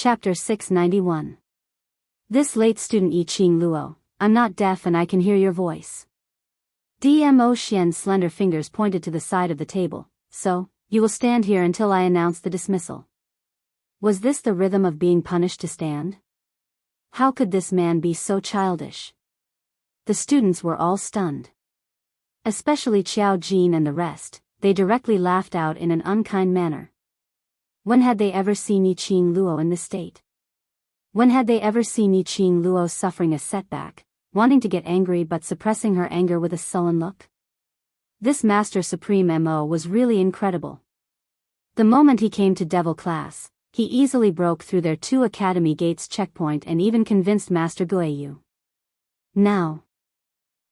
Chapter 691. This late student I Ching Luo, I'm not deaf and I can hear your voice. Dmo Xian's slender fingers pointed to the side of the table, so, you will stand here until I announce the dismissal. Was this the rhythm of being punished to stand? How could this man be so childish? The students were all stunned. Especially Qiao Jin and the rest, they directly laughed out in an unkind manner. When had they ever seen I Ching Luo in this state? When had they ever seen I Ching Luo suffering a setback, wanting to get angry but suppressing her anger with a sullen look? This Master Supreme Mo was really incredible. The moment he came to Devil class, he easily broke through their 2 academy gates checkpoint and even convinced Master Guiyu. Now,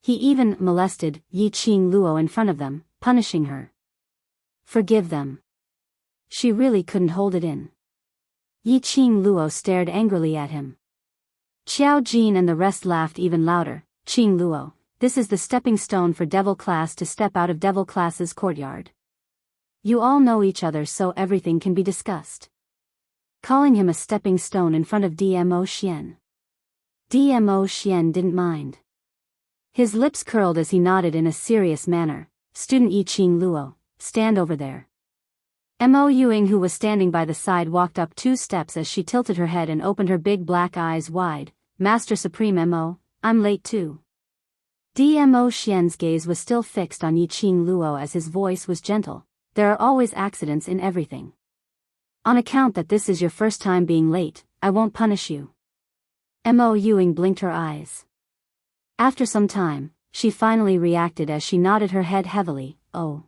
he even molested I Ching Luo in front of them, punishing her. Forgive them. She really couldn't hold it in. I Ching Luo stared angrily at him. Qiao Jin and the rest laughed even louder. Ching Luo, this is the stepping stone for Devil class to step out of Devil class's courtyard. You all know each other so everything can be discussed. Calling him a stepping stone in front of Dmo Xian. Dmo Xian didn't mind. His lips curled as he nodded in a serious manner. Student I Ching Luo, stand over there. Mo Yuing, who was standing by the side, walked up 2 steps as she tilted her head and opened her big black eyes wide. Master Supreme Mo, I'm late too. Dmo Xian's gaze was still fixed on I Ching Luo as his voice was gentle. There are always accidents in everything. On account that this is your first time being late, I won't punish you. Mo Yuing blinked her eyes. After some time, she finally reacted as she nodded her head heavily, oh.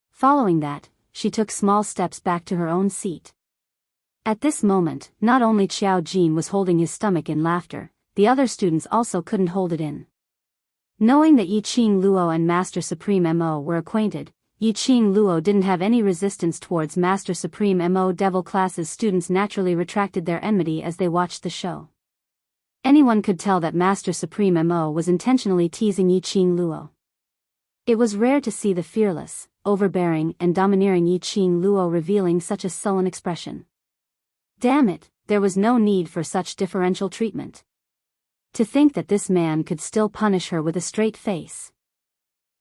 Following that, she took small steps back to her own seat. At this moment, not only Qiao Jin was holding his stomach in laughter, the other students also couldn't hold it in. Knowing that I Ching Luo and Master Supreme Mo were acquainted, I Ching Luo didn't have any resistance towards Master Supreme Mo. Devil class's students naturally retracted their enmity as they watched the show. Anyone could tell that Master Supreme Mo was intentionally teasing I Ching Luo. It was rare to see the fearless, overbearing and domineering I Ching Luo revealing such a sullen expression. Damn it, there was no need for such differential treatment. To think that this man could still punish her with a straight face.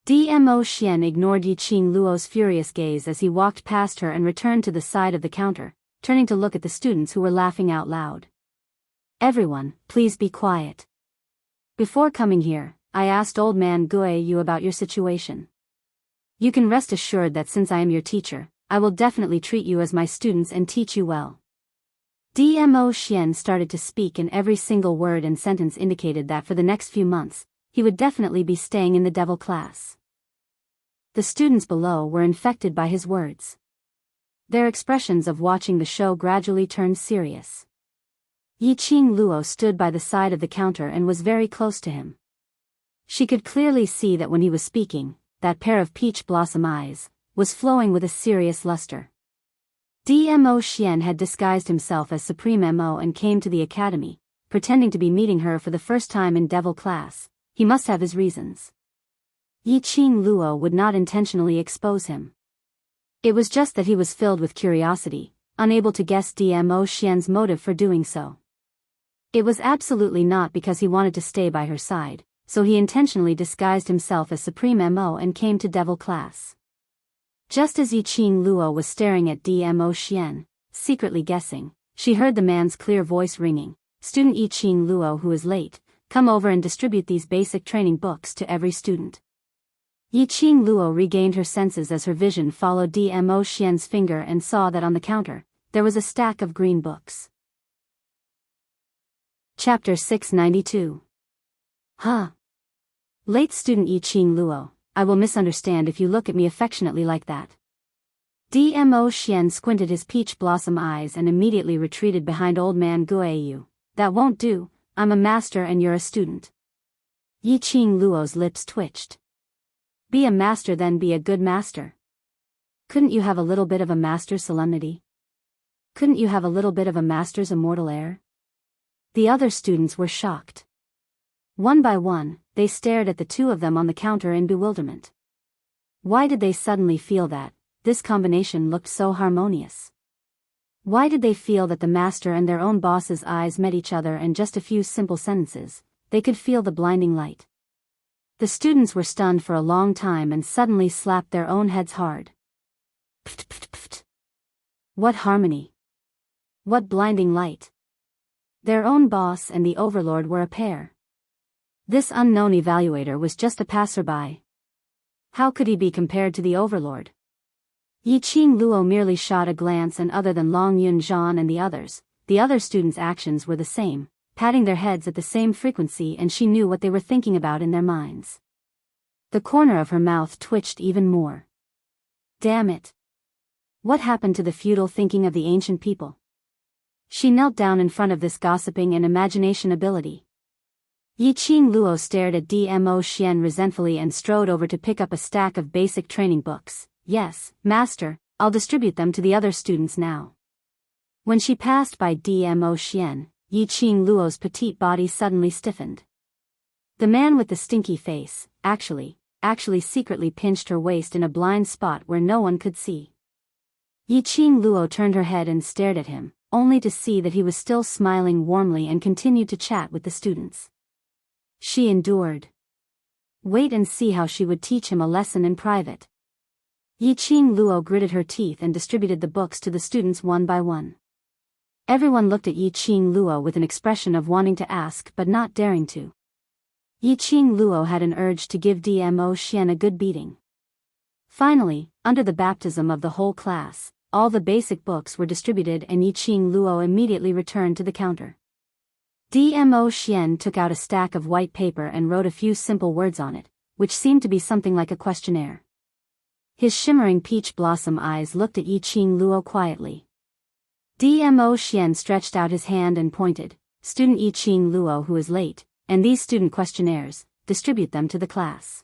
Dmo Xian ignored I Ching Luo's furious gaze as he walked past her and returned to the side of the counter, turning to look at the students who were laughing out loud. Everyone, please be quiet. Before coming here, I asked old man Guiyu about your situation. You can rest assured that since I am your teacher, I will definitely treat you as my students and teach you well. Dmo Xian started to speak and every single word and sentence indicated that for the next few months, he would definitely be staying in the Devil class. The students below were infected by his words. Their expressions of watching the show gradually turned serious. I Ching Luo stood by the side of the counter and was very close to him. She could clearly see that when he was speaking, that pair of peach blossom eyes was flowing with a serious luster. Dmo Xian had disguised himself as Supreme Mo and came to the academy, pretending to be meeting her for the first time in Devil class. He must have his reasons. I Ching Luo would not intentionally expose him. It was just that he was filled with curiosity, unable to guess Dmo Xian's motive for doing so. It was absolutely not because he wanted to stay by her side, so he intentionally disguised himself as Supreme Mo and came to Devil class. Just as I Ching Luo was staring at Dmo Xian, secretly guessing, she heard the man's clear voice ringing, "Student I Ching Luo who is late, come over and distribute these basic training books to every student." I Ching Luo regained her senses as her vision followed Dmo Xian's finger and saw that on the counter, there was a stack of green books. Chapter 692. Huh. Late student I Ching Luo, I will misunderstand if you look at me affectionately like that. Dmo Xian squinted his peach blossom eyes and immediately retreated behind old man Guiyu. That won't do, I'm a master and you're a student. I Ching Luo's lips twitched. Be a master then be a good master. Couldn't you have a little bit of a master's solemnity? Couldn't you have a little bit of a master's immortal air? The other students were shocked. One by one, they stared at the 2 of them on the counter in bewilderment. Why did they suddenly feel that this combination looked so harmonious? Why did they feel that the master and their own boss's eyes met each other and just a few simple sentences, they could feel the blinding light? The students were stunned for a long time and suddenly slapped their own heads hard. Pft, pft, pft. What harmony! What blinding light! Their own boss and the overlord were a pair. This unknown evaluator was just a passerby. How could he be compared to the overlord? Yiqing Luo merely shot a glance, and other than Long Yunzhan and the other students' actions were the same, patting their heads at the same frequency, and she knew what they were thinking about in their minds. The corner of her mouth twitched even more. Damn it! What happened to the feudal thinking of the ancient people? She knelt down in front of this gossiping and imagination ability. Yiqing Luo stared at Dmo Xian resentfully and strode over to pick up a stack of basic training books. Yes, master, I'll distribute them to the other students now. When she passed by Dmo Xian, Yiqing Luo's petite body suddenly stiffened. The man with the stinky face, actually secretly pinched her waist in a blind spot where no one could see. Yiqing Luo turned her head and stared at him, only to see that he was still smiling warmly and continued to chat with the students. She endured. Wait and see how she would teach him a lesson in private. Yiqing Luo gritted her teeth and distributed the books to the students one by one. Everyone looked at Yiqing Luo with an expression of wanting to ask but not daring to. Yiqing Luo had an urge to give Dmo Xian a good beating. Finally, under the baptism of the whole class, all the basic books were distributed and Yiqing Luo immediately returned to the counter. Dmo Xian took out a stack of white paper and wrote a few simple words on it, which seemed to be something like a questionnaire. His shimmering peach blossom eyes looked at Yiqing Luo quietly. Dmo Xian stretched out his hand and pointed, "Student Yiqing Luo who is late, and these student questionnaires, distribute them to the class."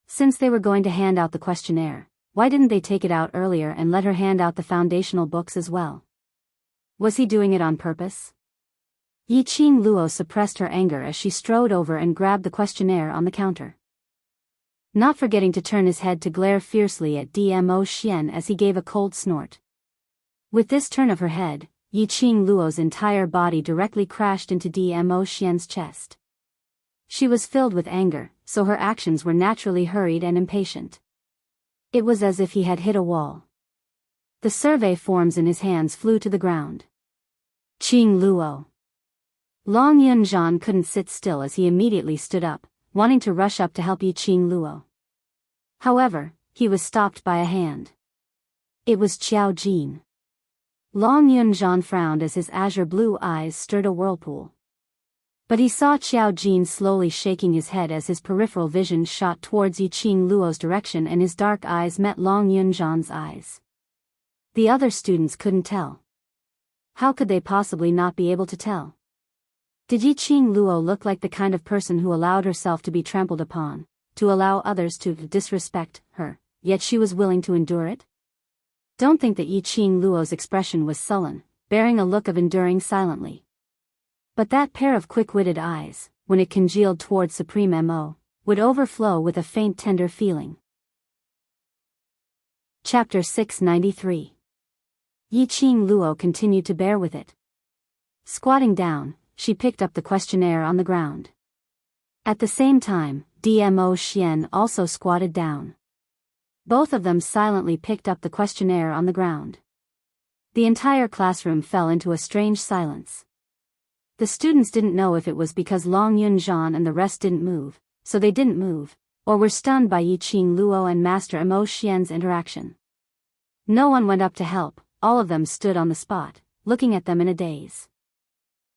Since they were going to hand out the questionnaire, why didn't they take it out earlier and let her hand out the foundational books as well? Was he doing it on purpose? Yiqing Luo suppressed her anger as she strode over and grabbed the questionnaire on the counter, not forgetting to turn his head to glare fiercely at Dmo Xian as he gave a cold snort. With this turn of her head, Yiqing Luo's entire body directly crashed into Dmo Xian's chest. She was filled with anger, so her actions were naturally hurried and impatient. It was as if he had hit a wall. The survey forms in his hands flew to the ground. Qing Luo. Long Yunzhan couldn't sit still as he immediately stood up, wanting to rush up to help Yiqing Luo. However, he was stopped by a hand. It was Qiao Jin. Long Yunzhan frowned as his azure blue eyes stirred a whirlpool. But he saw Qiao Jin slowly shaking his head as his peripheral vision shot towards Yiqing Luo's direction and his dark eyes met Long Yunzhan's eyes. The other students couldn't tell. How could they possibly not be able to tell? Did Yiqing Luo look like the kind of person who allowed herself to be trampled upon, to allow others to disrespect her, yet she was willing to endure it? Don't think that Yiqing Luo's expression was sullen, bearing a look of enduring silently. But that pair of quick-witted eyes, when it congealed towards Supreme Mo, would overflow with a faint tender feeling. Chapter 693. Yiqing Luo continued to bear with it. Squatting down, she picked up the questionnaire on the ground. At the same time, Dmo Xian also squatted down. Both of them silently picked up the questionnaire on the ground. The entire classroom fell into a strange silence. The students didn't know if it was because Long Yunzhan and the rest didn't move, so they didn't move, or were stunned by Yiqing Luo and Master Mo Xian's interaction. No one went up to help, all of them stood on the spot, looking at them in a daze.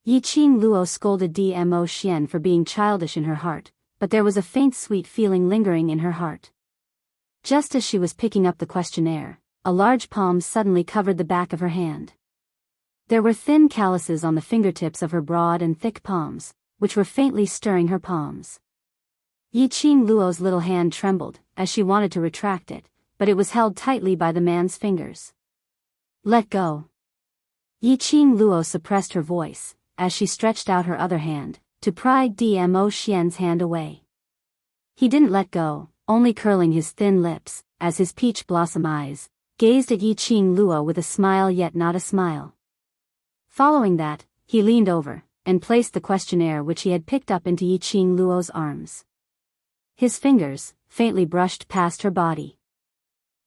Yiqing Luo scolded Dmo Xian for being childish in her heart, but there was a faint sweet feeling lingering in her heart. Just as she was picking up the questionnaire, a large palm suddenly covered the back of her hand. There were thin calluses on the fingertips of her broad and thick palms, which were faintly stirring her palms. Yiqing Luo's little hand trembled, as she wanted to retract it, but it was held tightly by the man's fingers. "Let go." Yiqing Luo suppressed her voice, as she stretched out her other hand, to pry Dmo Xian's hand away. He didn't let go, only curling his thin lips, as his peach blossom eyes, gazed at Yiqing Luo with a smile yet not a smile. Following that, he leaned over and placed the questionnaire which he had picked up into Yiqing Luo's arms. His fingers faintly brushed past her body.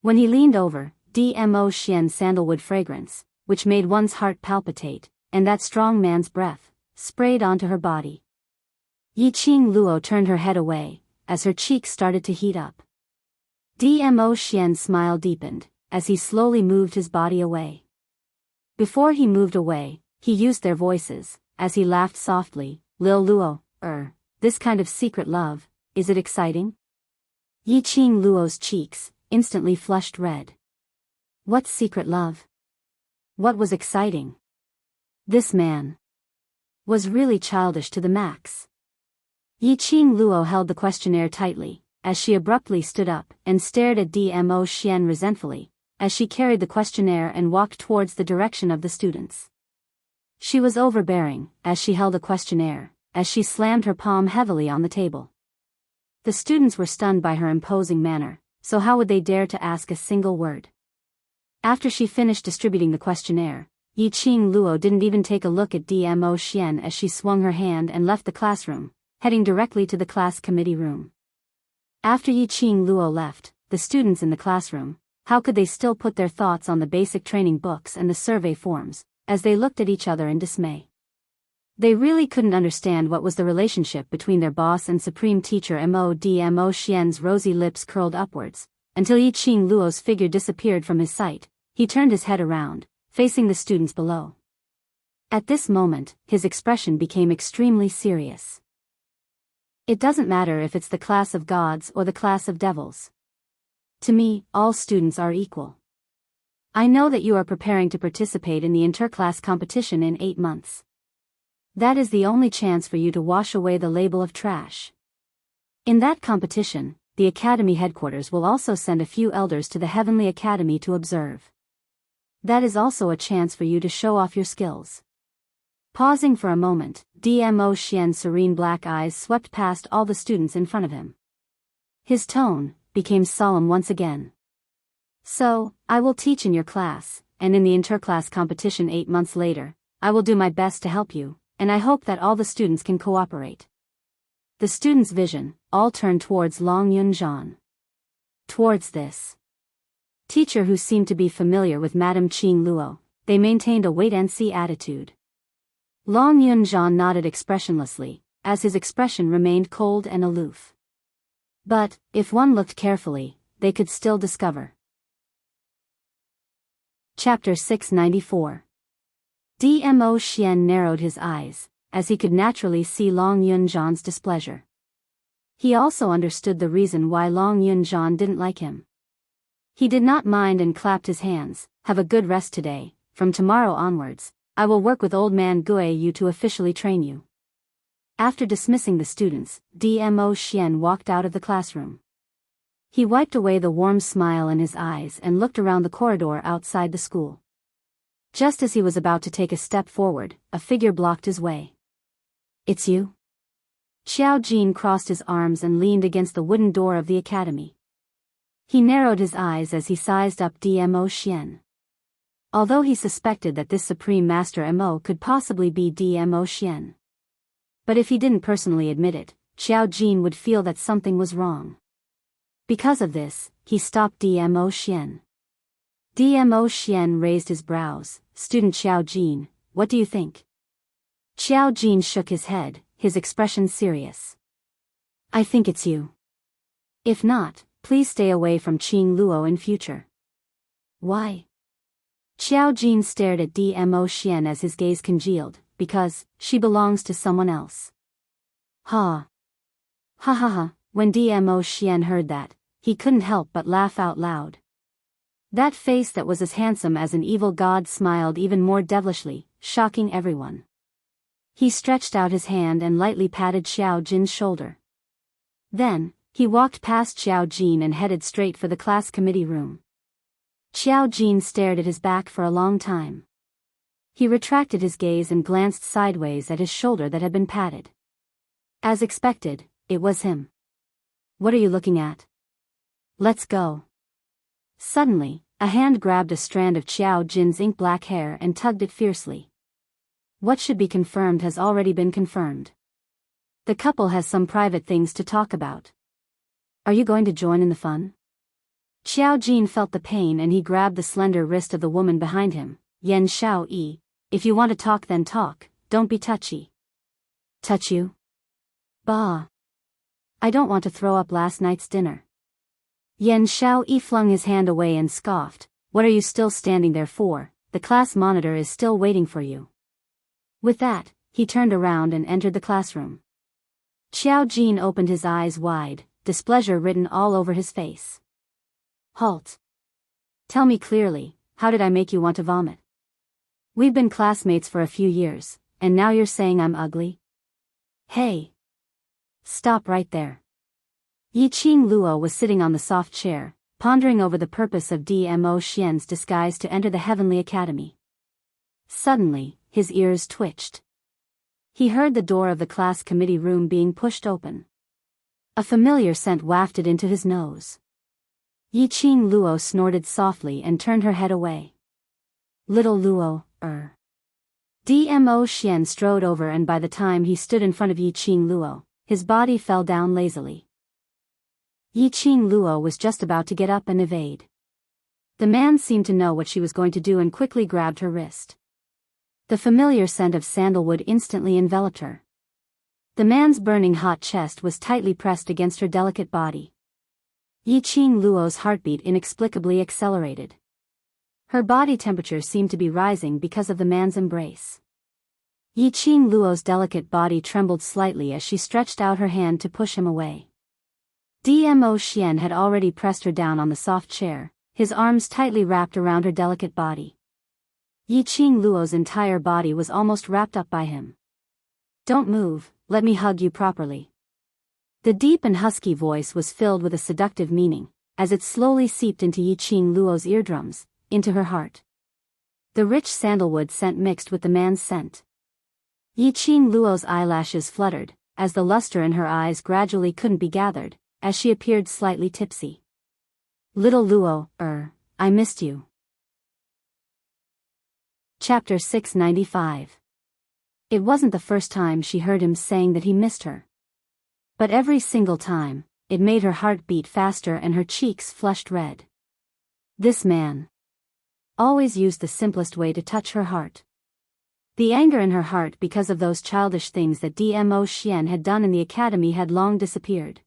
When he leaned over, Dmo Xian's sandalwood fragrance, which made one's heart palpitate, and that strong man's breath, sprayed onto her body. Yiqing Luo turned her head away, as her cheeks started to heat up. Dmo Xian's smile deepened, as he slowly moved his body away. Before he moved away, he used their voices, as he laughed softly. Lil Luo, this kind of secret love, is it exciting? Yiqing Luo's cheeks instantly flushed red. What secret love? What was exciting? This man was really childish to the max. Yiqing Luo held the questionnaire tightly, as she abruptly stood up and stared at Dmo Xian resentfully, as she carried the questionnaire and walked towards the direction of the students. She was overbearing, as she held the questionnaire, as she slammed her palm heavily on the table. The students were stunned by her imposing manner, so how would they dare to ask a single word? After she finished distributing the questionnaire, Yiqing Luo didn't even take a look at Dmo Xian as she swung her hand and left the classroom, heading directly to the class committee room. After Yiqing Luo left, the students in the classroom, how could they still put their thoughts on the basic training books and the survey forms, as they looked at each other in dismay? They really couldn't understand what was the relationship between their boss and supreme teacher. Dmo Xian's rosy lips curled upwards, until Yiqing Luo's figure disappeared from his sight. He turned his head around, facing the students below. At this moment, his expression became extremely serious. It doesn't matter if it's the class of gods or the class of devils. To me, all students are equal. I know that you are preparing to participate in the interclass competition in 8 months. That is the only chance for you to wash away the label of trash. In that competition, the Academy headquarters will also send a few elders to the Heavenly Academy to observe. That is also a chance for you to show off your skills. Pausing for a moment, Dmo Xian's serene black eyes swept past all the students in front of him. His tone became solemn once again. So, I will teach in your class, and in the interclass competition 8 months later, I will do my best to help you, and I hope that all the students can cooperate. The students' vision all turned towards Long Yunzhan. Towards this teacher who seemed to be familiar with Madame Qing Luo, they maintained a wait-and-see attitude. Long Yunzhan nodded expressionlessly, as his expression remained cold and aloof. But, if one looked carefully, they could still discover. Chapter 694. Dmo Xian narrowed his eyes, as he could naturally see Long Yunzhan's displeasure. He also understood the reason why Long Yunzhan didn't like him. He did not mind and clapped his hands. Have a good rest today. From tomorrow onwards, I will work with old man Gui Yu to officially train you. After dismissing the students, Dmo Xian walked out of the classroom. He wiped away the warm smile in his eyes and looked around the corridor outside the school. Just as he was about to take a step forward, a figure blocked his way. It's you? Xiao Jin crossed his arms and leaned against the wooden door of the academy. He narrowed his eyes as he sized up Dmo Xian. Although he suspected that this Supreme Master Mo could possibly be Dmo Xian. But if he didn't personally admit it, Xiao Jin would feel that something was wrong. Because of this, he stopped Dmo Xian. Dmo Xian raised his brows. Student Xiao Jin, what do you think? Xiao Jin shook his head, his expression serious. I think it's you. If not, please stay away from Qing Luo in future. Why? Xiao Jin stared at Dmo Xian as his gaze congealed. Because she belongs to someone else. Ha. Ha ha ha. When Dmo Xian heard that, he couldn't help but laugh out loud. That face that was as handsome as an evil god smiled even more devilishly, shocking everyone. He stretched out his hand and lightly patted Xiao Jin's shoulder. Then, he walked past Xiao Jin and headed straight for the class committee room. Xiao Jin stared at his back for a long time. He retracted his gaze and glanced sideways at his shoulder that had been patted. As expected, it was him. What are you looking at? Let's go. Suddenly, A hand grabbed a strand of Qiao Jin's ink-black hair and tugged it fiercely. What should be confirmed has already been confirmed. The couple has some private things to talk about. Are you going to join in the fun? Qiao Jin felt the pain and he grabbed the slender wrist of the woman behind him. Yan Xiao Yi, if you want to talk then talk, don't be touchy. Touch you? Bah. I don't want to throw up last night's dinner. Yan Xiao Yi flung his hand away and scoffed, what are you still standing there for? The class monitor is still waiting for you. With that, he turned around and entered the classroom. Qiao Jin opened his eyes wide, displeasure written all over his face. Halt. Tell me clearly, how did I make you want to vomit? We've been classmates for a few years, and now you're saying I'm ugly? Hey. Stop right there. Yiqing Luo was sitting on the soft chair, pondering over the purpose of Dmo Xian's disguise to enter the Heavenly Academy. Suddenly, his ears twitched. He heard the door of the class committee room being pushed open. A familiar scent wafted into his nose. Yiqing Luo snorted softly and turned her head away. Little Luo, Dmo Xian strode over and by the time he stood in front of Yiqing Luo, his body fell down lazily. Yiqing Luo was just about to get up and evade. The man seemed to know what she was going to do and quickly grabbed her wrist. The familiar scent of sandalwood instantly enveloped her. The man's burning hot chest was tightly pressed against her delicate body. Yiqing Luo's heartbeat inexplicably accelerated. Her body temperature seemed to be rising because of the man's embrace. Yiqing Luo's delicate body trembled slightly as she stretched out her hand to push him away. Dmo Xian had already pressed her down on the soft chair, his arms tightly wrapped around her delicate body. Yiqing Luo's entire body was almost wrapped up by him. Don't move, let me hug you properly. The deep and husky voice was filled with a seductive meaning, as it slowly seeped into Yiqing Luo's eardrums, into her heart. The rich sandalwood scent mixed with the man's scent. Yiqing Luo's eyelashes fluttered, as the luster in her eyes gradually couldn't be gathered, as she appeared slightly tipsy. Little Luo, I missed you. Chapter 695. It wasn't the first time she heard him saying that he missed her. But every single time, it made her heart beat faster and her cheeks flushed red. This man always used the simplest way to touch her heart. The anger in her heart because of those childish things that Dmo Xian had done in the academy had long disappeared.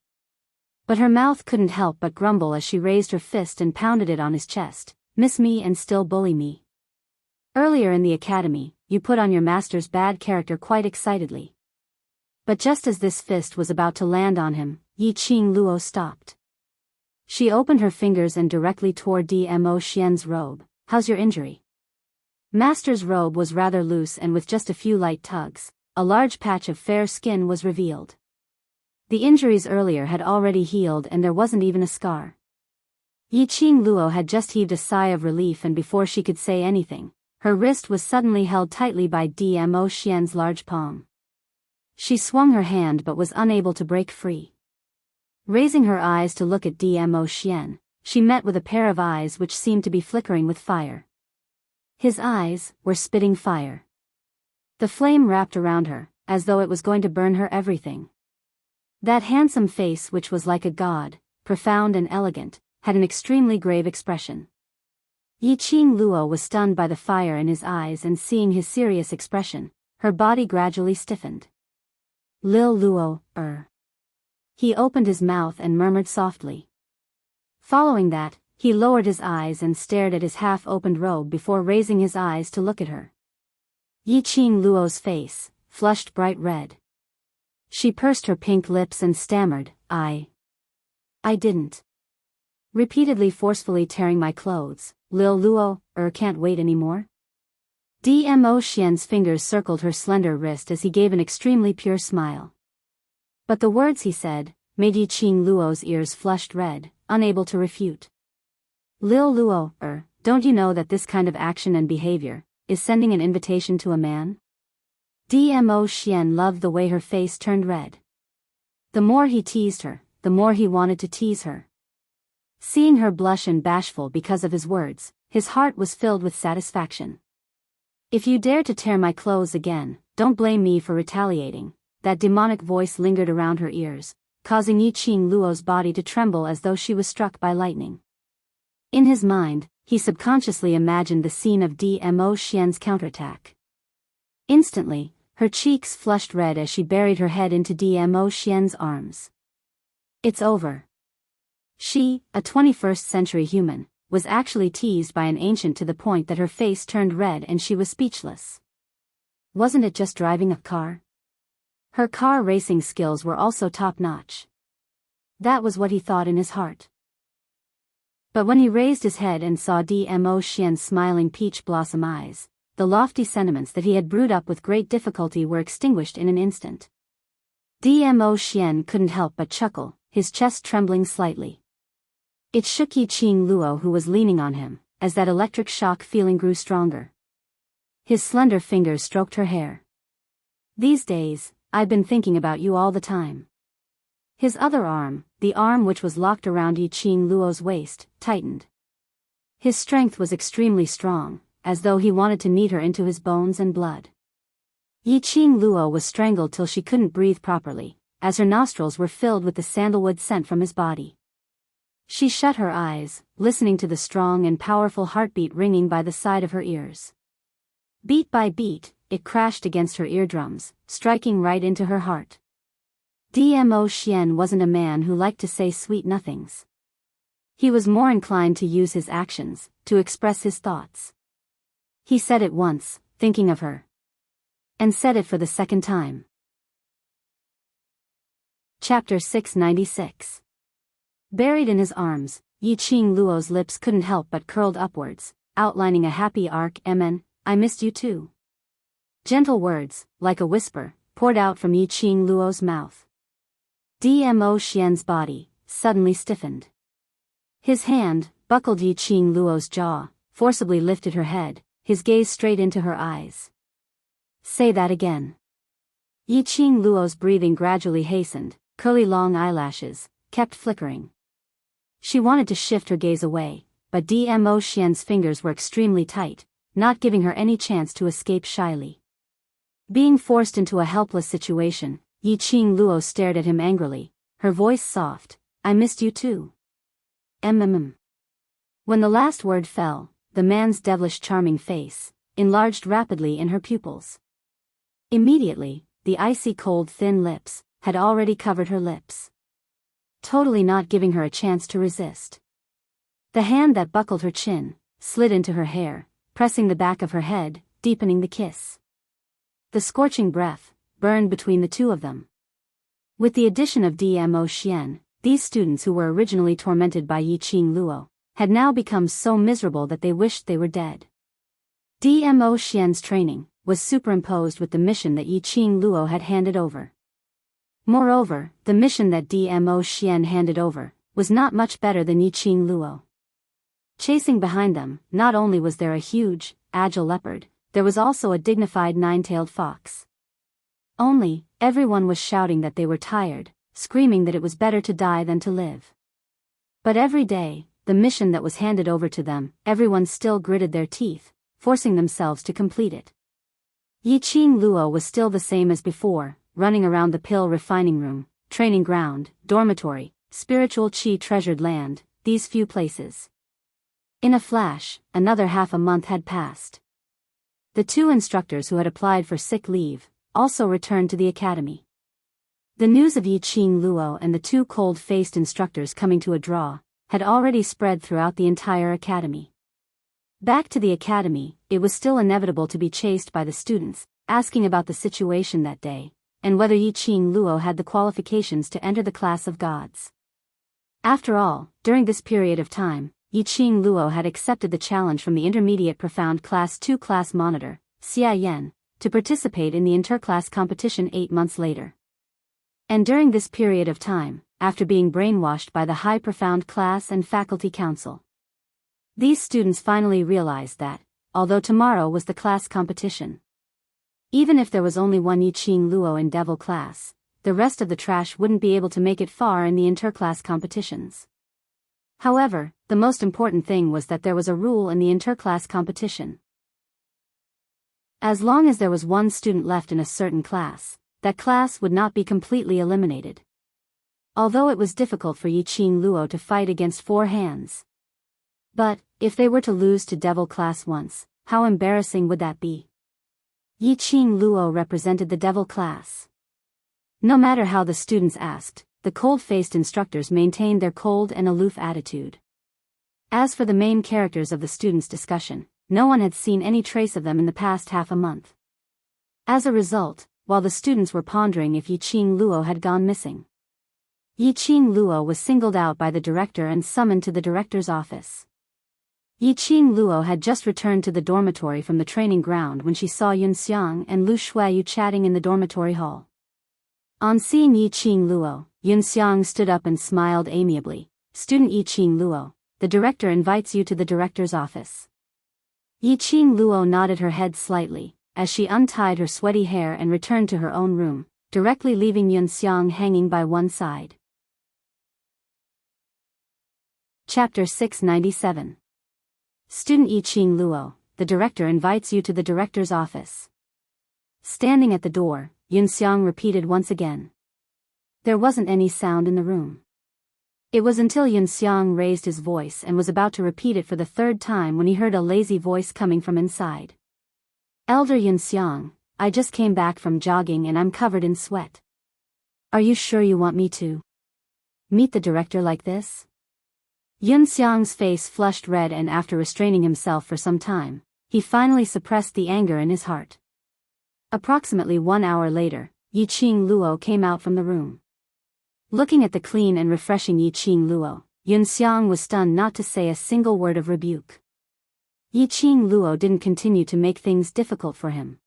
But her mouth couldn't help but grumble as she raised her fist and pounded it on his chest, miss me and still bully me. Earlier in the academy, you put on your master's bad character quite excitedly. But just as this fist was about to land on him, Yiqing Luo stopped. She opened her fingers and directly tore Dmo Xian's robe. How's your injury? Master's robe was rather loose and with just a few light tugs, a large patch of fair skin was revealed. The injuries earlier had already healed and there wasn't even a scar. Yiqing Luo had just heaved a sigh of relief and before she could say anything, her wrist was suddenly held tightly by Dmo Xian's large palm. She swung her hand but was unable to break free. Raising her eyes to look at Dmo Xian, she met with a pair of eyes which seemed to be flickering with fire. His eyes were spitting fire. The flame wrapped around her, as though it was going to burn her everything. That handsome face which was like a god, profound and elegant, had an extremely grave expression. Yiqing Luo was stunned by the fire in his eyes and seeing his serious expression, her body gradually stiffened. Lil Luo, He opened his mouth and murmured softly. Following that, he lowered his eyes and stared at his half-opened robe before raising his eyes to look at her. Yiqing Luo's face flushed bright red. She pursed her pink lips and stammered, I didn't. Repeatedly forcefully tearing my clothes, Lil Luo, can't wait anymore? Dmo Xian's fingers circled her slender wrist as he gave an extremely pure smile. But the words he said made Yiqing Luo's ears flushed red, unable to refute. Lil Luo, don't you know that this kind of action and behavior is sending an invitation to a man? Dmo Xian loved the way her face turned red. The more he teased her, the more he wanted to tease her. Seeing her blush and bashful because of his words, his heart was filled with satisfaction. "If you dare to tear my clothes again, don't blame me for retaliating," that demonic voice lingered around her ears, causing Yiqing Luo's body to tremble as though she was struck by lightning. In his mind, he subconsciously imagined the scene of Dmo Xian's counterattack. Instantly, her cheeks flushed red as she buried her head into Dmo Xian's arms. It's over. She, a 21st century human, was actually teased by an ancient to the point that her face turned red and she was speechless. Wasn't it just driving a car? Her car racing skills were also top-notch. That was what he thought in his heart. But when he raised his head and saw Dmo Xian's smiling peach blossom eyes, the lofty sentiments that he had brewed up with great difficulty were extinguished in an instant. Dmo Xian couldn't help but chuckle, his chest trembling slightly. It shook Yiqing Luo, who was leaning on him, as that electric shock feeling grew stronger. His slender fingers stroked her hair. "These days, I've been thinking about you all the time." His other arm, the arm which was locked around Yiqing Luo's waist, tightened. His strength was extremely strong, as though he wanted to knead her into his bones and blood. Yiqing Luo was strangled till she couldn't breathe properly, as her nostrils were filled with the sandalwood scent from his body. She shut her eyes, listening to the strong and powerful heartbeat ringing by the side of her ears. Beat by beat, it crashed against her eardrums, striking right into her heart. Dmo Xian wasn't a man who liked to say sweet nothings. He was more inclined to use his actions, to express his thoughts. He said it once, thinking of her. And said it for the second time. Chapter 696. Buried in his arms, Yiqing Luo's lips couldn't help but curled upwards, outlining a happy arc. "I missed you too." Gentle words, like a whisper, poured out from Yiqing Luo's mouth. Dmo Xian's body suddenly stiffened. His hand buckled Yiqing Luo's jaw, forcibly lifted her head, his gaze straight into her eyes. "Say that again." Yiqing Luo's breathing gradually hastened, curly long eyelashes kept flickering. She wanted to shift her gaze away, but Dmo Xian's fingers were extremely tight, not giving her any chance to escape shyly. Being forced into a helpless situation, Yiqing Luo stared at him angrily, her voice soft. "I missed you too." When the last word fell, the man's devilish charming face enlarged rapidly in her pupils. Immediately, the icy cold thin lips had already covered her lips, totally not giving her a chance to resist. The hand that buckled her chin slid into her hair, pressing the back of her head, deepening the kiss. The scorching breath burned between the two of them. With the addition of Dmo Xian, these students who were originally tormented by Yiqing Luo had now become so miserable that they wished they were dead. Dmo Xian's training was superimposed with the mission that Yiqing Luo had handed over. Moreover, the mission that Dmo Xian handed over was not much better than Yiqing Luo. Chasing behind them, not only was there a huge, agile leopard, there was also a dignified nine-tailed fox. Only, everyone was shouting that they were tired, screaming that it was better to die than to live. But every day, the mission that was handed over to them, everyone still gritted their teeth, forcing themselves to complete it. Yiqing Luo was still the same as before, running around the pill refining room, training ground, dormitory, spiritual chi treasured land, these few places. In a flash, another half a month had passed. The two instructors who had applied for sick leave also returned to the academy. The news of Yiqing Luo and the two cold-faced instructors coming to a draw had already spread throughout the entire academy. Back to the academy, it was still inevitable to be chased by the students, asking about the situation that day, and whether Yiqing Luo had the qualifications to enter the class of gods. After all, during this period of time, Yiqing Luo had accepted the challenge from the Intermediate Profound Class 2 class monitor, Xia Yan, to participate in the interclass competition 8 months later. And during this period of time, after being brainwashed by the High Profound Class and Faculty Council, these students finally realized that, although tomorrow was the class competition, even if there was only one Yiqing Luo in Devil class, the rest of the trash wouldn't be able to make it far in the interclass competitions. However, the most important thing was that there was a rule in the interclass competition. As long as there was one student left in a certain class, that class would not be completely eliminated. Although it was difficult for Yiqing Luo to fight against 4 hands. But, if they were to lose to Devil Class once, how embarrassing would that be? Yiqing Luo represented the Devil Class. No matter how the students asked, the cold-faced instructors maintained their cold and aloof attitude. As for the main characters of the students' discussion, no one had seen any trace of them in the past half a month. As a result, while the students were pondering if Yiqing Luo had gone missing, Yiqing Luo was singled out by the director and summoned to the director's office. Yiqing Luo had just returned to the dormitory from the training ground when she saw Yunxiang and Lu Shuiyu chatting in the dormitory hall. On seeing Yiqing Luo, Yunxiang stood up and smiled amiably. "Student Yiqing Luo, the director invites you to the director's office." Yiqing Luo nodded her head slightly, as she untied her sweaty hair and returned to her own room, directly leaving Yunxiang hanging by one side. Chapter 697. Student Yiqing Luo, the director invites you to the director's office. Standing at the door, Yunxiang repeated once again. There wasn't any sound in the room. It was until Yunxiang raised his voice and was about to repeat it for the 3rd time when he heard a lazy voice coming from inside. "Elder Yunxiang, I just came back from jogging and I'm covered in sweat. Are you sure you want me to meet the director like this?" Yunxiang's face flushed red, and after restraining himself for some time, he finally suppressed the anger in his heart. Approximately 1 hour later, Yiqing Luo came out from the room. Looking at the clean and refreshing Yiqing Luo, Yunxiang was stunned not to say a single word of rebuke. Yiqing Luo didn't continue to make things difficult for him.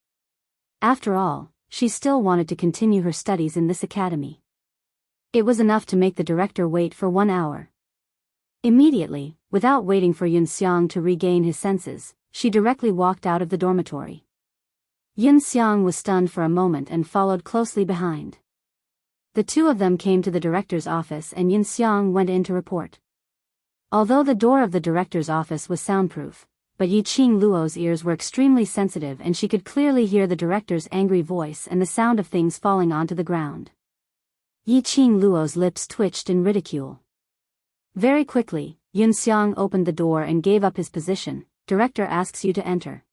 After all, she still wanted to continue her studies in this academy. It was enough to make the director wait for 1 hour. Immediately, without waiting for Yunxiang to regain his senses, she directly walked out of the dormitory. Yunxiang was stunned for a moment and followed closely behind. The two of them came to the director's office and Yunxiang went in to report. Although the door of the director's office was soundproof, but Yiqing Luo's ears were extremely sensitive and she could clearly hear the director's angry voice and the sound of things falling onto the ground. Yiqing Luo's lips twitched in ridicule. Very quickly, Yunxiang opened the door and gave up his position. "Director asks you to enter."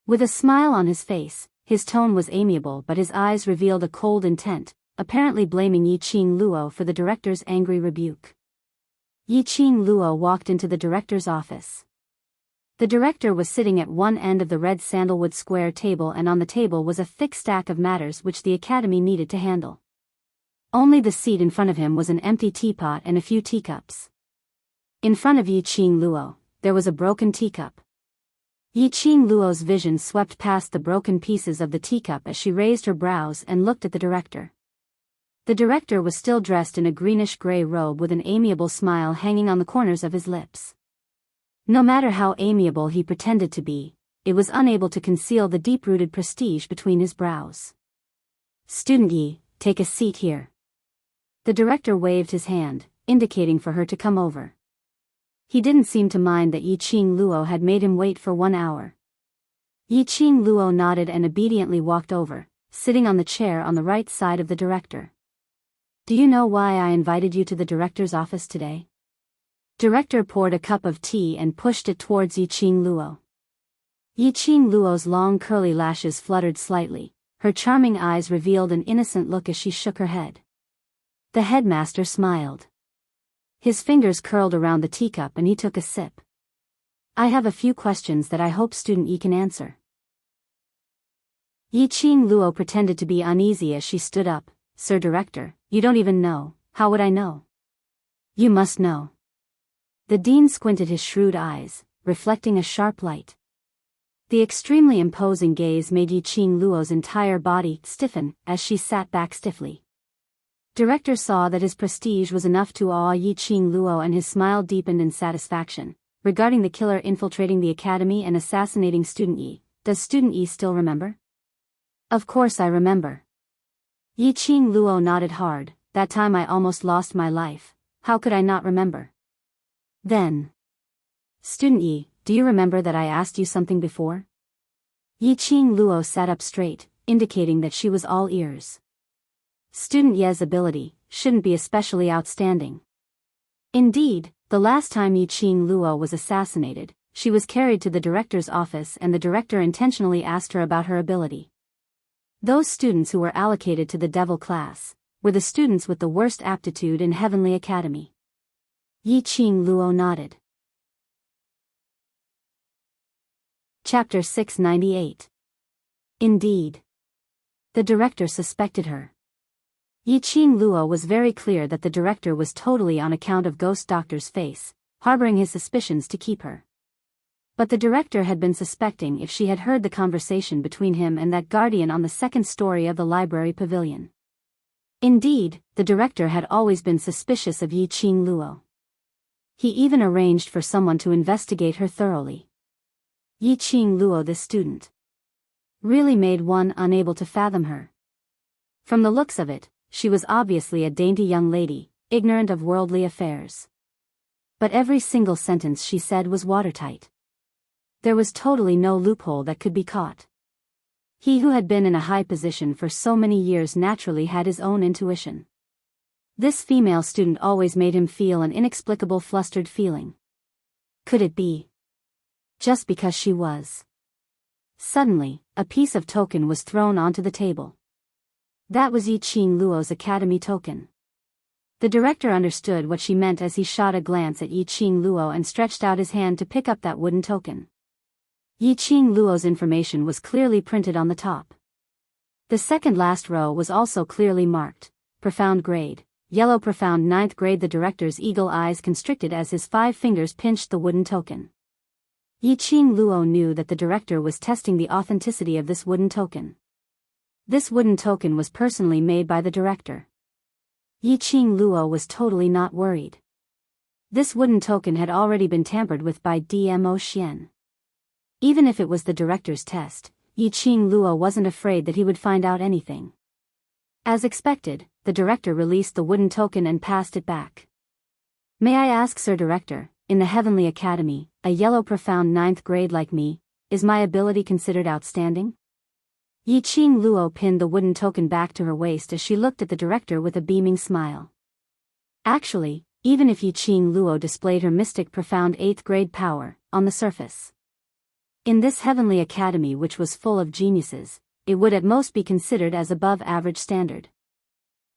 With a smile on his face, his tone was amiable but his eyes revealed a cold intent, apparently blaming Yiqing Luo for the director's angry rebuke. Yiqing Luo walked into the director's office. The director was sitting at one end of the red sandalwood square table, and on the table was a thick stack of matters which the academy needed to handle. Only the seat in front of him was an empty teapot and a few teacups. In front of Yiqing Luo, there was a broken teacup. Yiqing Luo's vision swept past the broken pieces of the teacup as she raised her brows and looked at the director. The director was still dressed in a greenish-gray robe with an amiable smile hanging on the corners of his lips. No matter how amiable he pretended to be, it was unable to conceal the deep-rooted prestige between his brows. "Student Yi, take a seat here." The director waved his hand, indicating for her to come over. He didn't seem to mind that Yiqing Luo had made him wait for 1 hour. Yiqing Luo nodded and obediently walked over, sitting on the chair on the right side of the director. "Do you know why I invited you to the director's office today?" Director poured a cup of tea and pushed it towards Yiqing Luo. Yiqing Luo's long curly lashes fluttered slightly, her charming eyes revealed an innocent look as she shook her head. The headmaster smiled. His fingers curled around the teacup and he took a sip. "I have a few questions that I hope student Yi can answer." Yiqing Luo pretended to be uneasy as she stood up. "Sir Director, you don't even know. How would I know?" "You must know." The dean squinted his shrewd eyes, reflecting a sharp light. The extremely imposing gaze made Yiqing Luo's entire body stiffen as she sat back stiffly. Director saw that his prestige was enough to awe Yiqing Luo and his smile deepened in satisfaction. "Regarding the killer infiltrating the academy and assassinating student Yi, does student Yi still remember?" "Of course I remember." Yiqing Luo nodded hard. "That time I almost lost my life. How could I not remember?" Then. Student Yi, do you remember that I asked you something before? Yiqing Luo sat up straight, indicating that she was all ears. Student Ye's ability shouldn't be especially outstanding. Indeed, the last time Yiqing Luo was assassinated, she was carried to the director's office and the director intentionally asked her about her ability. Those students who were allocated to the devil class were the students with the worst aptitude in Heavenly Academy. Yiqing Luo nodded. Chapter 698. Indeed. The director suspected her. Yiqing Luo was very clear that the director was totally on account of Ghost Doctor's face, harboring his suspicions to keep her. But the director had been suspecting if she had heard the conversation between him and that guardian on the second story of the library pavilion. Indeed, the director had always been suspicious of Yiqing Luo. He even arranged for someone to investigate her thoroughly. Yiqing Luo, this student, really made one unable to fathom her. From the looks of it, she was obviously a dainty young lady, ignorant of worldly affairs. But every single sentence she said was watertight. There was totally no loophole that could be caught. He who had been in a high position for so many years naturally had his own intuition. This female student always made him feel an inexplicable flustered feeling. Could it be? Just because she was. Suddenly, a piece of token was thrown onto the table. That was Yiqing Luo's academy token. The director understood what she meant as he shot a glance at Yiqing Luo and stretched out his hand to pick up that wooden token. Yiqing Luo's information was clearly printed on the top. The second last row was also clearly marked, profound grade, yellow profound 9th grade. The director's eagle eyes constricted as his 5 fingers pinched the wooden token. Yiqing Luo knew that the director was testing the authenticity of this wooden token. This wooden token was personally made by the director. Yiqing Luo was totally not worried. This wooden token had already been tampered with by Dmo Xian. Even if it was the director's test, Yiqing Luo wasn't afraid that he would find out anything. As expected, the director released the wooden token and passed it back. May I ask, Sir Director, in the Heavenly Academy, a yellow profound 9th grade like me, is my ability considered outstanding? Yiqing Luo pinned the wooden token back to her waist as she looked at the director with a beaming smile. Actually, even if Yiqing Luo displayed her mystic profound 8th grade power, on the surface, in this Heavenly Academy which was full of geniuses, it would at most be considered as above average standard.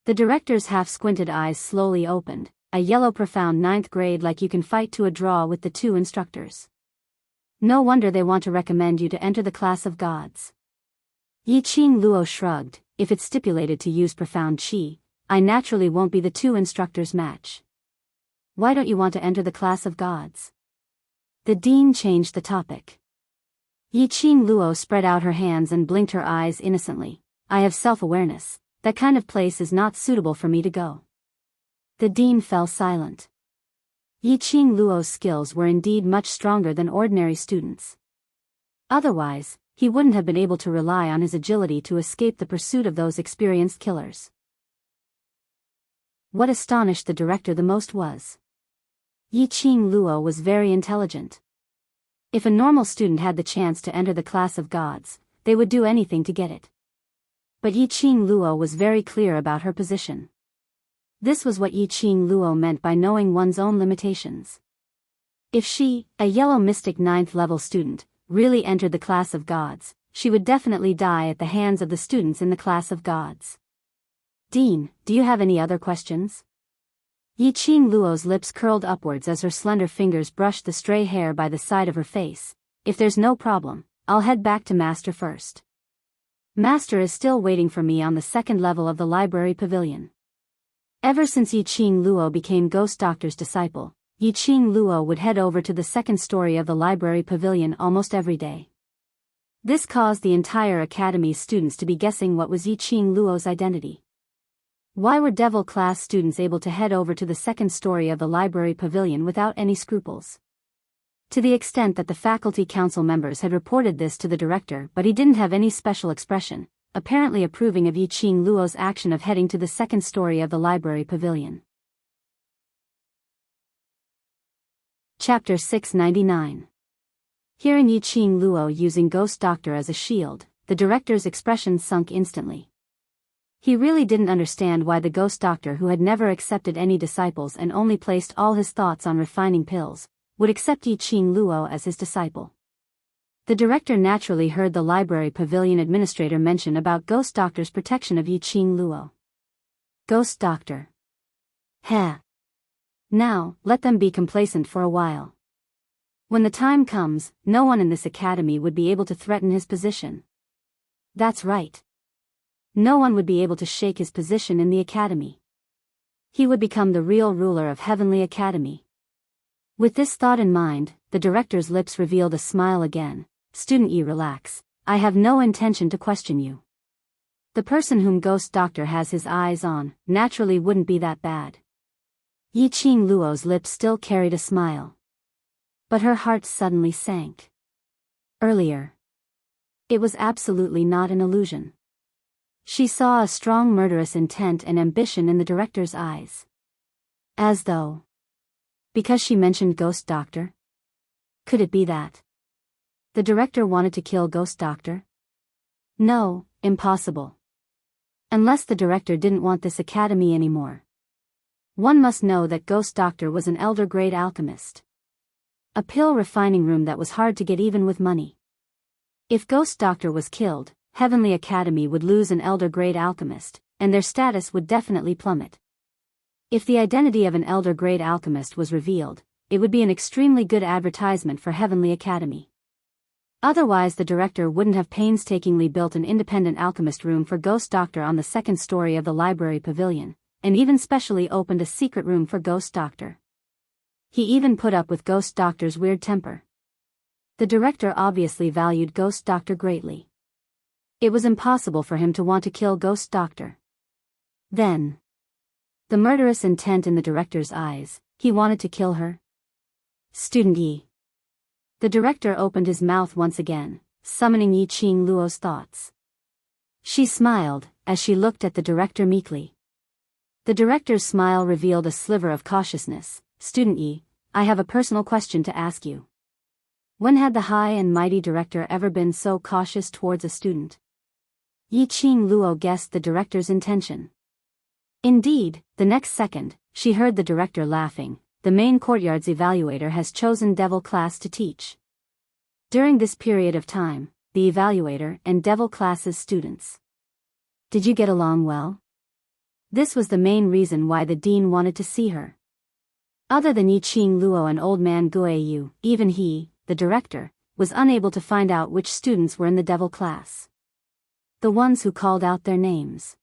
The director's half-squinted eyes slowly opened. A yellow profound 9th grade like you can fight to a draw with the 2 instructors. No wonder they want to recommend you to enter the class of gods. Yiqing Luo shrugged. If it's stipulated to use profound chi, I naturally won't be the 2 instructors' match. Why don't you want to enter the class of gods? The dean changed the topic. Yiqing Luo spread out her hands and blinked her eyes innocently. I have self-awareness. That kind of place is not suitable for me to go. The dean fell silent. Yiqing Luo's skills were indeed much stronger than ordinary students. Otherwise, he wouldn't have been able to rely on his agility to escape the pursuit of those experienced killers. What astonished the director the most was Yiqing Luo was very intelligent. If a normal student had the chance to enter the class of gods, they would do anything to get it. But Yiqing Luo was very clear about her position. This was what Yiqing Luo meant by knowing one's own limitations. If she, a yellow mystic 9th level student, really entered the class of gods, she would definitely die at the hands of the students in the class of gods. Dean, do you have any other questions? Yiqing Luo's lips curled upwards as her slender fingers brushed the stray hair by the side of her face. If there's no problem, I'll head back to Master first. Master is still waiting for me on the 2nd level of the library pavilion. Ever since Yiqing Luo became Ghost Doctor's disciple, Yiqing Luo would head over to the 2nd story of the library pavilion almost every day. This caused the entire academy's students to be guessing what was Yiqing Luo's identity. Why were devil class students able to head over to the 2nd story of the library pavilion without any scruples? To the extent that the faculty council members had reported this to the director, but he didn't have any special expression, apparently approving of Yiqing Luo's action of heading to the 2nd story of the library pavilion. Chapter 699. Hearing Yiqing Luo using Ghost Doctor as a shield, the director's expression sunk instantly. He really didn't understand why the Ghost Doctor, who had never accepted any disciples and only placed all his thoughts on refining pills, would accept Yiqing Luo as his disciple. The director naturally heard the library pavilion administrator mention about Ghost Doctor's protection of Yiqing Luo. Ghost Doctor. Heh. Now, let them be complacent for a while. When the time comes, no one in this academy would be able to threaten his position. That's right. No one would be able to shake his position in the academy. He would become the real ruler of Heavenly Academy. With this thought in mind, the director's lips revealed a smile again. Student E, relax. I have no intention to question you. The person whom Ghost Doctor has his eyes on, naturally wouldn't be that bad. Yiqing Luo's lips still carried a smile. But her heart suddenly sank. Earlier. It was absolutely not an illusion. She saw a strong murderous intent and ambition in the director's eyes. As though. Because she mentioned Ghost Doctor? Could it be that the director wanted to kill Ghost Doctor? No, impossible. Unless the director didn't want this academy anymore. One must know that Ghost Doctor was an elder-grade alchemist. A pill refining room that was hard to get even with money. If Ghost Doctor was killed, Heavenly Academy would lose an elder-grade alchemist, and their status would definitely plummet. If the identity of an elder-grade alchemist was revealed, it would be an extremely good advertisement for Heavenly Academy. Otherwise the director wouldn't have painstakingly built an independent alchemist room for Ghost Doctor on the second story of the library pavilion, and even specially opened a secret room for Ghost Doctor. He even put up with Ghost Doctor's weird temper. The director obviously valued Ghost Doctor greatly. It was impossible for him to want to kill Ghost Doctor. Then. The murderous intent in the director's eyes, he wanted to kill her. Student Yi. The director opened his mouth once again, summoning Yiqing Luo's thoughts. She smiled, as she looked at the director meekly. The director's smile revealed a sliver of cautiousness. Student Yi, I have a personal question to ask you. When had the high and mighty director ever been so cautious towards a student? Yiqing Luo guessed the director's intention. Indeed, the next second, she heard the director laughing. The main courtyard's evaluator has chosen devil class to teach. During this period of time, the evaluator and devil class's students. Did you get along well? This was the main reason why the dean wanted to see her. Other than Yiqing Luo and old man Guiyu, even he, the director, was unable to find out which students were in the devil class. The ones who called out their names.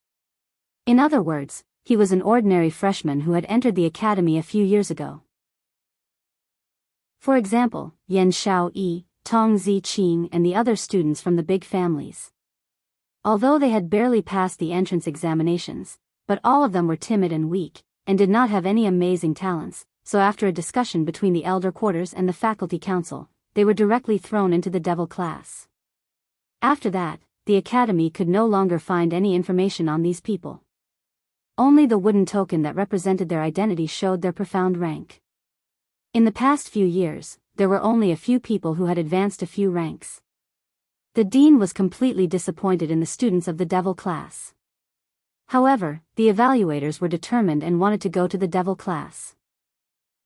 In other words, he was an ordinary freshman who had entered the academy a few years ago. For example, Yan Xiao Yi, Tong Zi Qing and the other students from the big families. Although they had barely passed the entrance examinations, but all of them were timid and weak, and did not have any amazing talents, so after a discussion between the elder quarters and the faculty council, they were directly thrown into the devil class. After that, the academy could no longer find any information on these people. Only the wooden token that represented their identity showed their profound rank. In the past few years, there were only a few people who had advanced a few ranks. The dean was completely disappointed in the students of the devil class. However, the evaluators were determined and wanted to go to the devil class.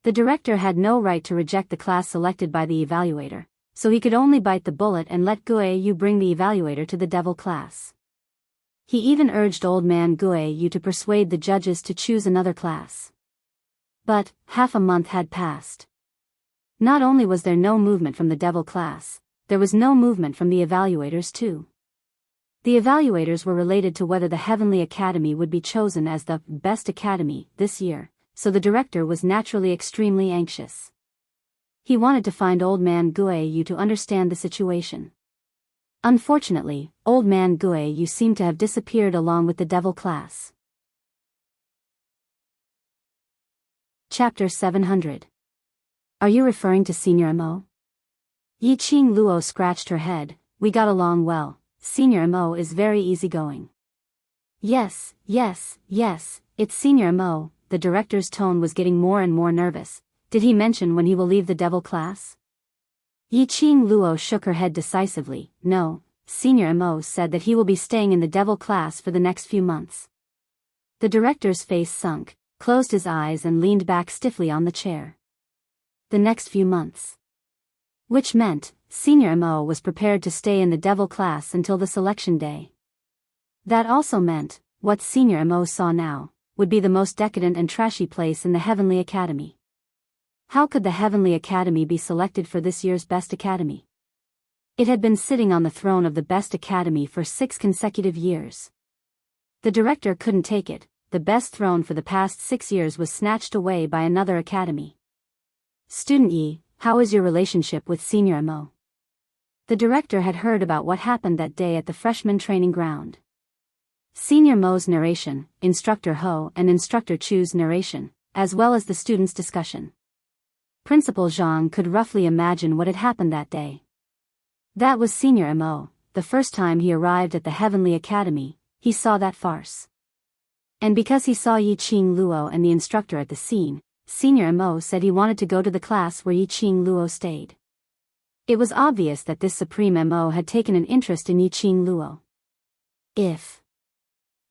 The director had no right to reject the class selected by the evaluator, so he could only bite the bullet and let Guiyu bring the evaluator to the devil class. He even urged old man Guiyu to persuade the judges to choose another class. But, half a month had passed. Not only was there no movement from the devil class, there was no movement from the evaluators too. The evaluators were related to whether the Heavenly Academy would be chosen as the best academy this year, so the director was naturally extremely anxious. He wanted to find old man Guiyu to understand the situation. Unfortunately, old man Guiyu seemed to have disappeared along with the devil class. Chapter 700. Are you referring to Senior Mo? Yiqing Luo scratched her head. We got along well. Senior Mo is very easygoing. Yes, it's Senior Mo. The director's tone was getting more and more nervous. Did he mention when he will leave the devil class? Yiqing Luo shook her head decisively. No, Senior Mo said that he will be staying in the devil class for the next few months. The director's face sunk, closed his eyes and leaned back stiffly on the chair. The next few months. Which meant, Senior Mo was prepared to stay in the devil class until the selection day. That also meant, what Senior Mo saw now, would be the most decadent and trashy place in the Heavenly Academy. How could the Heavenly Academy be selected for this year's Best Academy? It had been sitting on the throne of the Best Academy for 6 consecutive years. The director couldn't take it. The best throne for the past 6 years was snatched away by another academy. Student Yi, how is your relationship with Senior Mo? The director had heard about what happened that day at the freshman training ground. Senior Mo's narration, Instructor Ho and Instructor Chu's narration, as well as the students' discussion. Principal Zhang could roughly imagine what had happened that day. That was Senior Mo. The first time he arrived at the Heavenly Academy, he saw that farce. And because he saw Yiqing Luo and the instructor at the scene, Senior Mo said he wanted to go to the class where Yiqing Luo stayed. It was obvious that this Supreme Mo had taken an interest in Yiqing Luo. If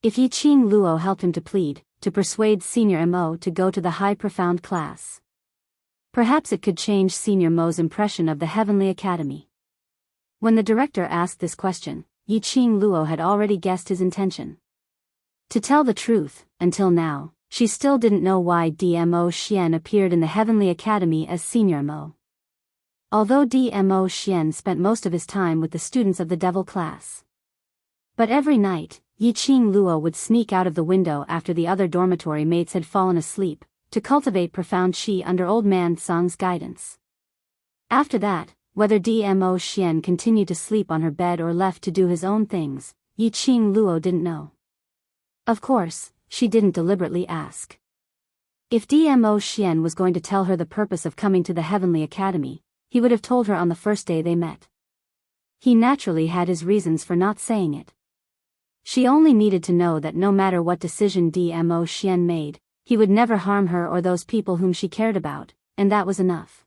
Yiqing Luo helped him to plead, to persuade Senior Mo to go to the high profound class, perhaps it could change Senior Mo's impression of the Heavenly Academy. When the director asked this question, Yiqing Luo had already guessed his intention. To tell the truth, until now, she still didn't know why DMO Xian appeared in the Heavenly Academy as Senior Mo. Although DMO Xian spent most of his time with the students of the devil class. But every night, Yiqing Luo would sneak out of the window after the other dormitory mates had fallen asleep, to cultivate profound qi under Old Man Sang's guidance. After that, whether DMO Xian continued to sleep on her bed or left to do his own things, Yiqing Luo didn't know. Of course, she didn't deliberately ask. If DMO Xian was going to tell her the purpose of coming to the Heavenly Academy, he would have told her on the first day they met. He naturally had his reasons for not saying it. She only needed to know that no matter what decision DMO Xian made, he would never harm her or those people whom she cared about, and that was enough.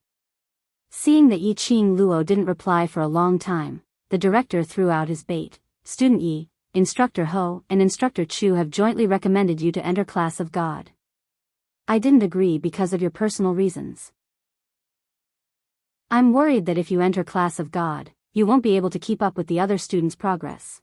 Seeing that Yiqing Luo didn't reply for a long time, the director threw out his bait. Student Yi, Instructor Ho and Instructor Chu have jointly recommended you to enter Class of God. I didn't agree because of your personal reasons. I'm worried that if you enter Class of God, you won't be able to keep up with the other students' progress.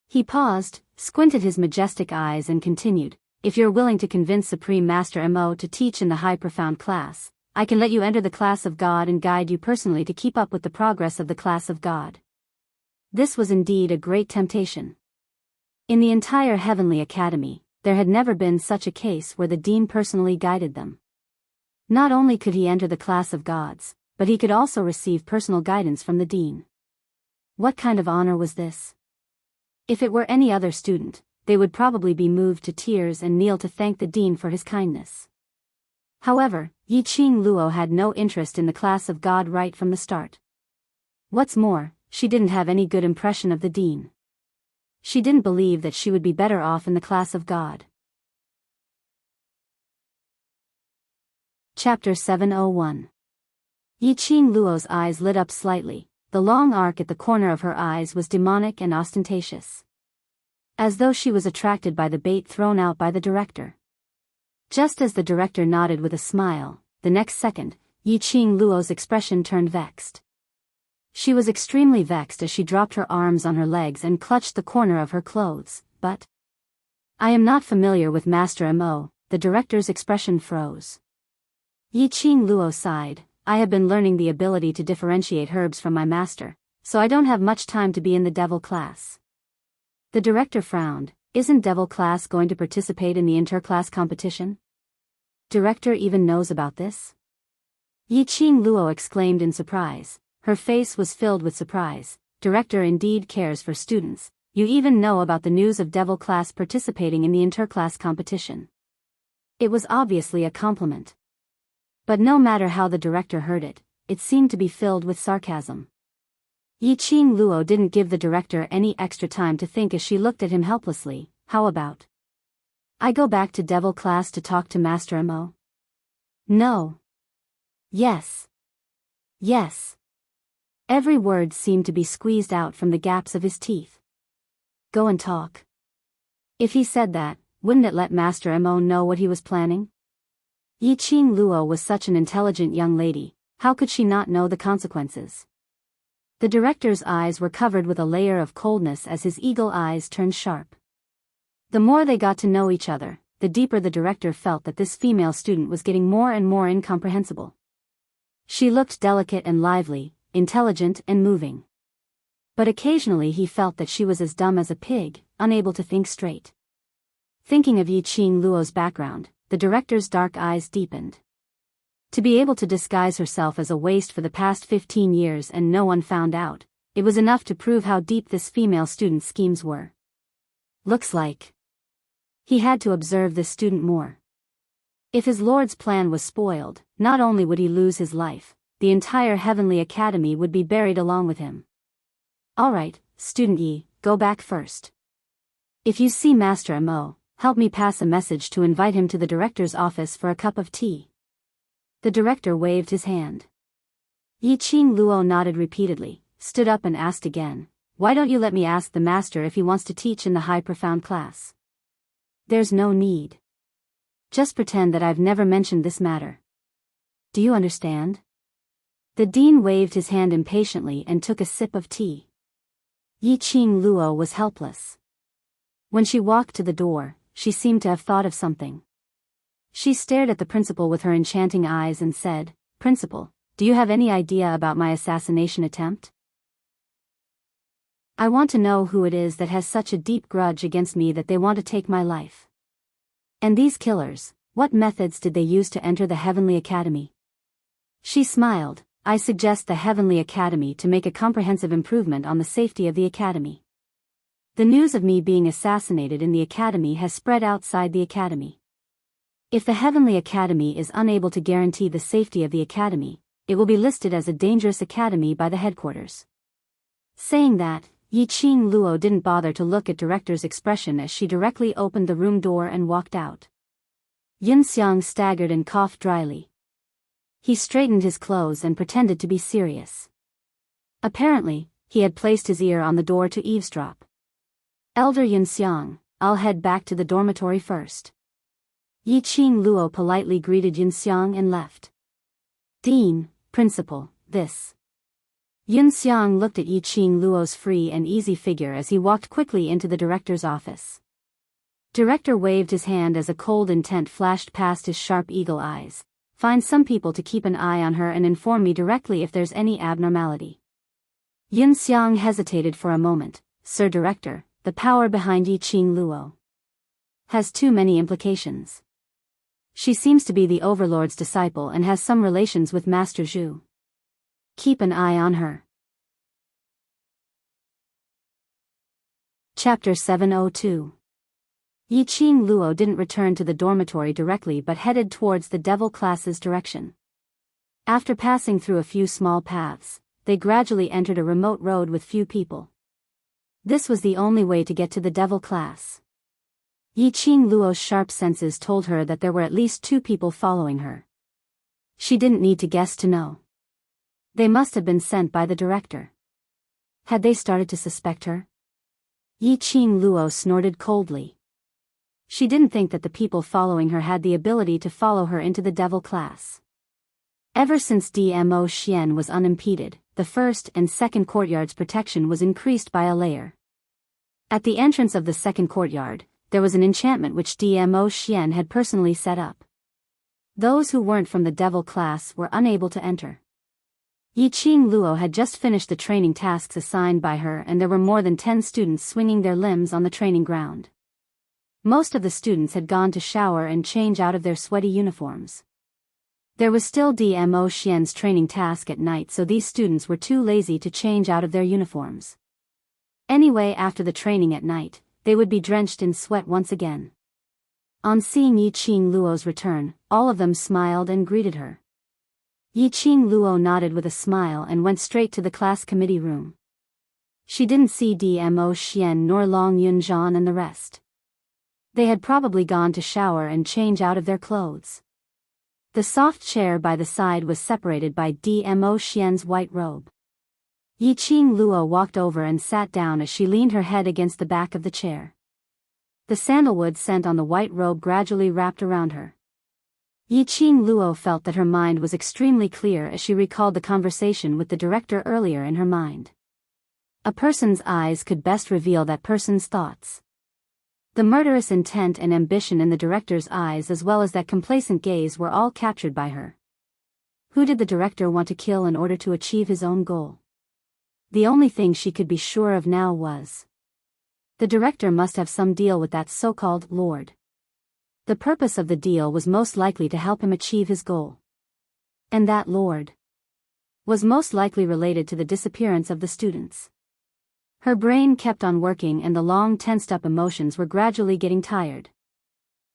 He paused, squinted his majestic eyes and continued, if you're willing to convince Supreme Master Mo to teach in the high profound class, I can let you enter the Class of God and guide you personally to keep up with the progress of the Class of God. This was indeed a great temptation. In the entire Heavenly Academy, there had never been such a case where the Dean personally guided them. Not only could he enter the Class of Gods, but he could also receive personal guidance from the Dean. What kind of honor was this? If it were any other student, they would probably be moved to tears and kneel to thank the Dean for his kindness. However, Yiqing Luo had no interest in the Class of God right from the start. What's more, she didn't have any good impression of the Dean. She didn't believe that she would be better off in the Class of God. Chapter 701. Yiqing Luo's eyes lit up slightly. The long arc at the corner of her eyes was demonic and ostentatious. As though she was attracted by the bait thrown out by the director. Just as the director nodded with a smile, the next second, Yiqing Luo's expression turned vexed. She was extremely vexed as she dropped her arms on her legs and clutched the corner of her clothes, but I am not familiar with Master Mo, the director's expression froze. Yiqing Luo sighed, I have been learning the ability to differentiate herbs from my master, so I don't have much time to be in the devil class. The director frowned, isn't devil class going to participate in the interclass competition? Director even knows about this? Yiqing Luo exclaimed in surprise. Her face was filled with surprise. Director indeed cares for students. You even know about the news of devil class participating in the interclass competition. It was obviously a compliment. But no matter how the director heard it, it seemed to be filled with sarcasm. Yiqing Luo didn't give the director any extra time to think as she looked at him helplessly. How about I go back to devil class to talk to Master Mo? No. Yes. Yes. Every word seemed to be squeezed out from the gaps of his teeth. Go and talk. If he said that, wouldn't it let Master Mo know what he was planning? Yiqing Luo was such an intelligent young lady, how could she not know the consequences? The director's eyes were covered with a layer of coldness as his eagle eyes turned sharp. The more they got to know each other, the deeper the director felt that this female student was getting more and more incomprehensible. She looked delicate and lively, intelligent and moving. But occasionally he felt that she was as dumb as a pig, unable to think straight. Thinking of Yiqing Luo's background, the director's dark eyes deepened. To be able to disguise herself as a waste for the past 15 years and no one found out, it was enough to prove how deep this female student's schemes were. Looks like he had to observe this student more. If his lord's plan was spoiled, not only would he lose his life, the entire Heavenly Academy would be buried along with him. All right, student Yi, go back first. If you see Master Mo, help me pass a message to invite him to the director's office for a cup of tea. The director waved his hand. Yiqing Luo nodded repeatedly, stood up and asked again, why don't you let me ask the master if he wants to teach in the high profound class? There's no need. Just pretend that I've never mentioned this matter. Do you understand? The dean waved his hand impatiently and took a sip of tea. Yiqing Luo was helpless. When she walked to the door, she seemed to have thought of something. She stared at the principal with her enchanting eyes and said, Principal, do you have any idea about my assassination attempt? I want to know who it is that has such a deep grudge against me that they want to take my life. And these killers, what methods did they use to enter the Heavenly Academy? She smiled, I suggest the Heavenly Academy to make a comprehensive improvement on the safety of the Academy. The news of me being assassinated in the Academy has spread outside the Academy. If the Heavenly Academy is unable to guarantee the safety of the Academy, it will be listed as a dangerous academy by the headquarters. Saying that, Yiqing Luo didn't bother to look at director's expression as she directly opened the room door and walked out. Yunxiang staggered and coughed dryly. He straightened his clothes and pretended to be serious. Apparently, he had placed his ear on the door to eavesdrop. Elder Yunxiang, I'll head back to the dormitory first. Yiqing Luo politely greeted Yunxiang and left. Dean, Principal, this. Yunxiang looked at Yiqing Luo's free and easy figure as he walked quickly into the director's office. Director waved his hand as a cold intent flashed past his sharp eagle eyes. Find some people to keep an eye on her and inform me directly if there's any abnormality. Yunxiang hesitated for a moment. Sir Director, the power behind Yiqing Luo has too many implications. She seems to be the Overlord's disciple and has some relations with Master Zhu. Keep an eye on her. Chapter 702. Yiqing Luo didn't return to the dormitory directly but headed towards the devil class's direction. After passing through a few small paths, they gradually entered a remote road with few people. This was the only way to get to the devil class. Yiqing Luo's sharp senses told her that there were at least 2 people following her. She didn't need to guess to know. They must have been sent by the director. Had they started to suspect her? Yiqing Luo snorted coldly. She didn't think that the people following her had the ability to follow her into the devil class. Ever since Dmo Xian was unimpeded, the first and second courtyard's protection was increased by a layer. At the entrance of the second courtyard, there was an enchantment which Dmo Xian had personally set up. Those who weren't from the devil class were unable to enter. Yiqing Luo had just finished the training tasks assigned by her and there were more than 10 students swinging their limbs on the training ground. Most of the students had gone to shower and change out of their sweaty uniforms. There was still Dmo Xian's training task at night, so these students were too lazy to change out of their uniforms. Anyway, after the training at night, they would be drenched in sweat once again. On seeing Yiqing Luo's return, all of them smiled and greeted her. Yiqing Luo nodded with a smile and went straight to the class committee room. She didn't see Dmo Xian nor Long Yunzhan and the rest. They had probably gone to shower and change out of their clothes. The soft chair by the side was separated by Dmo Xian's white robe. Yiqing Luo walked over and sat down as she leaned her head against the back of the chair. The sandalwood scent on the white robe gradually wrapped around her. Yiqing Luo felt that her mind was extremely clear as she recalled the conversation with the director earlier in her mind. A person's eyes could best reveal that person's thoughts. The murderous intent and ambition in the director's eyes as well as that complacent gaze were all captured by her. Who did the director want to kill in order to achieve his own goal? The only thing she could be sure of now was the director must have some deal with that so-called Lord. The purpose of the deal was most likely to help him achieve his goal. And that Lord was most likely related to the disappearance of the students. Her brain kept on working and the long tensed-up emotions were gradually getting tired.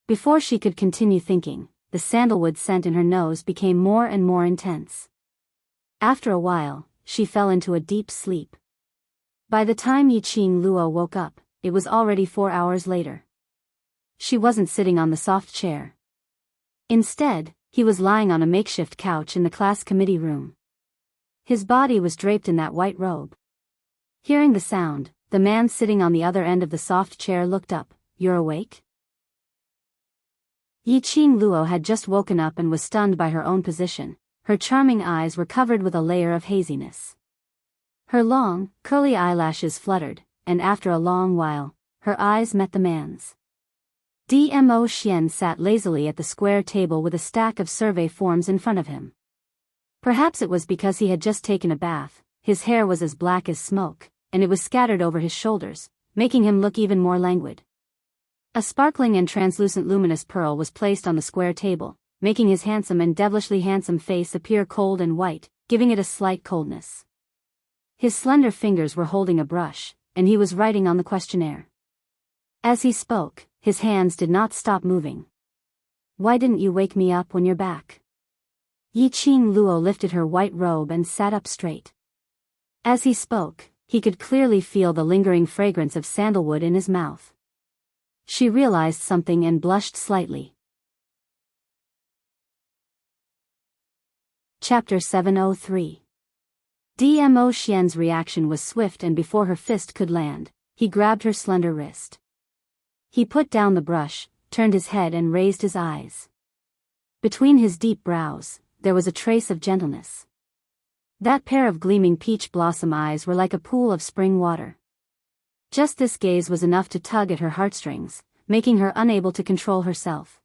Before she could continue thinking, the sandalwood scent in her nose became more and more intense. After a while, she fell into a deep sleep. By the time Yiqing Luo woke up, it was already 4 hours later. She wasn't sitting on the soft chair. Instead, he was lying on a makeshift couch in the class committee room. His body was draped in that white robe. Hearing the sound, the man sitting on the other end of the soft chair looked up. "You're awake?" Yiqing Luo had just woken up and was stunned by her own position. Her charming eyes were covered with a layer of haziness. Her long, curly eyelashes fluttered, and after a long while, her eyes met the man's. Dmo Xian sat lazily at the square table with a stack of survey forms in front of him. Perhaps it was because he had just taken a bath. His hair was as black as smoke, and it was scattered over his shoulders, making him look even more languid. A sparkling and translucent luminous pearl was placed on the square table, making his handsome and devilishly handsome face appear cold and white, giving it a slight coldness. His slender fingers were holding a brush, and he was writing on the questionnaire. As he spoke, his hands did not stop moving. "Why didn't you wake me up when you're back?" Yiqing Luo lifted her white robe and sat up straight. As he spoke, he could clearly feel the lingering fragrance of sandalwood in his mouth. She realized something and blushed slightly. Chapter 703. Dmo Xian's reaction was swift, and before her fist could land, he grabbed her slender wrist. He put down the brush, turned his head and raised his eyes. Between his deep brows, there was a trace of gentleness. That pair of gleaming peach blossom eyes were like a pool of spring water. Just this gaze was enough to tug at her heartstrings, making her unable to control herself.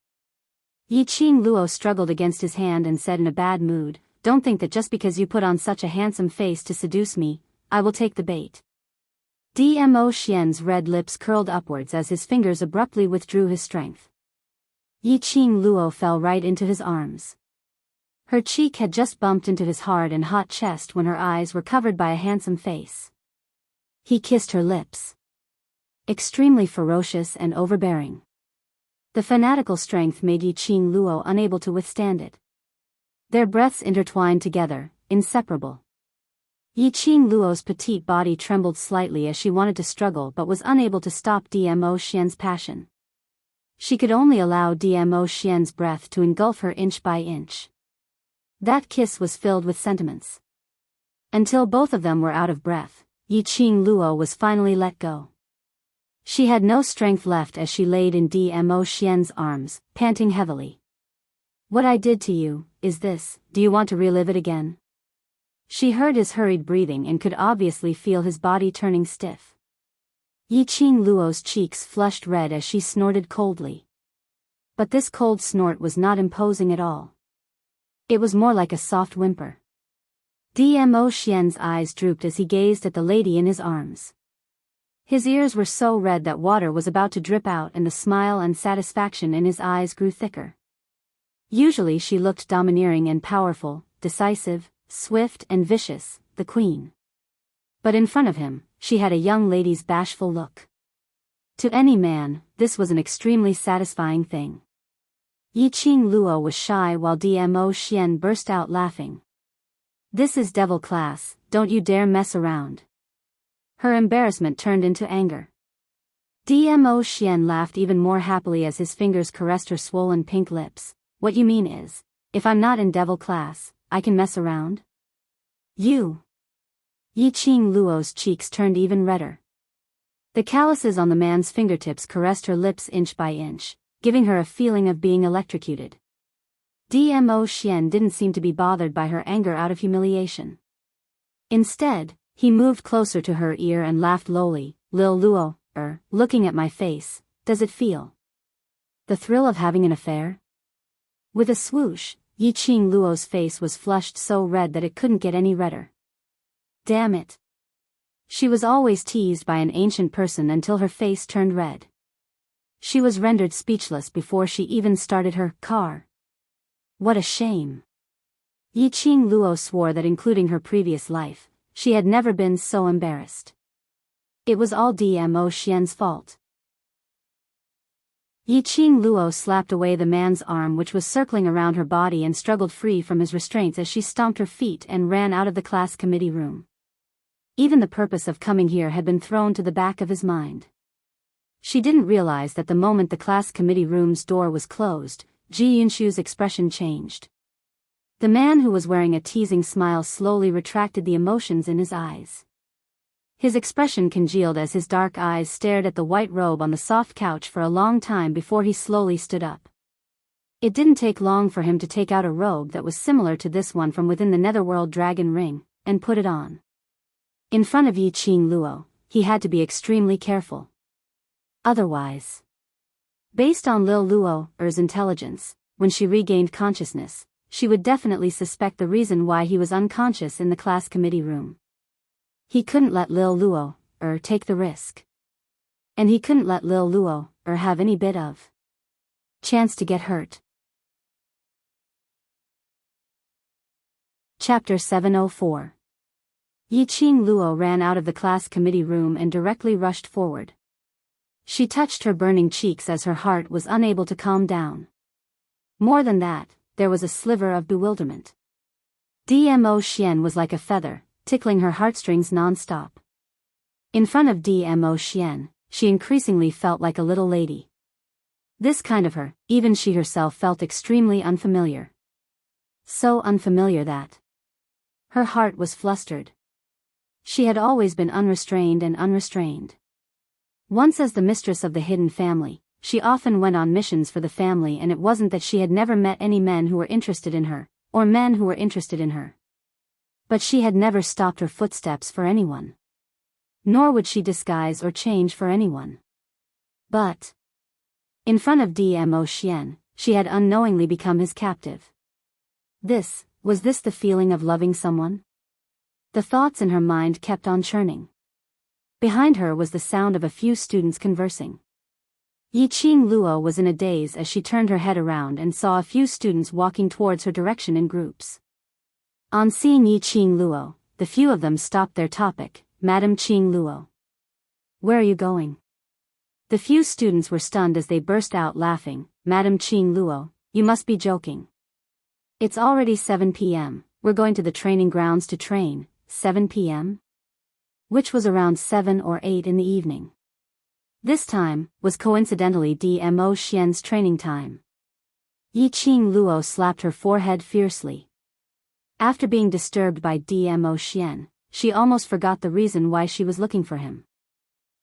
Yiqing Luo struggled against his hand and said in a bad mood, "Don't think that just because you put on such a handsome face to seduce me, I will take the bait." Dmo Xian's red lips curled upwards as his fingers abruptly withdrew his strength. Yiqing Luo fell right into his arms. Her cheek had just bumped into his hard and hot chest when her eyes were covered by a handsome face. He kissed her lips. Extremely ferocious and overbearing. The fanatical strength made Yiqing Luo unable to withstand it. Their breaths intertwined together, inseparable. Yiqing Luo's petite body trembled slightly as she wanted to struggle but was unable to stop Dmo Xian's passion. She could only allow Dmo Xian's breath to engulf her inch by inch. That kiss was filled with sentiments. Until both of them were out of breath, Yiqing Luo was finally let go. She had no strength left as she laid in Dmo Xian's arms, panting heavily. "What I did to you, is this, do you want to relive it again?" She heard his hurried breathing and could obviously feel his body turning stiff. Yiqing Luo's cheeks flushed red as she snorted coldly. But this cold snort was not imposing at all. It was more like a soft whimper. Dmo Xian's eyes drooped as he gazed at the lady in his arms. His ears were so red that water was about to drip out, and the smile and satisfaction in his eyes grew thicker. Usually she looked domineering and powerful, decisive, swift and vicious, the queen. But in front of him, she had a young lady's bashful look. To any man, this was an extremely satisfying thing. Yiqing Luo was shy while Dmo Xian burst out laughing. "This is devil class, don't you dare mess around." Her embarrassment turned into anger. Dmo Xian laughed even more happily as his fingers caressed her swollen pink lips. "What you mean is, if I'm not in devil class, I can mess around? You. Yiqing Luo's cheeks turned even redder. The calluses on the man's fingertips caressed her lips inch by inch, giving her a feeling of being electrocuted. Dmo Xian didn't seem to be bothered by her anger out of humiliation. Instead, he moved closer to her ear and laughed lowly. Lil Luo, looking at my face, does it feel the thrill of having an affair? With a swoosh, Yiqing Luo's face was flushed so red that it couldn't get any redder. Damn it. She was always teased by an ancient person until her face turned red. She was rendered speechless before she even started her car. What a shame. Yiqing Luo swore that including her previous life, she had never been so embarrassed. It was all Dmo Xian's fault. Yiqing Luo slapped away the man's arm which was circling around her body and struggled free from his restraints as she stomped her feet and ran out of the class committee room. Even the purpose of coming here had been thrown to the back of his mind. She didn't realize that the moment the class committee room's door was closed, Ji Yunshu's expression changed. The man who was wearing a teasing smile slowly retracted the emotions in his eyes. His expression congealed as his dark eyes stared at the white robe on the soft couch for a long time before he slowly stood up. It didn't take long for him to take out a robe that was similar to this one from within the Netherworld Dragon Ring, and put it on. In front of Yiqing Luo, he had to be extremely careful. Otherwise, based on Lil Luo's intelligence, when she regained consciousness, she would definitely suspect the reason why he was unconscious in the class committee room. He couldn't let Lil Luo take the risk. And he couldn't let Lil Luo have any bit of chance to get hurt. Chapter 704. Yiqing Luo ran out of the class committee room and directly rushed forward. She touched her burning cheeks as her heart was unable to calm down. More than that, there was a sliver of bewilderment. Dmo Xian was like a feather, tickling her heartstrings non-stop. In front of Dmo Xian, she increasingly felt like a little lady. This kind of her, even she herself felt extremely unfamiliar. So unfamiliar that her heart was flustered. She had always been unrestrained and unrestrained. Once as the mistress of the hidden family, she often went on missions for the family, and it wasn't that she had never met any men who were interested in her, or men who were interested in her. But she had never stopped her footsteps for anyone. Nor would she disguise or change for anyone. But in front of Dmo Xian, she had unknowingly become his captive. Was this the feeling of loving someone? The thoughts in her mind kept on churning. Behind her was the sound of a few students conversing. Yiqing Luo was in a daze as she turned her head around and saw a few students walking towards her direction in groups. On seeing Yiqing Luo, the few of them stopped their topic. Madam Qing Luo. Where are you going? The few students were stunned as they burst out laughing. Madam Qing Luo, you must be joking. It's already 7 p.m., we're going to the training grounds to train. 7 p.m.? Which was around 7 or 8 in the evening. This time was coincidentally Dmo Xian's training time. Yiqing Luo slapped her forehead fiercely. After being disturbed by Dmo Xian, she almost forgot the reason why she was looking for him.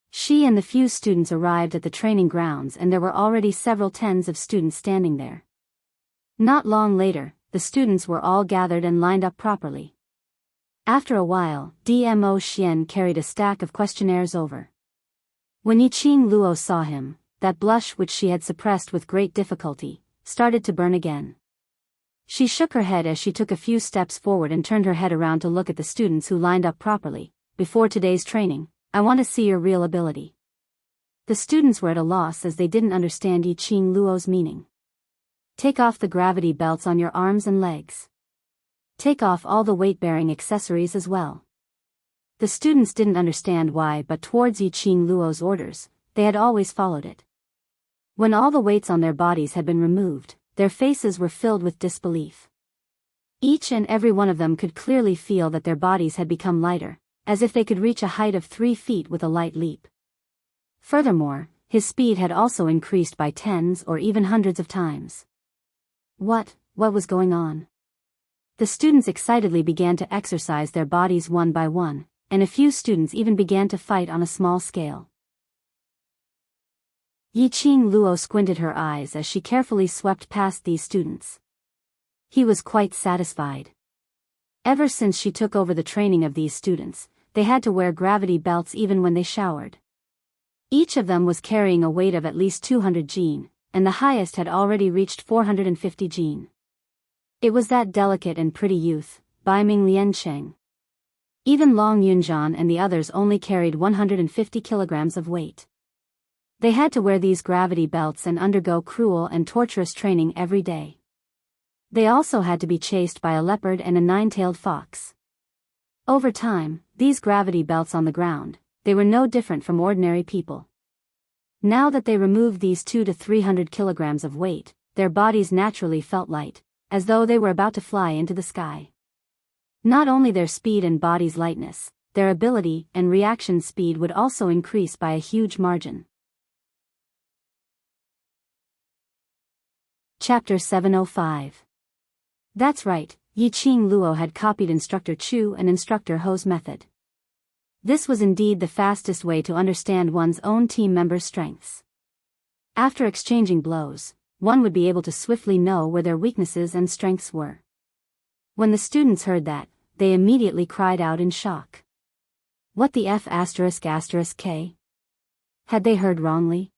She and the few students arrived at the training grounds and there were already several tens of students standing there. Not long later, the students were all gathered and lined up properly. After a while, Dmo Xian carried a stack of questionnaires over. When Yiqing Luo saw him, that blush which she had suppressed with great difficulty, started to burn again. She shook her head as she took a few steps forward and turned her head around to look at the students who lined up properly. Before today's training, I want to see your real ability. The students were at a loss as they didn't understand Yiqing Luo's meaning. Take off the gravity belts on your arms and legs. Take off all the weight-bearing accessories as well. The students didn't understand why, but towards Yiqing Luo's orders, they had always followed it. When all the weights on their bodies had been removed, their faces were filled with disbelief. Each and every one of them could clearly feel that their bodies had become lighter, as if they could reach a height of 3 feet with a light leap. Furthermore, his speed had also increased by tens or even hundreds of times. What what was going on. The students excitedly began to exercise their bodies one by one, and a few students even began to fight on a small scale. Yiqing Luo squinted her eyes as she carefully swept past these students. He was quite satisfied. Ever since she took over the training of these students, they had to wear gravity belts even when they showered. Each of them was carrying a weight of at least 200 jin, and the highest had already reached 450 jin. It was that delicate and pretty youth, Bai Ming Liancheng. Even Long Yunjian and the others only carried 150 kilograms of weight. They had to wear these gravity belts and undergo cruel and torturous training every day. They also had to be chased by a leopard and a nine-tailed fox. Over time, these gravity belts on the ground, they were no different from ordinary people. Now that they removed these 200 to 300 kilograms of weight, their bodies naturally felt light, as though they were about to fly into the sky. Not only their speed and body's lightness, their ability and reaction speed would also increase by a huge margin. Chapter 705. That's right, Yiqing Luo had copied Instructor Chu and Instructor Ho's method. This was indeed the fastest way to understand one's own team member's strengths. After exchanging blows, one would be able to swiftly know where their weaknesses and strengths were. When the students heard that, they immediately cried out in shock. What the F*******? Had they heard wrongly?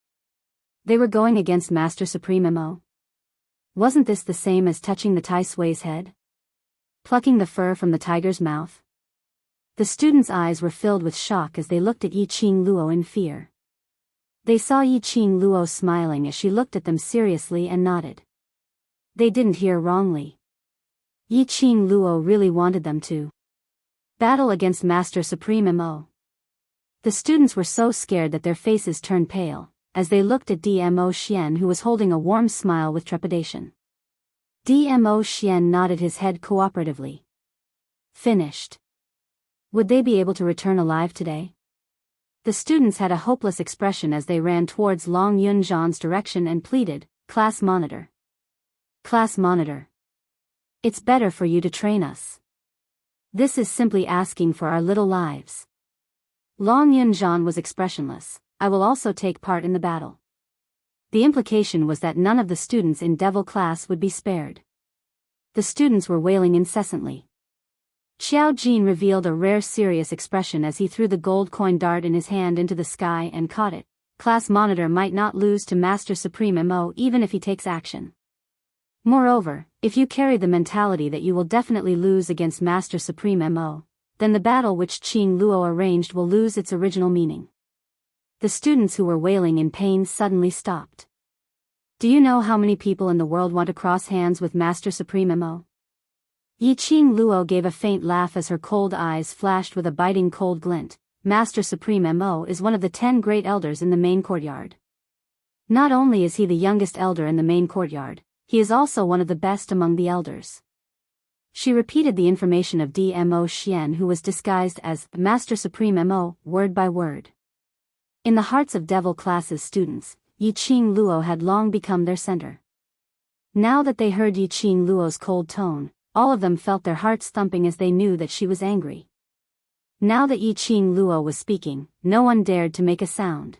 They were going against Master Supreme Mo. Wasn't this the same as touching the Tai Sui's head? Plucking the fur from the tiger's mouth? The students' eyes were filled with shock as they looked at Yiqing Luo in fear. They saw Yiqing Luo smiling as she looked at them seriously and nodded. They didn't hear wrongly. Yiqing Luo really wanted them to battle against Master Supreme Mo. The students were so scared that their faces turned pale, as they looked at Dmo Xian, who was holding a warm smile with trepidation. Dmo Xian nodded his head cooperatively. Finished. Would they be able to return alive today? The students had a hopeless expression as they ran towards Long Yunjian's direction and pleaded, "Class monitor. Class monitor. It's better for you to train us. This is simply asking for our little lives." Long Yunjian was expressionless. "I will also take part in the battle." The implication was that none of the students in Devil class would be spared. The students were wailing incessantly. Xiao Jin revealed a rare serious expression as he threw the gold coin dart in his hand into the sky and caught it. Class monitor might not lose to Master Supreme Mo even if he takes action. Moreover, if you carry the mentality that you will definitely lose against Master Supreme Mo, then the battle which Qing Luo arranged will lose its original meaning. The students who were wailing in pain suddenly stopped. Do you know how many people in the world want to cross hands with Master Supreme Mo? Yiqing Luo gave a faint laugh as her cold eyes flashed with a biting cold glint. Master Supreme Mo is one of the 10 great elders in the main courtyard. Not only is he the youngest elder in the main courtyard, he is also one of the best among the elders. She repeated the information of Dmo Xian, who was disguised as Master Supreme Mo, word by word. In the hearts of Devil class's students, Yiqing Luo had long become their center. Now that they heard Yiqing Luo's cold tone, all of them felt their hearts thumping as they knew that she was angry. Now that Yiqing Luo was speaking, no one dared to make a sound.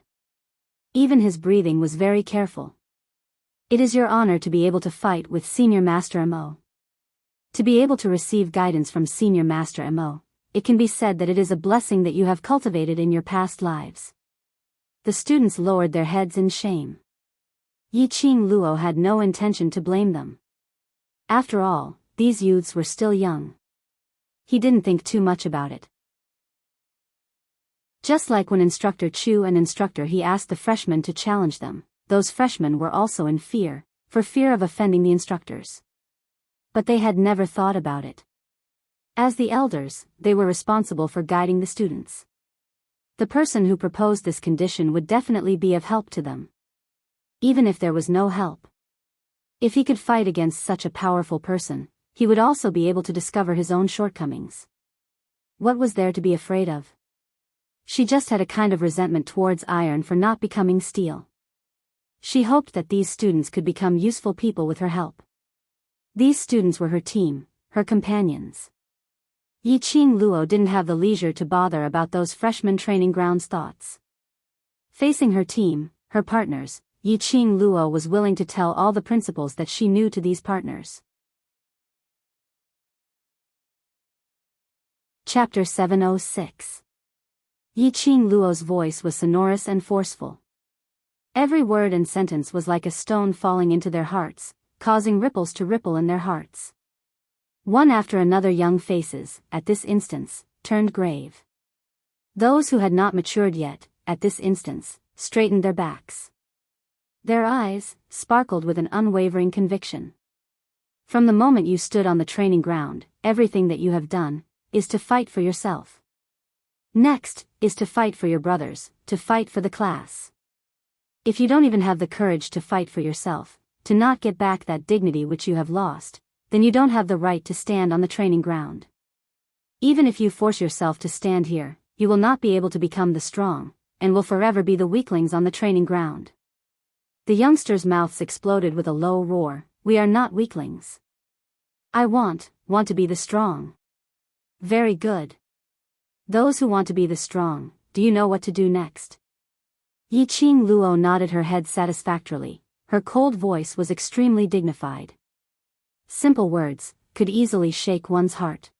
Even his breathing was very careful. It is your honor to be able to fight with Senior Master Mo. To be able to receive guidance from Senior Master Mo, it can be said that it is a blessing that you have cultivated in your past lives. The students lowered their heads in shame. Yiqing Luo had no intention to blame them. After all, these youths were still young. He didn't think too much about it. Just like when Instructor Chu and Instructor He asked the freshmen to challenge them, those freshmen were also in fear, for fear of offending the instructors. But they had never thought about it. As the elders, they were responsible for guiding the students. The person who proposed this condition would definitely be of help to them. Even if there was no help. If he could fight against such a powerful person, he would also be able to discover his own shortcomings. What was there to be afraid of? She just had a kind of resentment towards iron for not becoming steel. She hoped that these students could become useful people with her help. These students were her team, her companions. Yiqing Luo didn't have the leisure to bother about those freshman training grounds thoughts. Facing her team, her partners, Yiqing Luo was willing to tell all the principles that she knew to these partners. Chapter 706. Yiqing Luo's voice was sonorous and forceful. Every word and sentence was like a stone falling into their hearts, causing ripples to ripple in their hearts. One after another young faces, at this instance, turned grave. Those who had not matured yet, at this instance, straightened their backs. Their eyes sparkled with an unwavering conviction. From the moment you stood on the training ground, everything that you have done is to fight for yourself. Next is to fight for your brothers, to fight for the class. If you don't even have the courage to fight for yourself, to not get back that dignity which you have lost, then you don't have the right to stand on the training ground. Even if you force yourself to stand here, you will not be able to become the strong, and will forever be the weaklings on the training ground. The youngsters' mouths exploded with a low roar. We are not weaklings. I want to be the strong. Very good. Those who want to be the strong, do you know what to do next? Yiqing Luo nodded her head satisfactorily. Her cold voice was extremely dignified. Simple words could easily shake one's heart.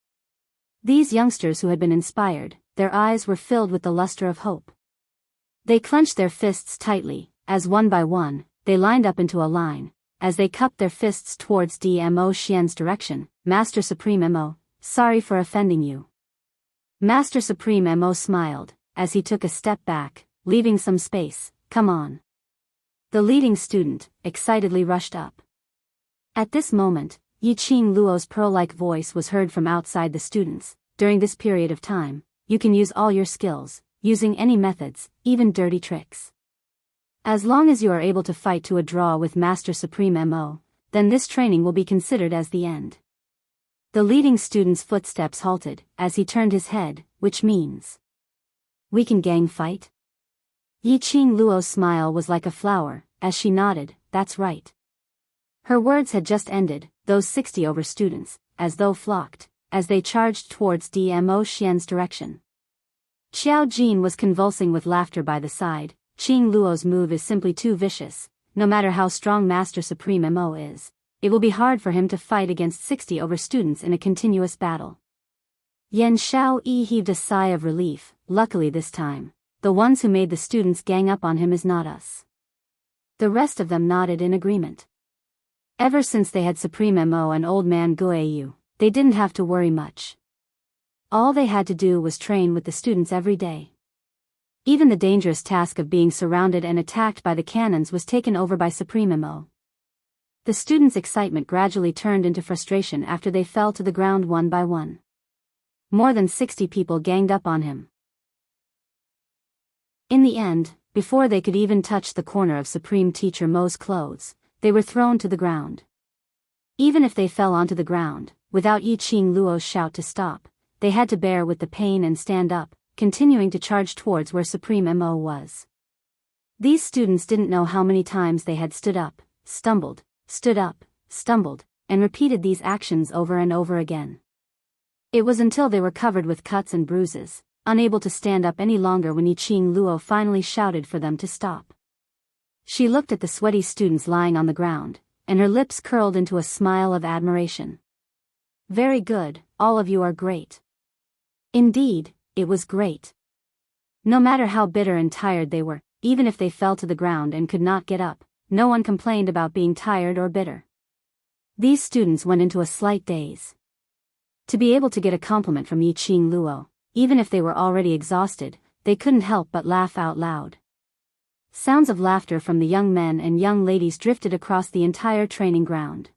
These youngsters who had been inspired, their eyes were filled with the luster of hope. They clenched their fists tightly, as one by one, they lined up into a line. As they cupped their fists towards Dmo Xian's direction, Master Supreme Mo, sorry for offending you. Master Supreme Mo smiled, as he took a step back, leaving some space. Come on. The leading student excitedly rushed up. At this moment, Yiqing Luo's pearl-like voice was heard from outside the students. During this period of time, you can use all your skills, using any methods, even dirty tricks. As long as you are able to fight to a draw with Master Supreme Mo, then this training will be considered as the end. The leading student's footsteps halted, as he turned his head, which means, we can gang fight? Yiqing Luo's smile was like a flower, as she nodded, that's right. Her words had just ended, those 60 over students, as though flocked, as they charged towards Dmo Xian's direction. Xiao Jin was convulsing with laughter by the side. Qing Luo's move is simply too vicious. No matter how strong Master Supreme Mo is, it will be hard for him to fight against 60 over students in a continuous battle. Yan Xiao Yi heaved a sigh of relief. Luckily this time, the ones who made the students gang up on him is not us. The rest of them nodded in agreement. Ever since they had Supreme Mo and Old Man Guiyu, they didn't have to worry much. All they had to do was train with the students every day. Even the dangerous task of being surrounded and attacked by the cannons was taken over by Supreme Mo. The students' excitement gradually turned into frustration after they fell to the ground one by one. More than 60 people ganged up on him. In the end, before they could even touch the corner of Supreme Teacher Mo's clothes, they were thrown to the ground. Even if they fell onto the ground, without Yiqing Luo's shout to stop, they had to bear with the pain and stand up, continuing to charge towards where Supreme Mo was. These students didn't know how many times they had stood up, stumbled, stood up, stumbled, and repeated these actions over and over again. It was until they were covered with cuts and bruises, unable to stand up any longer when Yiqing Luo finally shouted for them to stop. She looked at the sweaty students lying on the ground, and her lips curled into a smile of admiration. Very good, all of you are great. Indeed, it was great. No matter how bitter and tired they were, even if they fell to the ground and could not get up, no one complained about being tired or bitter. These students went into a slight daze. To be able to get a compliment from Yiqing Luo, even if they were already exhausted, they couldn't help but laugh out loud. Sounds of laughter from the young men and young ladies drifted across the entire training ground.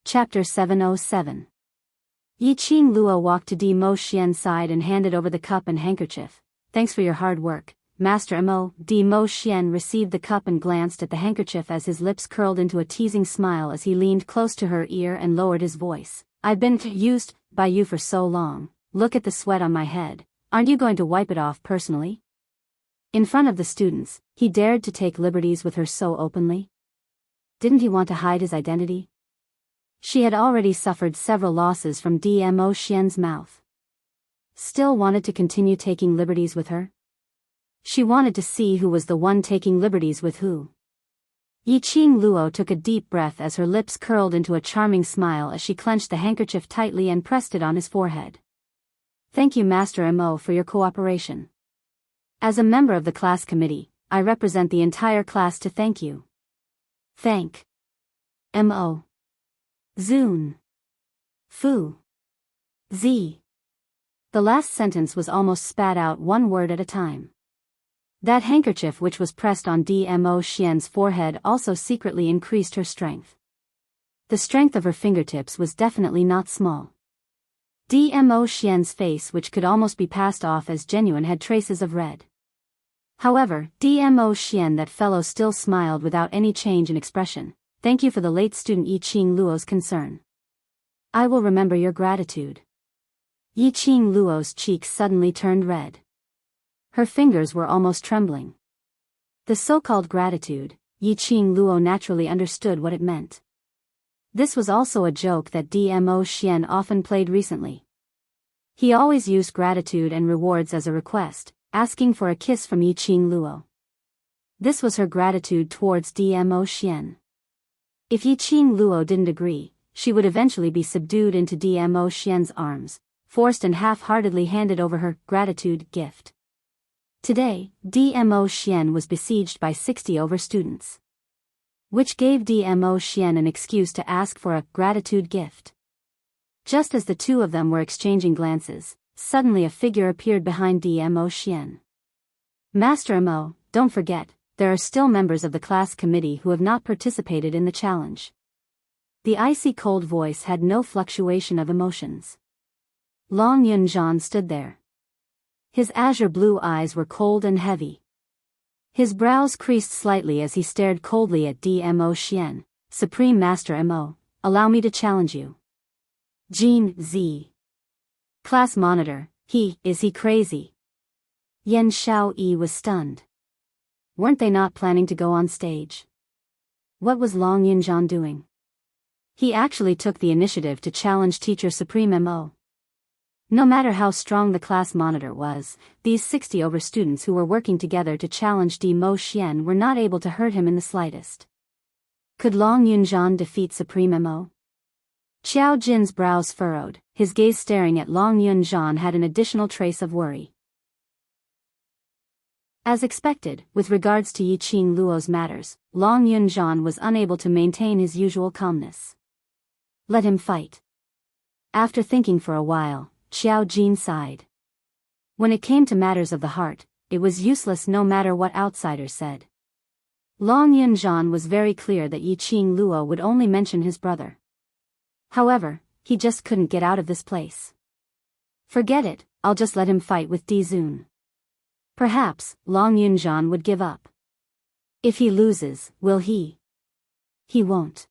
Chapter 707. Yiqing Luo walked to Dmo Xian's side and handed over the cup and handkerchief. Thanks for your hard work, Master Mo. Dmo Xian received the cup and glanced at the handkerchief as his lips curled into a teasing smile as he leaned close to her ear and lowered his voice. I've been used by you for so long. Look at the sweat on my head. Aren't you going to wipe it off personally? In front of the students, he dared to take liberties with her so openly? Didn't he want to hide his identity? She had already suffered several losses from Dmo Xian's mouth. Still wanted to continue taking liberties with her? She wanted to see who was the one taking liberties with who. Yiqing Luo took a deep breath as her lips curled into a charming smile as she clenched the handkerchief tightly and pressed it on his forehead. Thank you, Master Mo, for your cooperation. As a member of the class committee, I represent the entire class to thank you. Thank Mo. Zun. Fu. Z. The last sentence was almost spat out one word at a time. That handkerchief which was pressed on Dmo Xian's forehead also secretly increased her strength. The strength of her fingertips was definitely not small. Dmo Xian's face, which could almost be passed off as genuine, had traces of red. However, Dmo Xian, that fellow, still smiled without any change in expression. Thank you for the late student Yiqing Luo's concern. I will remember your gratitude. Yiqing Luo's cheeks suddenly turned red. Her fingers were almost trembling. The so-called gratitude, Yiqing Luo naturally understood what it meant. This was also a joke that Dmo Xian often played recently. He always used gratitude and rewards as a request, asking for a kiss from Yiqing Luo. This was her gratitude towards Dmo Xian. If Yiqing Luo didn't agree, she would eventually be subdued into Dmo Xian's arms, forced and half-heartedly handed over her gratitude gift. Today, Dmo Xian was besieged by 60 over students, which gave Dmo Xian an excuse to ask for a gratitude gift. Just as the two of them were exchanging glances, suddenly a figure appeared behind Dmo Xian. Master Mo, don't forget, there are still members of the class committee who have not participated in the challenge. The icy cold voice had no fluctuation of emotions. Long Yunzhan stood there. His azure blue eyes were cold and heavy. His brows creased slightly as he stared coldly at Dmo Xian. Supreme Master Mo, allow me to challenge you. Jean Z. Class monitor, is he crazy? Yen Xiaoyi was stunned. Weren't they not planning to go on stage? What was Long Yunzhan doing? He actually took the initiative to challenge Teacher Supreme Mo. No matter how strong the class monitor was, these 60 over students who were working together to challenge Dmo Xian were not able to hurt him in the slightest. Could Long Yunzhan defeat Supreme Mo? Xiao Jin's brows furrowed, his gaze staring at Long Yunzhan had an additional trace of worry. As expected, with regards to Yiqing Luo's matters, Long Yunzhan was unable to maintain his usual calmness. Let him fight. After thinking for a while, Xiao Jin sighed. When it came to matters of the heart, it was useless no matter what outsiders said. Long Yunzhan was very clear that Yiqing Luo would only mention his brother. However, he just couldn't get out of this place. Forget it, I'll just let him fight with Dizun. Perhaps, Long Yunzhan would give up. If he loses, will he? He won't.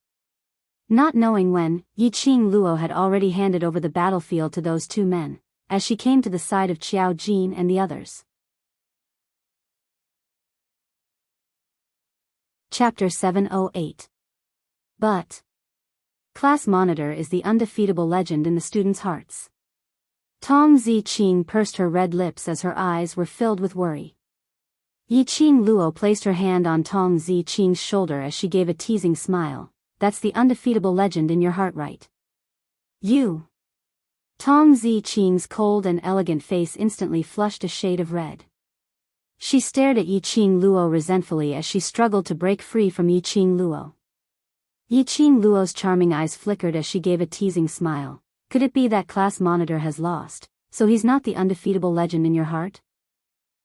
Not knowing when, Yiqing Luo had already handed over the battlefield to those two men, as she came to the side of Xiao Jin and the others. Chapter 708. But Class Monitor is the undefeatable legend in the students' hearts. Tong Ziqing pursed her red lips as her eyes were filled with worry. Yiqing Luo placed her hand on Tong Ziqing's shoulder as she gave a teasing smile. That's the undefeatable legend in your heart, right? You. Tong Ziqing's cold and elegant face instantly flushed a shade of red. She stared at Yiqing Luo resentfully as she struggled to break free from Yiqing Luo. Yiqing Luo's charming eyes flickered as she gave a teasing smile. Could it be that Class Monitor has lost, so he's not the undefeatable legend in your heart?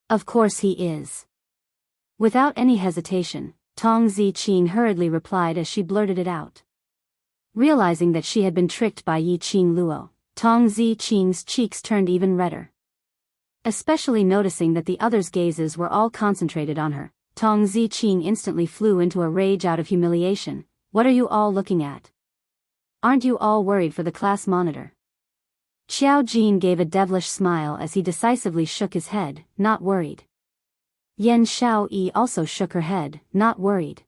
Of course he is. Without any hesitation, Tong Ziqing hurriedly replied as she blurted it out. Realizing that she had been tricked by Yiqing Luo, Tong Ziqing's cheeks turned even redder. Especially noticing that the others' gazes were all concentrated on her, Tong Ziqing instantly flew into a rage out of humiliation. What are you all looking at? Aren't you all worried for the Class Monitor? Xiao Jin gave a devilish smile as he decisively shook his head, not worried. Yan Xiaoyi also shook her head, not worried.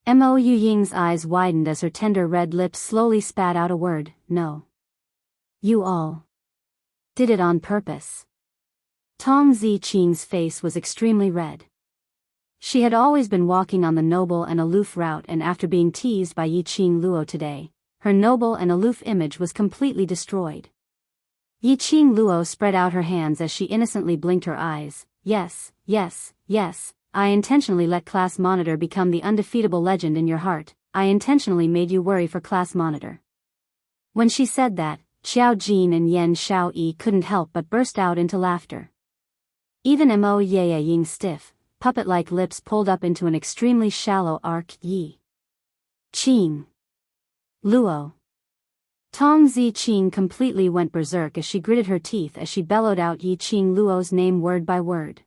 Mo Yuying's eyes widened as her tender red lips slowly spat out a word, no. You all did it on purpose. Tong Ziqing's face was extremely red. She had always been walking on the noble and aloof route, and after being teased by Yiqing Luo today, her noble and aloof image was completely destroyed. Yiqing Luo spread out her hands as she innocently blinked her eyes. Yes, yes, yes, I intentionally let Class Monitor become the undefeatable legend in your heart. I intentionally made you worry for Class Monitor. When she said that, Xiao Jin and Yan Xiaoyi couldn't help but burst out into laughter. Even Mo Yaying's stiff, puppet-like lips pulled up into an extremely shallow arc. Yi Qing Luo. Tong Ziqing completely went berserk as she gritted her teeth as she bellowed out Yiqing Luo's name word by word.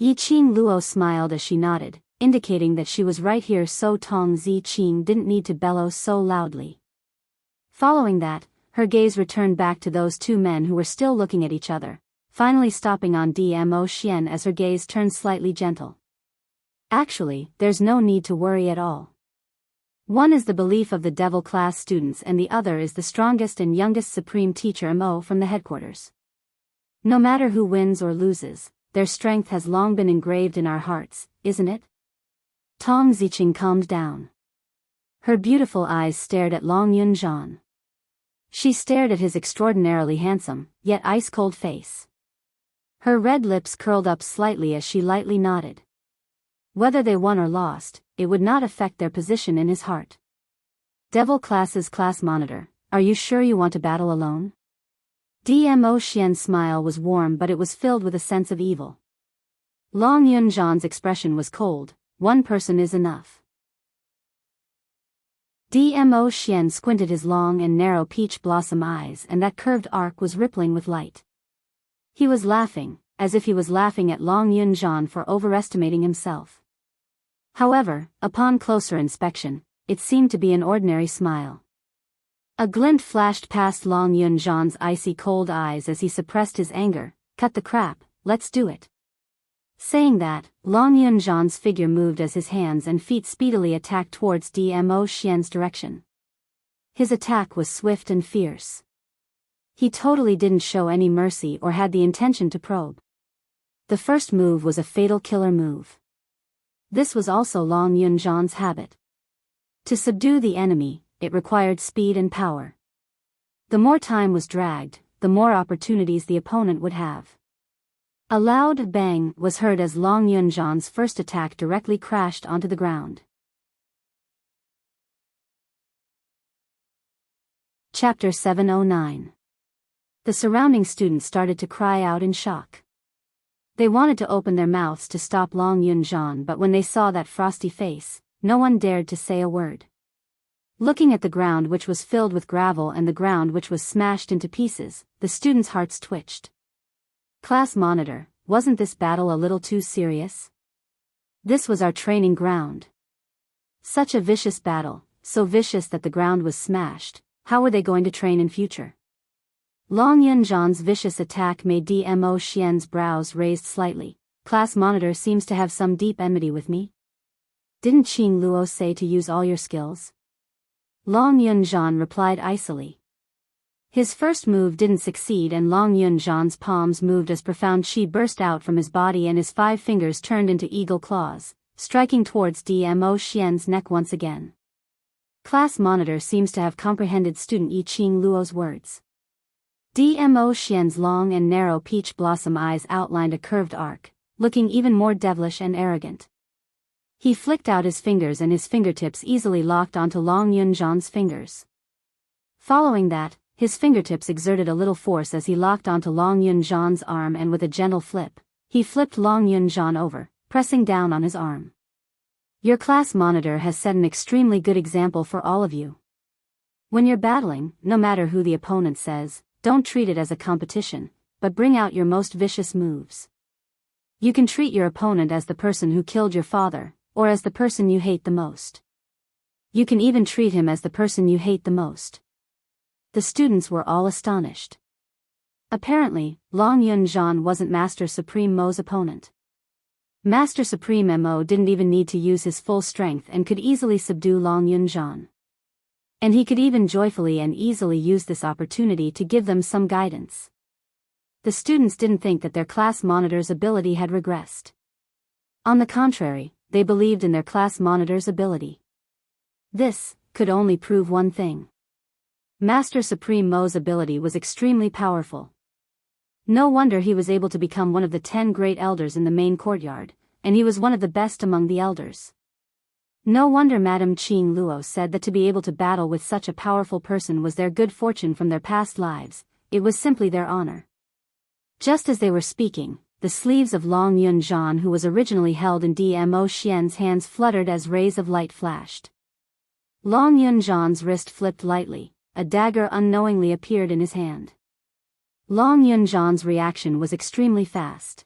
Yiqing Luo smiled as she nodded, indicating that she was right here so Tong Ziqing didn't need to bellow so loudly. Following that, her gaze returned back to those two men who were still looking at each other, finally stopping on Dmo Xian as her gaze turned slightly gentle. Actually, there's no need to worry at all. One is the belief of the devil class students and the other is the strongest and youngest supreme teacher Mo from the headquarters. No matter who wins or loses, their strength has long been engraved in our hearts, isn't it? Tong Ziqing calmed down. Her beautiful eyes stared at Long Yunzhan. She stared at his extraordinarily handsome, yet ice-cold face. Her red lips curled up slightly as she lightly nodded. Whether they won or lost, it would not affect their position in his heart. Devil Class's Class Monitor, are you sure you want to battle alone? Dmo Xian's smile was warm, but it was filled with a sense of evil. Long Yunzhan's expression was cold. One person is enough. Dmo Xian squinted his long and narrow peach blossom eyes, and that curved arc was rippling with light. He was laughing, as if he was laughing at Long Yunzhan for overestimating himself. However, upon closer inspection, it seemed to be an ordinary smile. A glint flashed past Long Yunzhan's icy cold eyes as he suppressed his anger. Cut the crap, let's do it. Saying that, Long Yunzhan's figure moved as his hands and feet speedily attacked towards Dmo Xian's direction. His attack was swift and fierce. He totally didn't show any mercy or had the intention to probe. The first move was a fatal killer move. This was also Long Yunzhan's habit. To subdue the enemy, it required speed and power. The more time was dragged, the more opportunities the opponent would have. A loud bang was heard as Long Yunzhan's first attack directly crashed onto the ground. Chapter 709. The surrounding students started to cry out in shock. They wanted to open their mouths to stop Long Yunzhan, but when they saw that frosty face, no one dared to say a word. Looking at the ground which was filled with gravel and the ground which was smashed into pieces, the students' hearts twitched. Class Monitor, wasn't this battle a little too serious? This was our training ground. Such a vicious battle, so vicious that the ground was smashed. How were they going to train in future? Long Yunzhan's vicious attack made Dmo Xian's brows raised slightly. Class Monitor seems to have some deep enmity with me. Didn't Qing Luo say to use all your skills? Long Yunzhan replied icily. His first move didn't succeed and Long Yunzhan's palms moved as profound chi burst out from his body and his 5 fingers turned into eagle claws, striking towards Dmo Xian's neck once again. Class Monitor seems to have comprehended student Yiqing Luo's words. Dmo Xian's long and narrow peach blossom eyes outlined a curved arc, looking even more devilish and arrogant. He flicked out his fingers and his fingertips easily locked onto Long Yunzhan's fingers. Following that, his fingertips exerted a little force as he locked onto Long Yunzhan's arm and with a gentle flip, he flipped Long Yunzhan over, pressing down on his arm. Your Class Monitor has set an extremely good example for all of you. When you're battling, no matter who the opponent says, don't treat it as a competition, but bring out your most vicious moves. You can treat your opponent as the person who killed your father, or as the person you hate the most. You can even treat him as the person you hate the most. The students were all astonished. Apparently, Long Yunzhan wasn't Master Supreme Mo's opponent. Master Supreme Mo didn't even need to use his full strength and could easily subdue Long Yunjian. And he could even joyfully and easily use this opportunity to give them some guidance. The students didn't think that their class monitor's ability had regressed. On the contrary, they believed in their class monitor's ability. This could only prove one thing. Master Supreme Mo's ability was extremely powerful. No wonder he was able to become one of the 10 great elders in the main courtyard, and he was one of the best among the elders. No wonder Madame Qing Luo said that to be able to battle with such a powerful person was their good fortune from their past lives, it was simply their honor. Just as they were speaking, the sleeves of Long Yunjian, who was originally held in Dmo Xian's hands, fluttered as rays of light flashed. Long Yunjian's wrist flipped lightly, a dagger unknowingly appeared in his hand. Long Yunjian's reaction was extremely fast.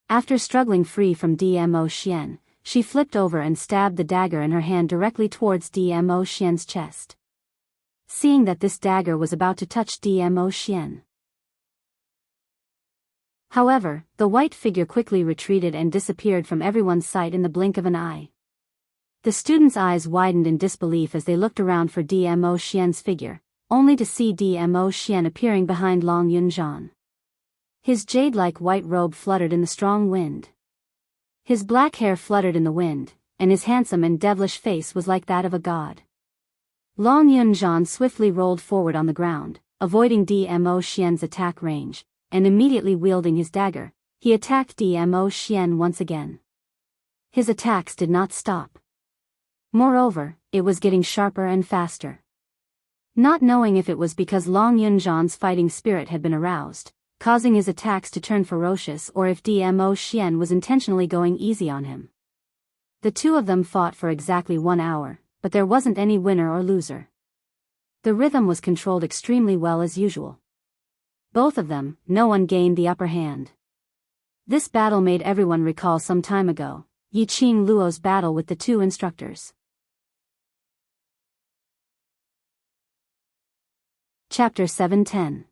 After struggling free from Dmo Xian, she flipped over and stabbed the dagger in her hand directly towards Dmo Xian's chest. Seeing that this dagger was about to touch Dmo Xian. However, the white figure quickly retreated and disappeared from everyone's sight in the blink of an eye. The students' eyes widened in disbelief as they looked around for Dmo Xian's figure, only to see Dmo Xian appearing behind Long Yunjian. His jade-like white robe fluttered in the strong wind. His black hair fluttered in the wind, and his handsome and devilish face was like that of a god. Long Yunjian swiftly rolled forward on the ground, avoiding Dmo Xian's attack range, and immediately wielding his dagger, he attacked Dmo Xian once again. His attacks did not stop. Moreover, it was getting sharper and faster. Not knowing if it was because Long Yunjian's fighting spirit had been aroused, causing his attacks to turn ferocious, or if Dmo Xian was intentionally going easy on him. The two of them fought for exactly 1 hour, but there wasn't any winner or loser. The rhythm was controlled extremely well as usual. Both of them, no one gained the upper hand. This battle made everyone recall some time ago, Yi Qing Luo's battle with the two instructors. Chapter 7:10.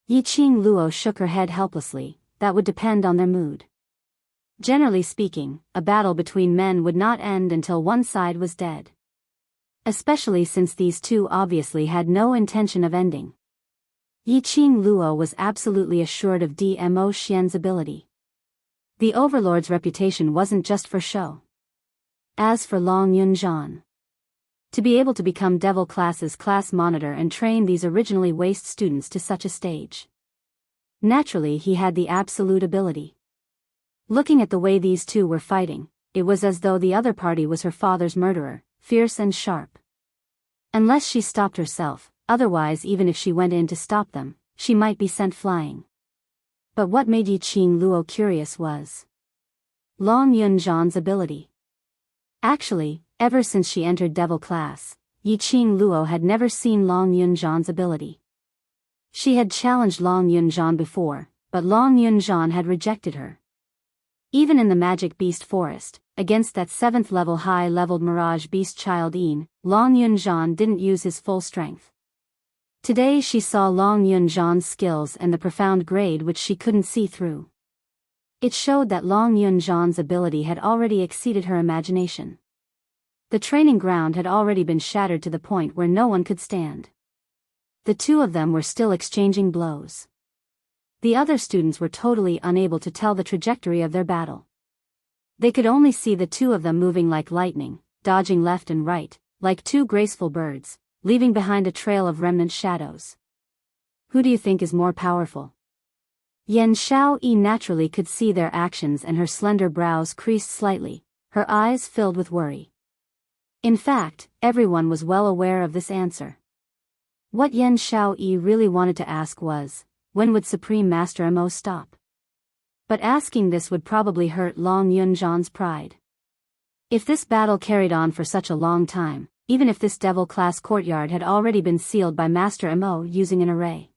Yi Qing Luo shook her head helplessly. That would depend on their mood. Generally speaking, a battle between men would not end until one side was dead. Especially since these two obviously had no intention of ending. Yi Qing Luo was absolutely assured of Dmo Xian's ability. The Overlord's reputation wasn't just for show. As for Long Yunjian, to be able to become Devil Class's class monitor and train these originally waste students to such a stage. Naturally, he had the absolute ability. Looking at the way these two were fighting, it was as though the other party was her father's murderer, fierce and sharp. Unless she stopped herself, otherwise even if she went in to stop them, she might be sent flying. But what made Yi Qing Luo curious was Long Yunjian's ability. Actually, ever since she entered Devil Class, Yi Qing Luo had never seen Long Yunjian's ability. She had challenged Long Yunjian before, but Long Yunjian had rejected her. Even in the Magic Beast Forest, against that 7th level high-leveled Mirage Beast Child Een, Long Yunjian didn't use his full strength. Today she saw Long Yunjian's skills and the profound grade which she couldn't see through. It showed that Long Yunjian's ability had already exceeded her imagination. The training ground had already been shattered to the point where no one could stand. The two of them were still exchanging blows. The other students were totally unable to tell the trajectory of their battle. They could only see the two of them moving like lightning, dodging left and right, like two graceful birds, leaving behind a trail of remnant shadows. Who do you think is more powerful? Yan Xiaoyi naturally could see their actions and her slender brows creased slightly, her eyes filled with worry. In fact, everyone was well aware of this answer. What Yan Xiaoyi really wanted to ask was, when would Supreme Master Mo stop? But asking this would probably hurt Long Yunjian's pride. If this battle carried on for such a long time, even if this Devil Class courtyard had already been sealed by Master Mo using an array.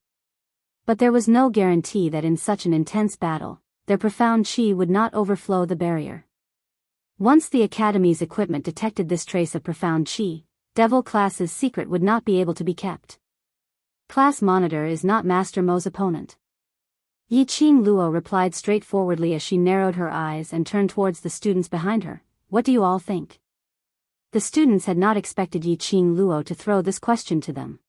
But there was no guarantee that in such an intense battle, their profound chi would not overflow the barrier. Once the Academy's equipment detected this trace of profound chi, Devil Class's secret would not be able to be kept. Class Monitor is not Master Mo's opponent. Yiqing Luo replied straightforwardly as she narrowed her eyes and turned towards the students behind her. What do you all think? The students had not expected Yiqing Luo to throw this question to them.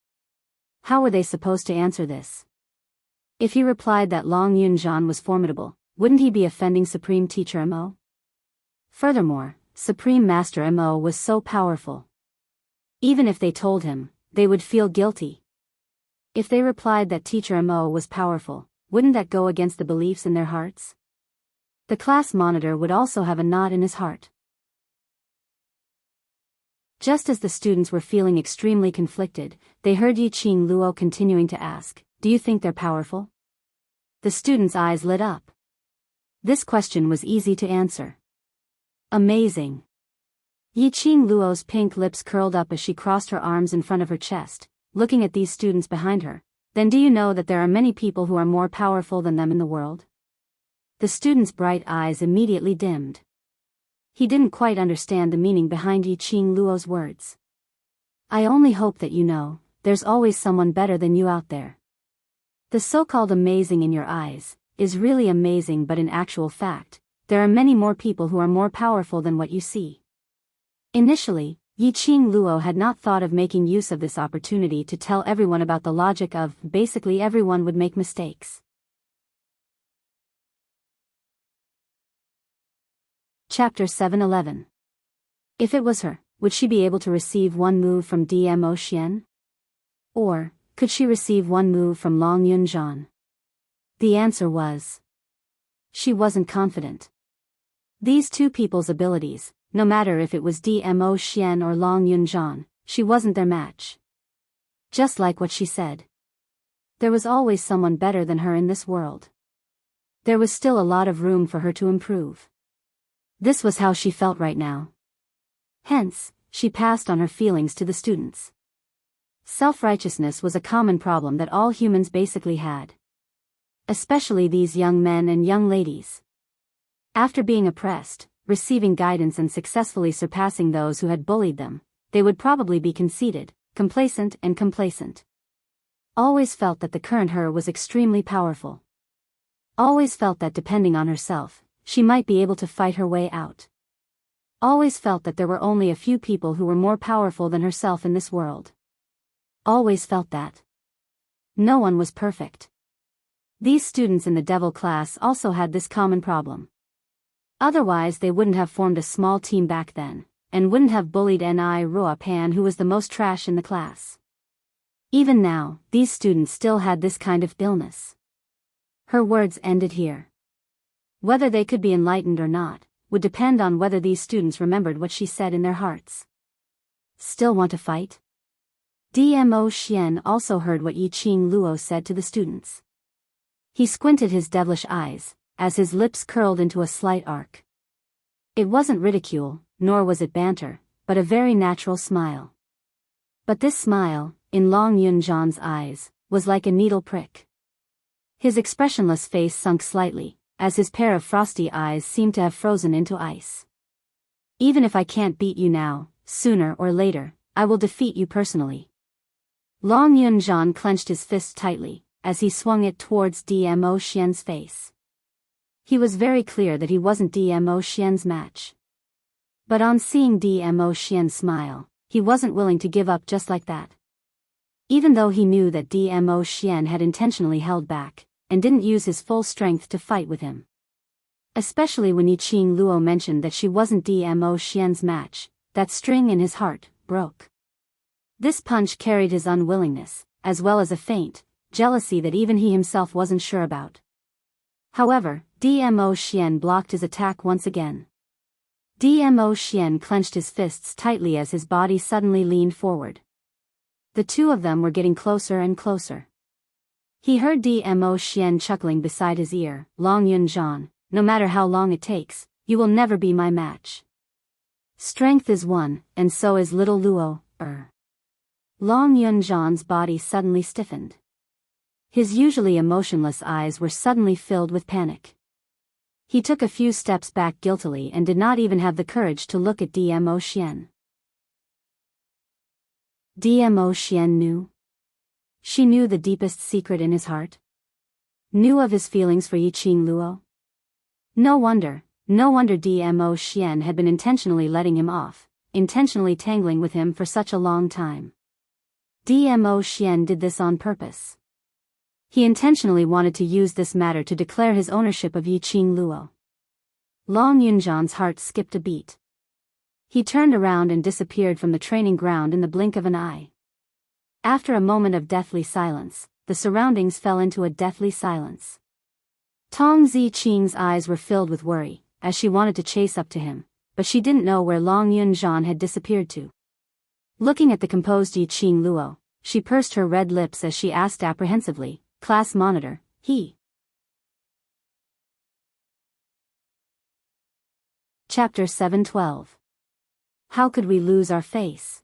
How were they supposed to answer this? If he replied that Long Yunzhan was formidable, wouldn't he be offending Supreme Teacher Mo? Furthermore, Supreme Master Mo was so powerful. Even if they told him, they would feel guilty. If they replied that Teacher Mo was powerful, wouldn't that go against the beliefs in their hearts? The class monitor would also have a knot in his heart. Just as the students were feeling extremely conflicted, they heard Yiqing Luo continuing to ask, "Do you think they're powerful?" The students' eyes lit up. This question was easy to answer. Amazing. Yiqing Luo's pink lips curled up as she crossed her arms in front of her chest, looking at these students behind her. Then do you know that there are many people who are more powerful than them in the world? The student's bright eyes immediately dimmed. He didn't quite understand the meaning behind Yiqing Luo's words. I only hope that you know, there's always someone better than you out there. The so-called amazing in your eyes is really amazing, but in actual fact, there are many more people who are more powerful than what you see. Initially, Yiqing Luo had not thought of making use of this opportunity to tell everyone about the logic of basically everyone would make mistakes. Chapter 7:11. If it was her, would she be able to receive one move from Dmo Xian? Or could she receive one move from Long Yunzhan? The answer was, she wasn't confident. These two people's abilities, no matter if it was Dmo Xian or Long Yunzhan, she wasn't their match. Just like what she said. There was always someone better than her in this world. There was still a lot of room for her to improve. This was how she felt right now. Hence, she passed on her feelings to the students. Self-righteousness was a common problem that all humans basically had. Especially these young men and young ladies. After being oppressed, receiving guidance and successfully surpassing those who had bullied them, they would probably be conceited, complacent. Always felt that the current her was extremely powerful. Always felt that depending on herself, she might be able to fight her way out. Always felt that there were only a few people who were more powerful than herself in this world. Always felt that. No one was perfect. These students in the devil class also had this common problem. Otherwise they wouldn't have formed a small team back then, and wouldn't have bullied Ni Rua Pan, who was the most trash in the class. Even now, these students still had this kind of illness. Her words ended here. Whether they could be enlightened or not, would depend on whether these students remembered what she said in their hearts. Still want to fight? Dmo Xian also heard what Yiqing Luo said to the students. He squinted his devilish eyes, as his lips curled into a slight arc. It wasn't ridicule, nor was it banter, but a very natural smile. But this smile, in Long Yunzhan's eyes, was like a needle prick. His expressionless face sunk slightly, as his pair of frosty eyes seemed to have frozen into ice. Even if I can't beat you now, sooner or later, I will defeat you personally. Long Yunzhan clenched his fist tightly, as he swung it towards Dmo Xian's face. He was very clear that he wasn't Dmo Xian's match. But on seeing Dmo Xian smile, he wasn't willing to give up just like that. Even though he knew that Dmo Xian had intentionally held back, and didn't use his full strength to fight with him. Especially when Yiqing Luo mentioned that she wasn't Dmo Xian's match, that string in his heart broke. This punch carried his unwillingness, as well as a faint jealousy that even he himself wasn't sure about. However, Dmo Xian blocked his attack once again. Dmo Xian clenched his fists tightly as his body suddenly leaned forward. The two of them were getting closer and closer. He heard Dmo Xian chuckling beside his ear, Long Yunzhan, no matter how long it takes, you will never be my match. Strength is one, and so is little Luo. Long Yunzhan's body suddenly stiffened. His usually emotionless eyes were suddenly filled with panic. He took a few steps back guiltily and did not even have the courage to look at Dmo Xian. Dmo Xian knew. She knew the deepest secret in his heart. Knew of his feelings for Yiqing Luo? No wonder Dmo Xian had been intentionally letting him off, intentionally tangling with him for such a long time. Dmo Xian did this on purpose. He intentionally wanted to use this matter to declare his ownership of Yiqing Luo. Long Yunzhan's heart skipped a beat. He turned around and disappeared from the training ground in the blink of an eye. After a moment of deathly silence, the surroundings fell into a deathly silence. Tong Ziqing's eyes were filled with worry, as she wanted to chase up to him, but she didn't know where Long Yunzhan had disappeared to. Looking at the composed Yiqing Luo, she pursed her red lips as she asked apprehensively, "Class monitor, he?" Chapter 7:12. How could we lose our face?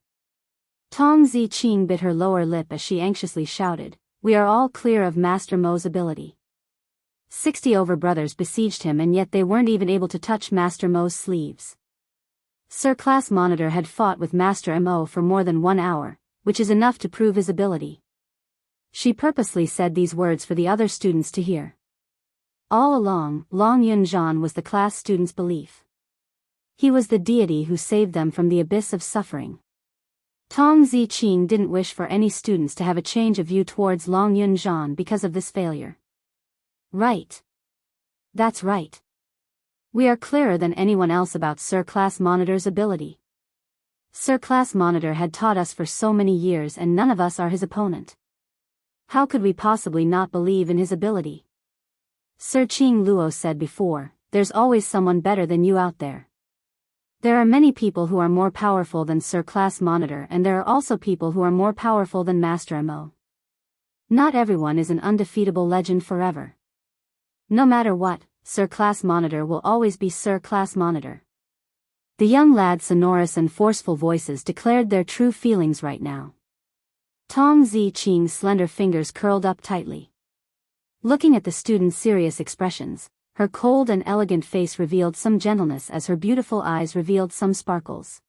Tong Ziqing bit her lower lip as she anxiously shouted, "We are all clear of Master Mo's ability." 60 overbrothers besieged him, and yet they weren't even able to touch Master Mo's sleeves. Sir Class Monitor had fought with Master Mo for more than 1 hour, which is enough to prove his ability. She purposely said these words for the other students to hear. All along, Long Yunzhan was the class students' belief. He was the deity who saved them from the abyss of suffering. Tong Ziqing didn't wish for any students to have a change of view towards Long Yunzhan because of this failure. Right. That's right. We are clearer than anyone else about Sir Class Monitor's ability. Sir Class Monitor had taught us for so many years, and none of us are his opponent. How could we possibly not believe in his ability? Sir Qing Luo said before, "There's always someone better than you out there." There are many people who are more powerful than Sir Class Monitor, and there are also people who are more powerful than Master Mo. Not everyone is an undefeatable legend forever. No matter what, Sir Class Monitor will always be Sir Class Monitor. The young lad's sonorous and forceful voices declared their true feelings right now. Tong Ziqing's slender fingers curled up tightly. Looking at the student's serious expressions, her cold and elegant face revealed some gentleness as her beautiful eyes revealed some sparkles.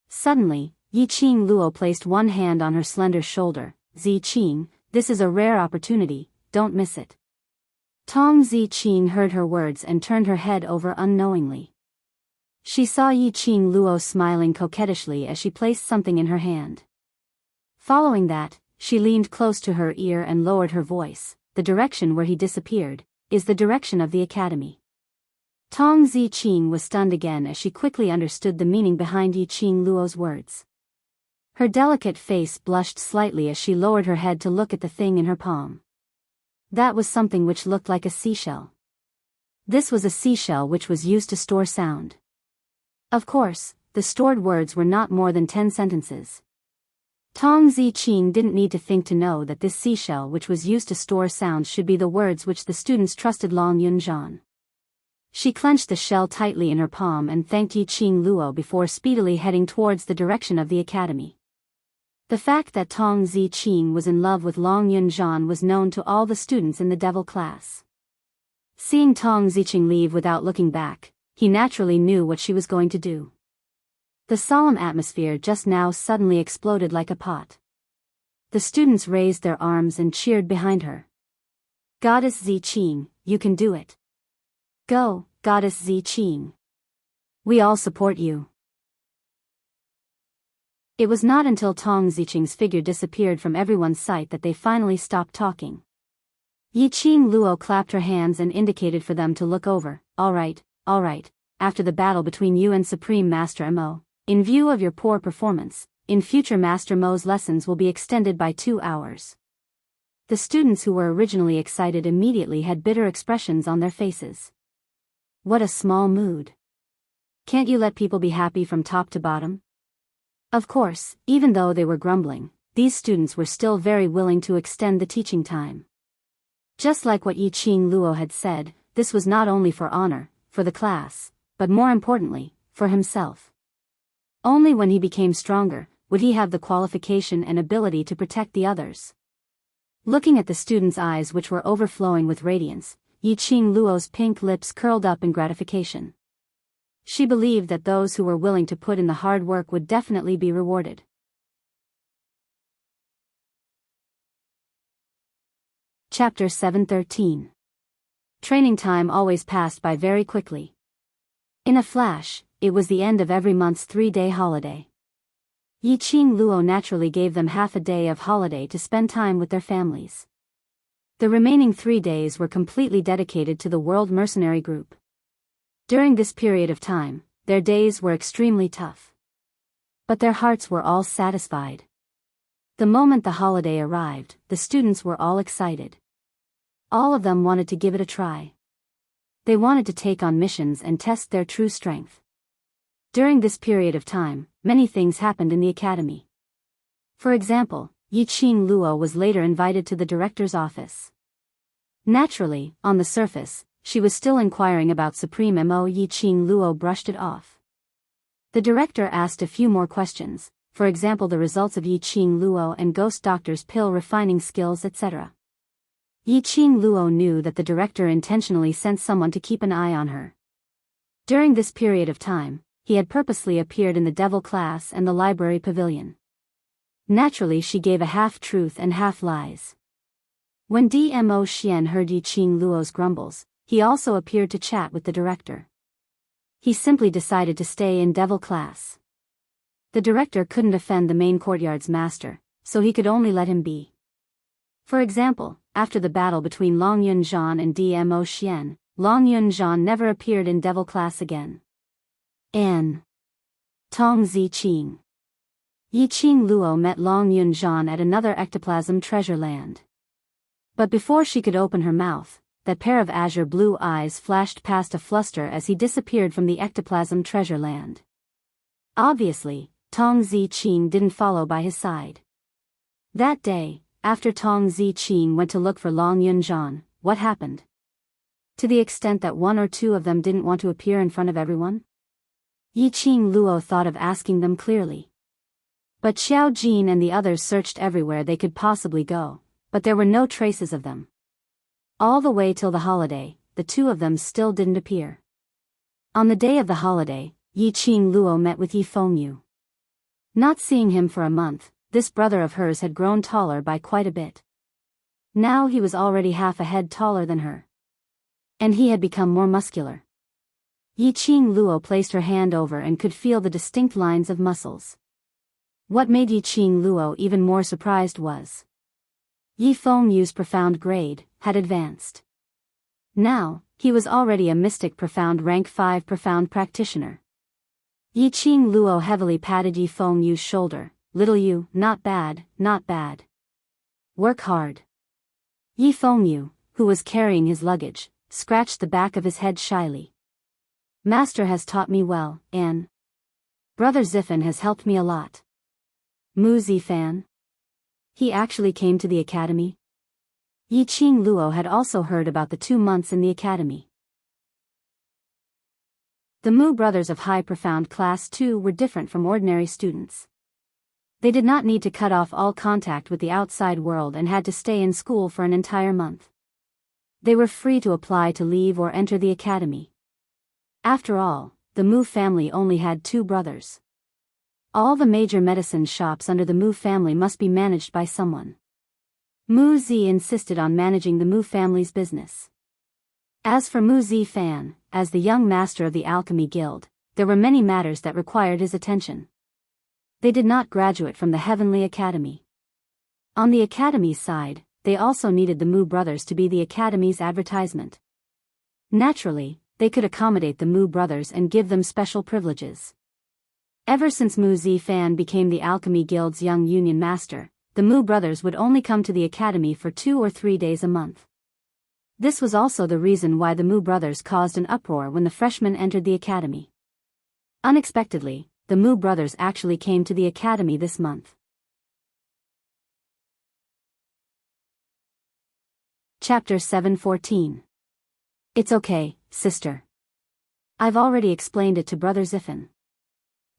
Suddenly, Yiqing Luo placed one hand on her slender shoulder. "Ziqing, this is a rare opportunity, don't miss it." Tong Ziqing heard her words and turned her head over unknowingly. She saw Yiqing Luo smiling coquettishly as she placed something in her hand. Following that, she leaned close to her ear and lowered her voice. "The direction where he disappeared is the direction of the academy." Tong Ziqing was stunned again as she quickly understood the meaning behind Yiqing Luo's words. Her delicate face blushed slightly as she lowered her head to look at the thing in her palm. That was something which looked like a seashell. This was a seashell which was used to store sound. Of course, the stored words were not more than 10 sentences. Tong Ziqing didn't need to think to know that this seashell which was used to store sounds should be the words which the students trusted Long Yunzhan. She clenched the shell tightly in her palm and thanked Yiqing Luo before speedily heading towards the direction of the academy. The fact that Tong Ziqing was in love with Long Yunzhan was known to all the students in the devil class. Seeing Tong Ziqing leave without looking back, he naturally knew what she was going to do. The solemn atmosphere just now suddenly exploded like a pot. The students raised their arms and cheered behind her. "Goddess Ziqing, you can do it. Go, Goddess Ziqing. We all support you." It was not until Tong Ziqing's figure disappeared from everyone's sight that they finally stopped talking. Yiqing Luo clapped her hands and indicated for them to look over. All right. After the battle between you and Supreme Master Mo, in view of your poor performance, in future Master Mo's lessons will be extended by 2 hours." The students who were originally excited immediately had bitter expressions on their faces. What a small mood. Can't you let people be happy from top to bottom? Of course, even though they were grumbling, these students were still very willing to extend the teaching time. Just like what Yiqing Luo had said, this was not only for honor, for the class, but more importantly, for himself. Only when he became stronger, would he have the qualification and ability to protect the others. Looking at the students' eyes which were overflowing with radiance, Yiqing Luo's pink lips curled up in gratification. She believed that those who were willing to put in the hard work would definitely be rewarded. Chapter 713. Training time always passed by very quickly. In a flash, it was the end of every month's 3-day holiday. Yiqing Luo naturally gave them half a day of holiday to spend time with their families. The remaining 3 days were completely dedicated to the World Mercenary Group. During this period of time, their days were extremely tough. But their hearts were all satisfied. The moment the holiday arrived, the students were all excited. All of them wanted to give it a try. They wanted to take on missions and test their true strength. During this period of time, many things happened in the academy. For example, Yiqing Luo was later invited to the director's office. Naturally, on the surface, she was still inquiring about Supreme Mo. Yiqing Luo brushed it off. The director asked a few more questions, for example the results of Yiqing Luo and Ghost Doctor's pill refining skills, etc. Yiqing Luo knew that the director intentionally sent someone to keep an eye on her. During this period of time, he had purposely appeared in the devil class and the library pavilion. Naturally she gave a half-truth and half-lies. When Dmo Xian heard Yiqing Luo's grumbles, he also appeared to chat with the director. He simply decided to stay in devil class. The director couldn't offend the main courtyard's master, so he could only let him be. For example, after the battle between Long Yunzhan and Dmo Xian, Long Yunzhan never appeared in devil class again. N. Tong Ziqing. Yiqing Luo met Long Yunzhan at another ectoplasm treasure land. But before she could open her mouth, that pair of azure blue eyes flashed past a fluster as he disappeared from the ectoplasm treasure land. Obviously, Tong Ziqing didn't follow by his side. That day, after Tong Ziqing went to look for Long Yunzhan, what happened? To the extent that one or two of them didn't want to appear in front of everyone? Yiqing Luo thought of asking them clearly. But Xiao Jin and the others searched everywhere they could possibly go, but there were no traces of them. All the way till the holiday, the two of them still didn't appear. On the day of the holiday, Yiqing Luo met with Yi Fengyu. Not seeing him for a month, this brother of hers had grown taller by quite a bit. Now he was already half a head taller than her. And he had become more muscular. Yiqing Luo placed her hand over and could feel the distinct lines of muscles. What made Yiqing Luo even more surprised was Yi Fengyu's profound grade had advanced. Now, he was already a mystic profound rank 5 profound practitioner. Yiqing Luo heavily patted Yi Fengyu's shoulder. Little you, not bad, not bad. Work hard. Yi Fengyu, who was carrying his luggage, scratched the back of his head shyly. Master has taught me well, and Brother Ziffin has helped me a lot. Mu Zifan. He actually came to the academy? Yiqing Luo had also heard about the 2 months in the academy. The Mu brothers of High Profound Class 2 were different from ordinary students. They did not need to cut off all contact with the outside world and had to stay in school for an entire month. They were free to apply to leave or enter the academy. After all, the Mu family only had 2 brothers. All the major medicine shops under the Mu family must be managed by someone. Mu Zi insisted on managing the Mu family's business. As for Mu Zifan, as the young master of the Alchemy Guild, there were many matters that required his attention. They did not graduate from the Heavenly Academy. On the Academy's side, they also needed the Mu brothers to be the Academy's advertisement. Naturally, they could accommodate the Mu brothers and give them special privileges. Ever since Mu Zifan became the Alchemy Guild's young union master, the Mu brothers would only come to the academy for 2 or 3 days a month. This was also the reason why the Mu brothers caused an uproar when the freshmen entered the academy. Unexpectedly, the Mu brothers actually came to the academy this month. Chapter 714. It's okay, sister. I've already explained it to Brother Ziffin.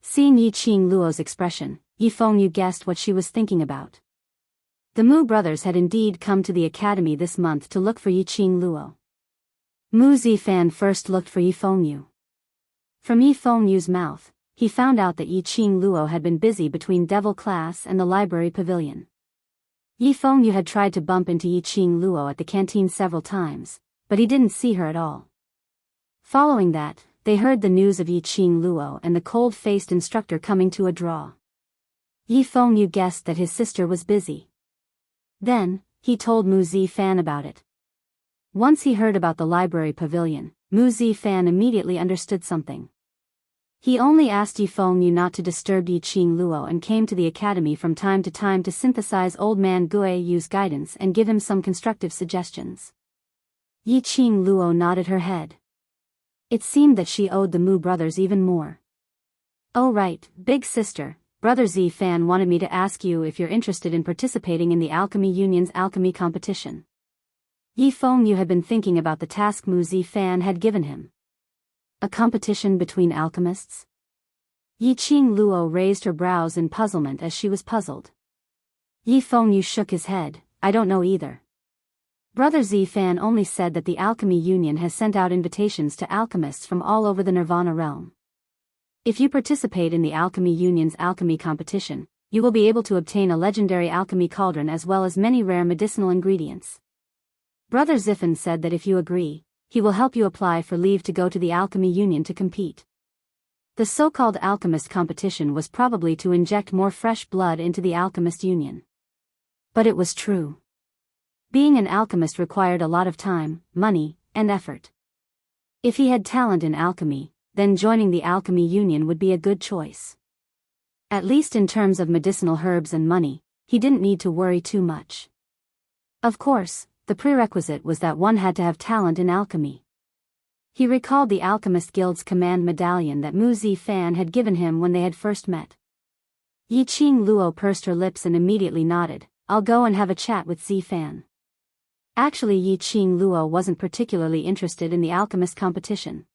Seeing Yiqing Luo's expression, Yi Fengyu guessed what she was thinking about. The Mu brothers had indeed come to the academy this month to look for Yiqing Luo. Mu Zifan first looked for Yi Fengyu. From Yi Fengyu's mouth, he found out that Yiqing Luo had been busy between Devil Class and the library pavilion. Yi Fengyu had tried to bump into Yi Qing Luo at the canteen several times, but he didn't see her at all. Following that, they heard the news of Yi Qing Luo and the cold-faced instructor coming to a draw. Yi Fengyu guessed that his sister was busy. Then, he told Mu Zifan about it. Once he heard about the library pavilion, Mu Zifan immediately understood something. He only asked Yi Fengyu not to disturb Yi Qing Luo and came to the academy from time to time to synthesize old man Gui Yu's guidance and give him some constructive suggestions. Yi Qing Luo nodded her head. It seemed that she owed the Mu brothers even more. "Oh right, big sister, Brother Zifan wanted me to ask you if you're interested in participating in the Alchemy Union's alchemy competition." Yi Fengyu had been thinking about the task Mu Zifan had given him. A competition between alchemists? Yi Qing Luo raised her brows in puzzlement as she was puzzled. Yi Fengyu shook his head. "I don't know either. Brother Zifan only said that the Alchemy Union has sent out invitations to alchemists from all over the Nirvana realm. If you participate in the Alchemy Union's alchemy competition, you will be able to obtain a legendary alchemy cauldron as well as many rare medicinal ingredients. Brother Zifan said that if you agree, he will help you apply for leave to go to the Alchemy Union to compete." The so-called alchemist competition was probably to inject more fresh blood into the Alchemist Union. But it was true. Being an alchemist required a lot of time, money, and effort. If he had talent in alchemy, then joining the Alchemy Union would be a good choice. At least in terms of medicinal herbs and money, he didn't need to worry too much. Of course, the prerequisite was that one had to have talent in alchemy. He recalled the Alchemist Guild's command medallion that Mu Zifan had given him when they had first met. Yi Qing Luo pursed her lips and immediately nodded. "I'll go and have a chat with Zifan." Actually, Yi Qing Luo wasn't particularly interested in the alchemist competition.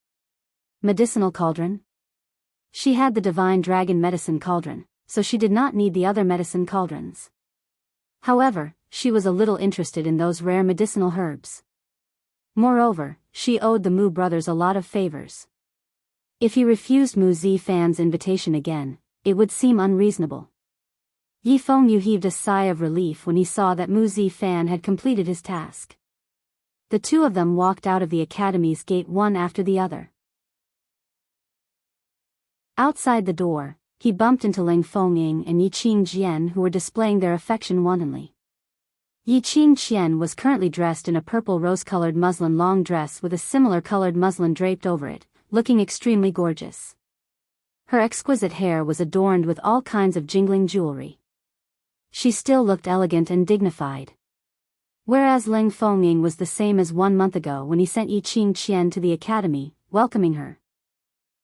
Medicinal cauldron? She had the divine dragon medicine cauldron, so she did not need the other medicine cauldrons. However, she was a little interested in those rare medicinal herbs. Moreover, she owed the Mu brothers a lot of favors. If he refused Mu Zifan's invitation again, it would seem unreasonable. Yi Fengyu heaved a sigh of relief when he saw that Mu Zifan had completed his task. The two of them walked out of the academy's gate one after the other. Outside the door, he bumped into Ling Fengying and Yi Qing Jian, who were displaying their affection wantonly. Yi Qing Qian was currently dressed in a purple rose-colored muslin long dress with a similar colored muslin draped over it, looking extremely gorgeous. Her exquisite hair was adorned with all kinds of jingling jewelry. She still looked elegant and dignified. Whereas Ling Fengying was the same as 1 month ago when he sent Yi Qing Qian to the academy, welcoming her.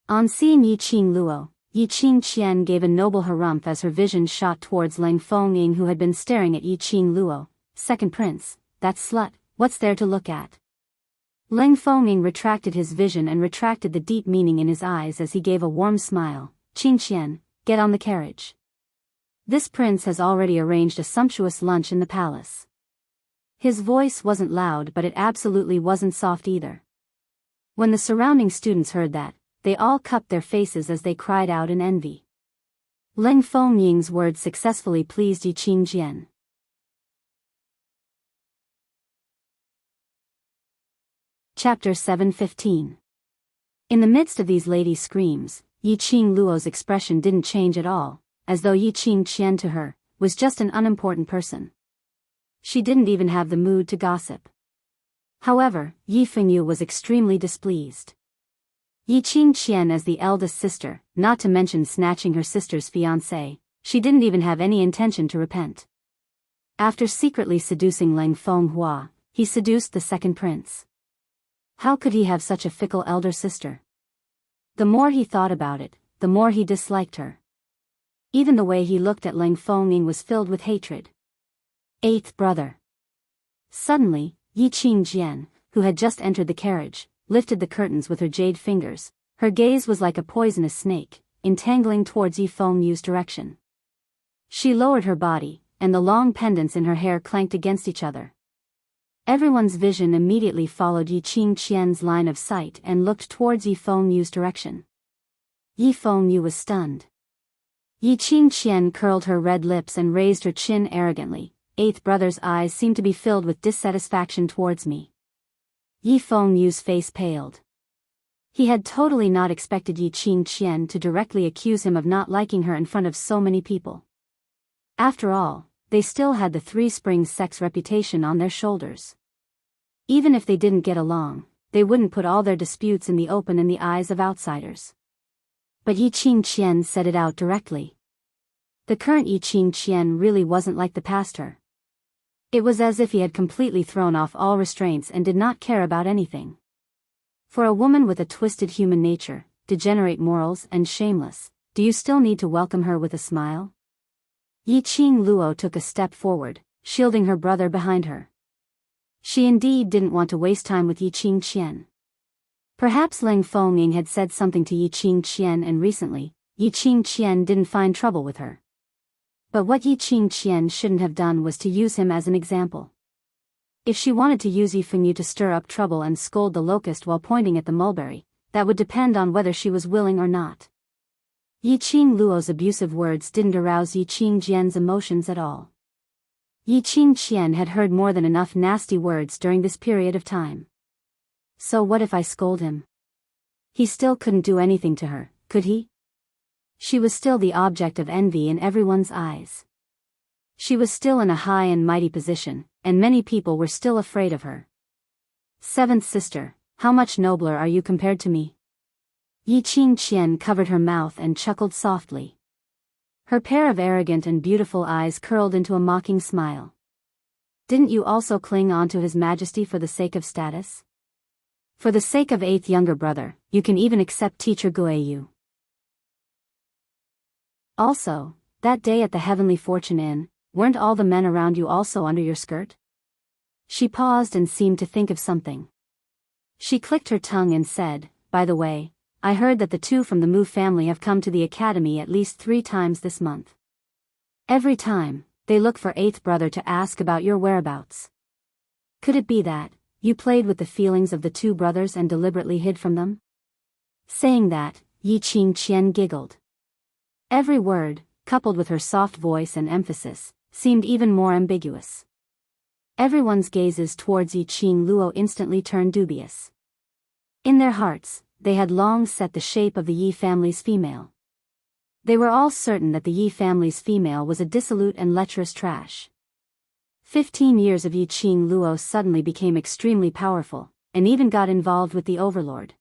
On seeing Yi Qing Luo, Yi Qing Qian gave a noble harumph as her vision shot towards Ling Fengying, who had been staring at Yi Qing Luo. "Second prince, that slut, what's there to look at?" Ling Fengying retracted his vision and retracted the deep meaning in his eyes as he gave a warm smile. "Qing Qian, get on the carriage. This prince has already arranged a sumptuous lunch in the palace." His voice wasn't loud, but it absolutely wasn't soft either. When the surrounding students heard that, they all cupped their faces as they cried out in envy. Ling Fengying's words successfully pleased Yi Qing Jian. Chapter 7:15. In the midst of these ladies' screams, Yi Qing Luo's expression didn't change at all, as though Yi Qing Qian to her was just an unimportant person. She didn't even have the mood to gossip. However, Yi Fengyu was extremely displeased. Yi Qing Qian, as the eldest sister, not to mention snatching her sister's fiancé, she didn't even have any intention to repent. After secretly seducing Ling Fenghua, he seduced the second prince. How could he have such a fickle elder sister? The more he thought about it, the more he disliked her. Even the way he looked at Ling Fengying was filled with hatred. Eighth brother. Suddenly, Yi Qing Jian, who had just entered the carriage, lifted the curtains with her jade fingers. Her gaze was like a poisonous snake, entangling towards Yi Fengyu's direction. She lowered her body, and the long pendants in her hair clanked against each other. Everyone's vision immediately followed Yi Qing Qian's line of sight and looked towards Yi Fengyu's direction. Yi Fengyu was stunned. Yi Qing Qian curled her red lips and raised her chin arrogantly. eighth brother's eyes seemed to be filled with dissatisfaction towards me. Yi Fengyu's face paled. He had totally not expected Yi Qingqian to directly accuse him of not liking her in front of so many people. After all, they still had the Three Springs sex reputation on their shoulders. Even if they didn't get along, they wouldn't put all their disputes in the open in the eyes of outsiders. But Yi Qingqian said it out directly. The current Yi Qingqian really wasn't like the past her. It was as if he had completely thrown off all restraints and did not care about anything. For a woman with a twisted human nature, degenerate morals and shameless, do you still need to welcome her with a smile? Yi Qingluo took a step forward, shielding her brother behind her. She indeed didn't want to waste time with Yi Qingqian. Perhaps Leng Fengming had said something to Yi Qingqian and recently, Yi Qingqian didn't find trouble with her. But what Yi Qingqian shouldn't have done was to use him as an example. If she wanted to use Yi Fengyu to stir up trouble and scold the locust while pointing at the mulberry, that would depend on whether she was willing or not. Yi Qingluo's abusive words didn't arouse Yi Qingjian's emotions at all. Yi Qingqian had heard more than enough nasty words during this period of time. So what if I scold him? He still couldn't do anything to her, could he? She was still the object of envy in everyone's eyes. She was still in a high and mighty position, and many people were still afraid of her. Seventh sister, how much nobler are you compared to me? Yi Qingqian covered her mouth and chuckled softly. Her pair of arrogant and beautiful eyes curled into a mocking smile. Didn't you also cling on to His Majesty for the sake of status? For the sake of eighth younger brother, you can even accept teacher Guiyu. Also, that day at the Heavenly Fortune Inn, weren't all the men around you also under your skirt? She paused and seemed to think of something. She clicked her tongue and said, by the way, I heard that the two from the Mu family have come to the academy at least 3 times this month. Every time, they look for eighth brother to ask about your whereabouts. Could it be that you played with the feelings of the two brothers and deliberately hid from them? Saying that, Yi Qingqian giggled. Every word, coupled with her soft voice and emphasis, seemed even more ambiguous. Everyone's gazes towards Yi Qingluo instantly turned dubious. In their hearts, they had long set the shape of the Yi family's female. They were all certain that the Yi family's female was a dissolute and lecherous trash. 15 years of Yi Qingluo suddenly became extremely powerful, and even got involved with the overlord.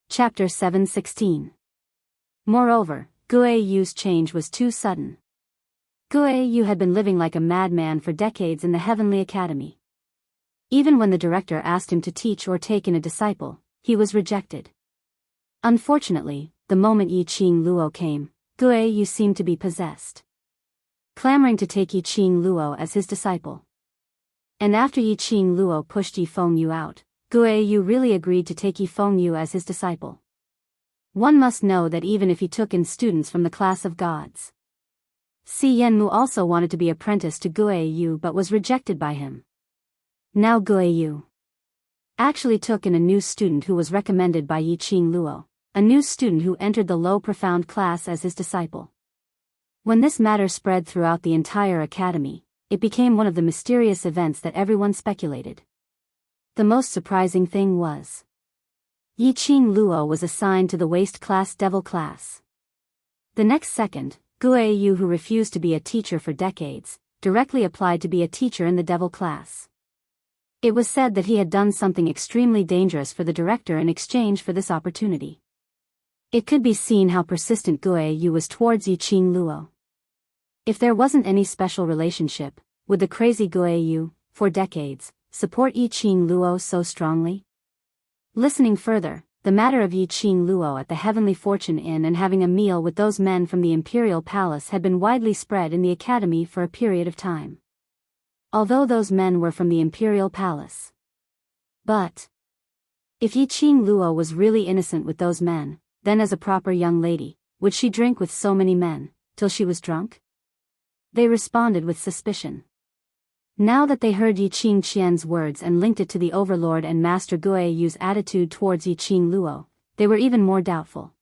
Chapter 7:16. Moreover, Guiyu's change was too sudden. Guiyu had been living like a madman for decades in the Heavenly Academy. Even when the director asked him to teach or take in a disciple, he was rejected. Unfortunately, the moment Yi Qingluo came, Guiyu seemed to be possessed, clamoring to take Yi Qingluo as his disciple. And after Yi Qingluo pushed Yi Fengyu out, Guiyu really agreed to take Yi Fengyu as his disciple. One must know that even if he took in students from the class of gods. Si Yenmu also wanted to be apprenticed to Guiyu but was rejected by him. Now Guiyu actually took in a new student who was recommended by Yi Qingluo, a new student who entered the low profound class as his disciple. When this matter spread throughout the entire academy, it became one of the mysterious events that everyone speculated. The most surprising thing was Yi Qingluo was assigned to the waste class devil class. The next second, Guiyu, who refused to be a teacher for decades, directly applied to be a teacher in the devil class. It was said that he had done something extremely dangerous for the director in exchange for this opportunity. It could be seen how persistent Guiyu was towards Yi Qingluo. If there wasn't any special relationship, would the crazy Guiyu, for decades, support Yi Qingluo so strongly? Listening further, the matter of Yi Qingluo at the Heavenly Fortune Inn and having a meal with those men from the Imperial Palace had been widely spread in the academy for a period of time. Although those men were from the Imperial Palace. But if Yi Qingluo was really innocent with those men, then as a proper young lady, would she drink with so many men, till she was drunk? They responded with suspicion. Now that they heard Yi Qingqian's words and linked it to the overlord and master Guiyu's attitude towards Yi Qingluo, they were even more doubtful.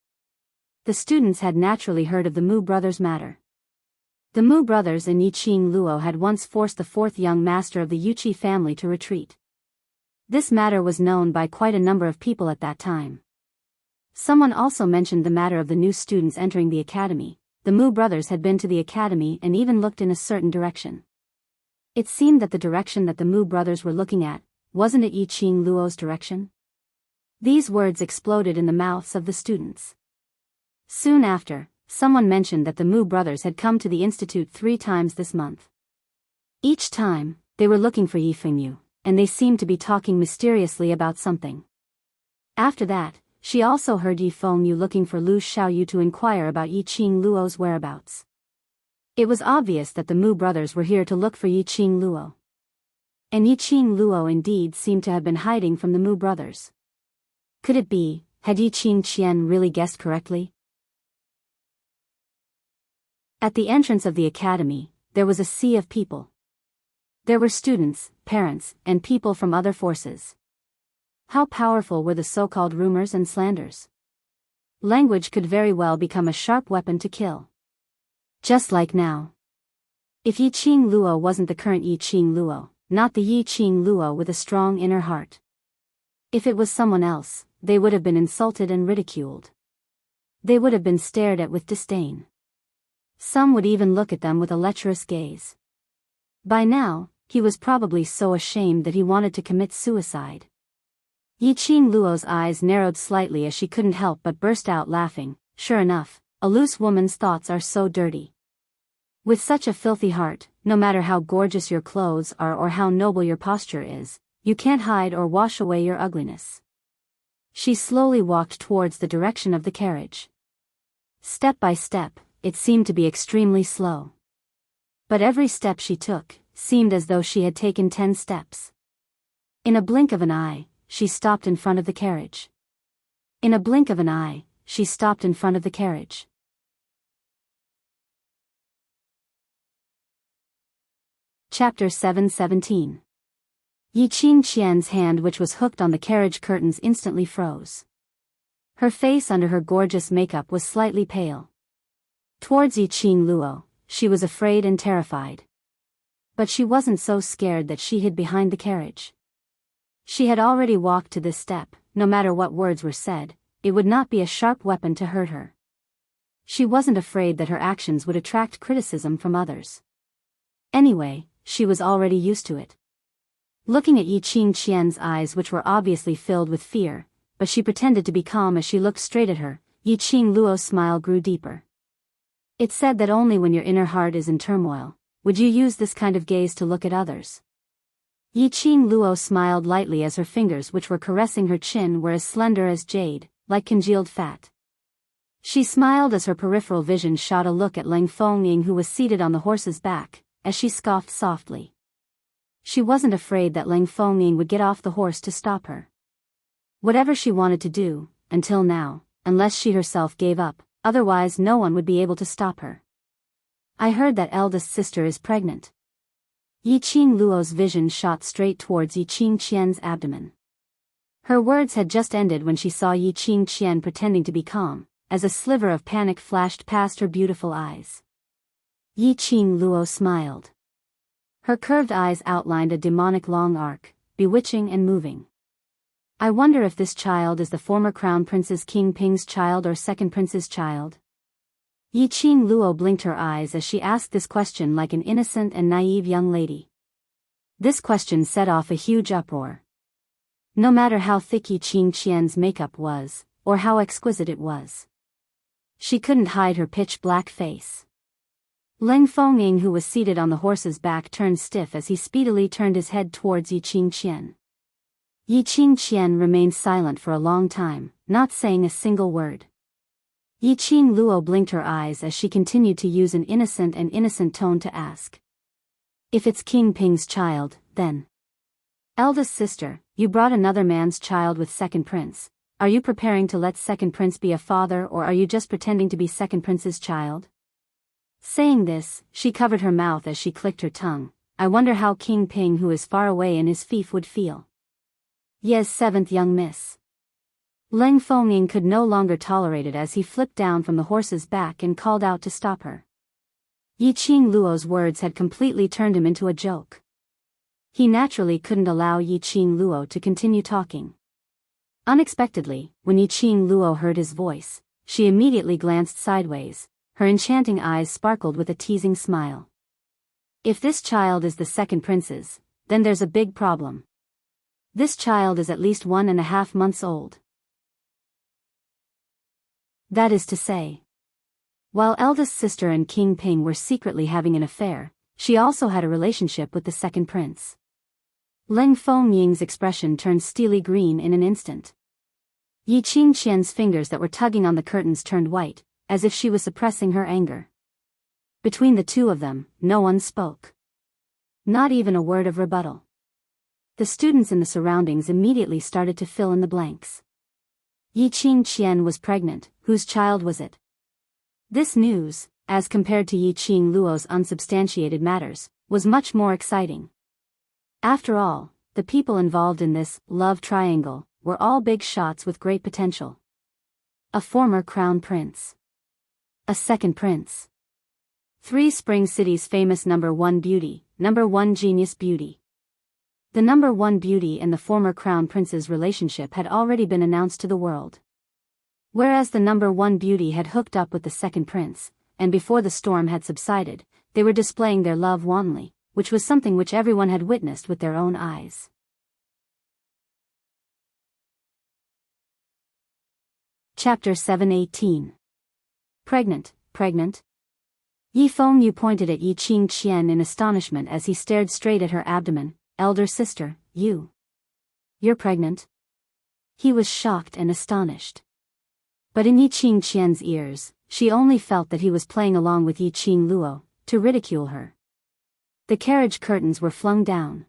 the students had naturally heard of the Mu brothers' matter. The Mu brothers and Yiqing Luo had once forced the fourth young master of the Yuqi family to retreat. This matter was known by quite a number of people at that time. Someone also mentioned the matter of the new students entering the academy. The Mu brothers had been to the academy and even looked in a certain direction. It seemed that the direction that the Mu brothers were looking at, wasn't it Yiqing Luo's direction? These words exploded in the mouths of the students. Soon after, someone mentioned that the Mu brothers had come to the institute 3 times this month. Each time, they were looking for Yi Fengyu, and they seemed to be talking mysteriously about something. After that, she also heard Yi Fengyu looking for Lu Xiaoyu to inquire about Yiqing Luo's whereabouts. It was obvious that the Mu brothers were here to look for Yiqing Luo. And Yiqing Luo indeed seemed to have been hiding from the Mu brothers. Could it be, had Yiqing Qian really guessed correctly? At the entrance of the academy, there was a sea of people. There were students, parents, and people from other forces. How powerful were the so-called rumors and slanders? Language could very well become a sharp weapon to kill. Just like now. If Yiqing Luo wasn't the current Yiqing Luo, not the Yiqing Luo with a strong inner heart. If it was someone else, they would have been insulted and ridiculed. They would have been stared at with disdain. Some would even look at them with a lecherous gaze. By now, he was probably so ashamed that he wanted to commit suicide. Yiqing Luo's eyes narrowed slightly as she couldn't help but burst out laughing. Sure enough, a loose woman's thoughts are so dirty. With such a filthy heart, no matter how gorgeous your clothes are or how noble your posture is, you can't hide or wash away your ugliness. She slowly walked towards the direction of the carriage. Step by step, it seemed to be extremely slow. But every step she took, seemed as though she had taken 10 steps. In a blink of an eye, she stopped in front of the carriage. In a blink of an eye, she stopped in front of the carriage. Chapter 7:17. Yiqing Qian's hand, which was hooked on the carriage curtains, instantly froze. Her face under her gorgeous makeup was slightly pale. Towards Yiqing Luo, she was afraid and terrified. But she wasn't so scared that she hid behind the carriage. She had already walked to this step. No matter what words were said, it would not be a sharp weapon to hurt her. She wasn't afraid that her actions would attract criticism from others. Anyway, she was already used to it. Looking at Yiqing Qian's eyes, which were obviously filled with fear, but she pretended to be calm as she looked straight at her, Yiqing Luo's smile grew deeper. It's said that only when your inner heart is in turmoil, would you use this kind of gaze to look at others. Yiqing Luo smiled lightly as her fingers, which were caressing her chin, were as slender as jade, like congealed fat. She smiled as her peripheral vision shot a look at Lang Fengying, who was seated on the horse's back, as she scoffed softly. She wasn't afraid that Lang Fengying would get off the horse to stop her. Whatever she wanted to do, until now, unless she herself gave up, otherwise no one would be able to stop her. I heard that eldest sister is pregnant. Yiqing Luo's vision shot straight towards Yiqing Qian's abdomen. Her words had just ended when she saw Yiqing Qian pretending to be calm, as a sliver of panic flashed past her beautiful eyes. Yiqing Luo smiled. Her curved eyes outlined a demonic long arc, bewitching and moving. I wonder if this child is the former Crown Princess King Ping's child or second prince's child. Yiqing Luo blinked her eyes as she asked this question like an innocent and naive young lady. This question set off a huge uproar. No matter how thick Yiqing Qian's makeup was, or how exquisite it was, she couldn't hide her pitch-black face. Lang Fengying, who was seated on the horse's back, turned stiff as he speedily turned his head towards Yiqing Qian. Yiqing Qian remained silent for a long time, not saying a single word. Yiqing Luo blinked her eyes as she continued to use an innocent tone to ask. If it's King Ping's child, then. Eldest sister, you brought another man's child with second prince. Are you preparing to let second prince be a father, or are you just pretending to be second prince's child? Saying this, she covered her mouth as she clicked her tongue. I wonder how King Ping, who is far away in his fief, would feel. Yes, seventh young miss. Leng Fengying could no longer tolerate it as he flipped down from the horse's back and called out to stop her. Yiqing Luo's words had completely turned him into a joke. He naturally couldn't allow Yiqing Luo to continue talking. Unexpectedly, when Yiqing Luo heard his voice, she immediately glanced sideways. Her enchanting eyes sparkled with a teasing smile. If this child is the second prince's, then there's a big problem. This child is at least 1.5 months old. That is to say, while eldest sister and King Ping were secretly having an affair, she also had a relationship with the second prince. Leng Fengying's expression turned steely green in an instant. Yiqing Qian's fingers that were tugging on the curtains turned white, as if she was suppressing her anger. Between the two of them, no one spoke. Not even a word of rebuttal. The students in the surroundings immediately started to fill in the blanks. Yiqing Qian was pregnant. Whose child was it? This news, as compared to Yiqing Luo's unsubstantiated matters, was much more exciting. After all, the people involved in this love triangle were all big shots with great potential. A former crown prince. A second prince. 3 Spring City's famous #1 beauty, #1 genius beauty. The #1 beauty and the former crown prince's relationship had already been announced to the world. Whereas the #1 beauty had hooked up with the second prince, and before the storm had subsided, they were displaying their love wantonly, which was something which everyone had witnessed with their own eyes. Chapter 7:18. Pregnant, pregnant? Yi Fengyu pointed at Yiqing Qian in astonishment as he stared straight at her abdomen. Elder sister, you're pregnant? He was shocked and astonished. But in Yiqing Qian's ears, she only felt that he was playing along with Yiqing Luo, to ridicule her. The carriage curtains were flung down,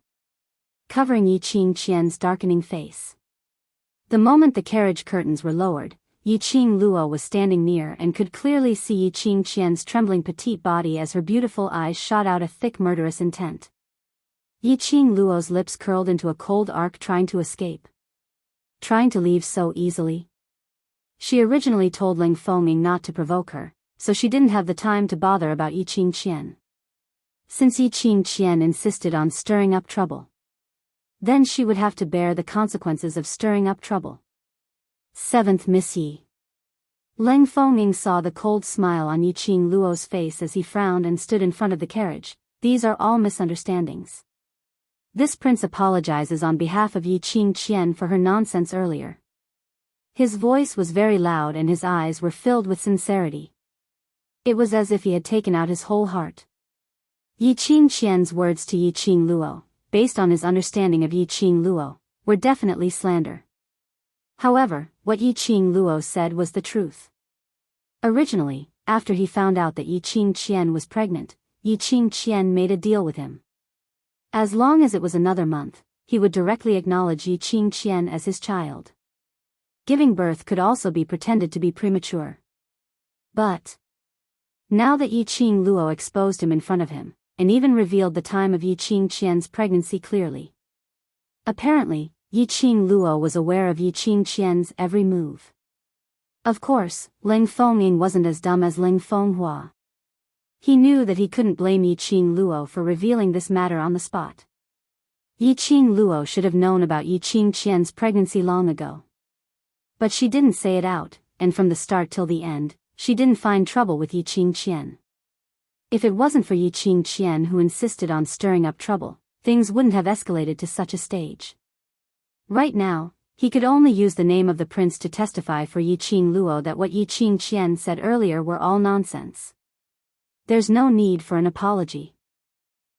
covering Yiqing Qian's darkening face. The moment the carriage curtains were lowered, Yiqing Luo was standing near and could clearly see Yiqing Qian's trembling petite body as her beautiful eyes shot out a thick murderous intent. Yiqing Luo's lips curled into a cold arc, trying to escape. Trying to leave so easily. She originally told Leng Fengying not to provoke her, so she didn't have the time to bother about Yiqing Qian. Since Yiqing Qian insisted on stirring up trouble, then she would have to bear the consequences of stirring up trouble. 7th Miss Yi. Leng Fengying saw the cold smile on Yiqing Luo's face as he frowned and stood in front of the carriage. These are all misunderstandings. This prince apologizes on behalf of Yiqing Qian for her nonsense earlier. His voice was very loud and his eyes were filled with sincerity. It was as if he had taken out his whole heart. Yiqing Qian's words to Yiqing Luo, based on his understanding of Yiqing Luo, were definitely slander. However, what Yiqing Luo said was the truth. Originally, after he found out that Yiqing Qian was pregnant, Yiqing Qian made a deal with him. As long as it was another month, he would directly acknowledge Yiqing Qian as his child. Giving birth could also be pretended to be premature. But now that Yiqing Luo exposed him in front of him, and even revealed the time of Yiqing Qian's pregnancy clearly, apparently, Yiqing Luo was aware of Yiqing Qian's every move. Of course, Leng Fengying wasn't as dumb as Leng Fenghua. He knew that he couldn't blame Yiqing Luo for revealing this matter on the spot. Yiqing Luo should have known about Yiqing Qian's pregnancy long ago. But she didn't say it out, and from the start till the end, she didn't find trouble with Yiqing Qian. If it wasn't for Yiqing Qian who insisted on stirring up trouble, things wouldn't have escalated to such a stage. Right now, he could only use the name of the prince to testify for Yiqing Luo that what Yiqing Qian said earlier were all nonsense. There's no need for an apology.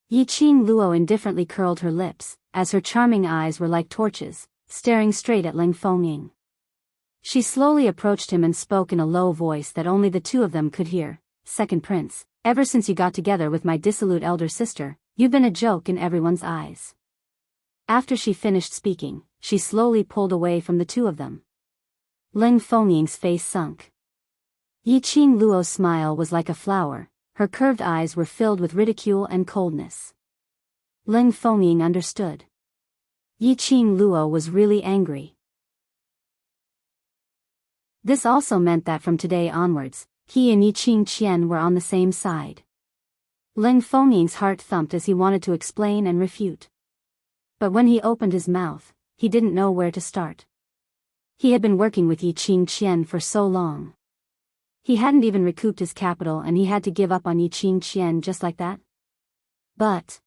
Yiqing Luo indifferently curled her lips, as her charming eyes were like torches, staring straight at Leng Fengying. She slowly approached him and spoke in a low voice that only the two of them could hear. Second prince, ever since you got together with my dissolute elder sister, you've been a joke in everyone's eyes. After she finished speaking, she slowly pulled away from the two of them. Leng Fengying's face sunk. Yiqing Luo's smile was like a flower, her curved eyes were filled with ridicule and coldness. Leng Fengying understood. Yiqing Luo was really angry. This also meant that from today onwards, he and Yi Qingqian were on the same side. Ling Fengying's heart thumped as he wanted to explain and refute. But when he opened his mouth, he didn't know where to start. He had been working with Yi Qingqian for so long. He hadn't even recouped his capital and he had to give up on Yi Qingqian just like that? But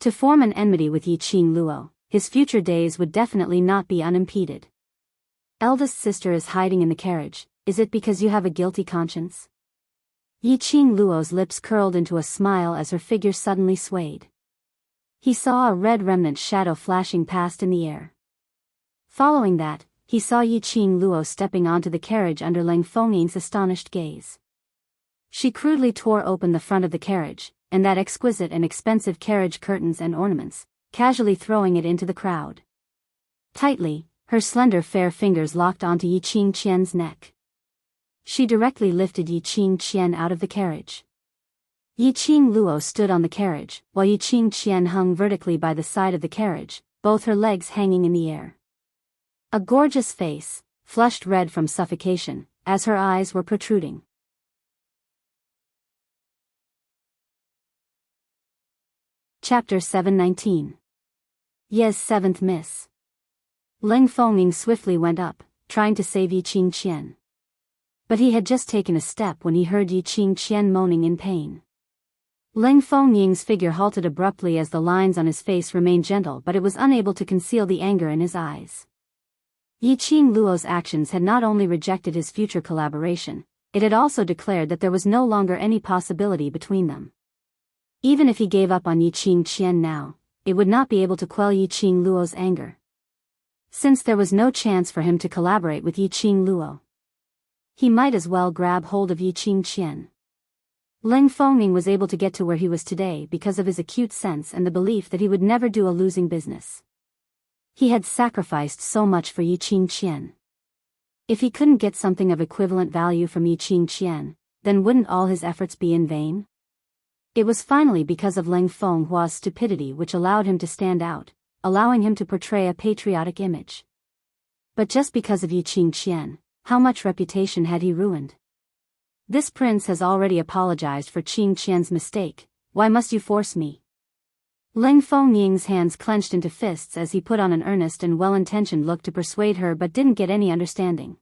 to form an enmity with Yi Qingluo, his future days would definitely not be unimpeded. Eldest sister is hiding in the carriage. Is it because you have a guilty conscience? Yi Qingluo's lips curled into a smile as her figure suddenly swayed. He saw a red remnant shadow flashing past in the air. Following that, he saw Yi Qingluo stepping onto the carriage under Ling Fengying's astonished gaze. She crudely tore open the front of the carriage, and that exquisite and expensive carriage curtains and ornaments, casually throwing it into the crowd. Tightly, her slender fair fingers locked onto Yi Qingqian's neck. She directly lifted Yi Qingqian out of the carriage. Yi Qingluo stood on the carriage, while Yi Qingqian hung vertically by the side of the carriage, both her legs hanging in the air. A gorgeous face, flushed red from suffocation, as her eyes were protruding. Chapter 719. Ye's Seventh Miss. Ling Fengying swiftly went up, trying to save Yi Qingqian. But he had just taken a step when he heard Yi Qingqian moaning in pain. Ling Fengying's figure halted abruptly as the lines on his face remained gentle, but it was unable to conceal the anger in his eyes. Yi Qingluo's actions had not only rejected his future collaboration, it had also declared that there was no longer any possibility between them. Even if he gave up on Yi Qingqian now, it would not be able to quell Yi Qingluo's anger. Since there was no chance for him to collaborate with Yi Qingluo, he might as well grab hold of Yi Qingqian. Ling Fengying was able to get to where he was today because of his acute sense and the belief that he would never do a losing business. He had sacrificed so much for Yi Qingqian. If he couldn't get something of equivalent value from Yi Qingqian, then wouldn't all his efforts be in vain? It was finally because of Ling Fenghua's stupidity which allowed him to stand out, allowing him to portray a patriotic image. But just because of Yi Qingqian, how much reputation had he ruined? This prince has already apologized for Qingqian's mistake, why must you force me? Ling Fengying's hands clenched into fists as he put on an earnest and well-intentioned look to persuade her but didn't get any understanding.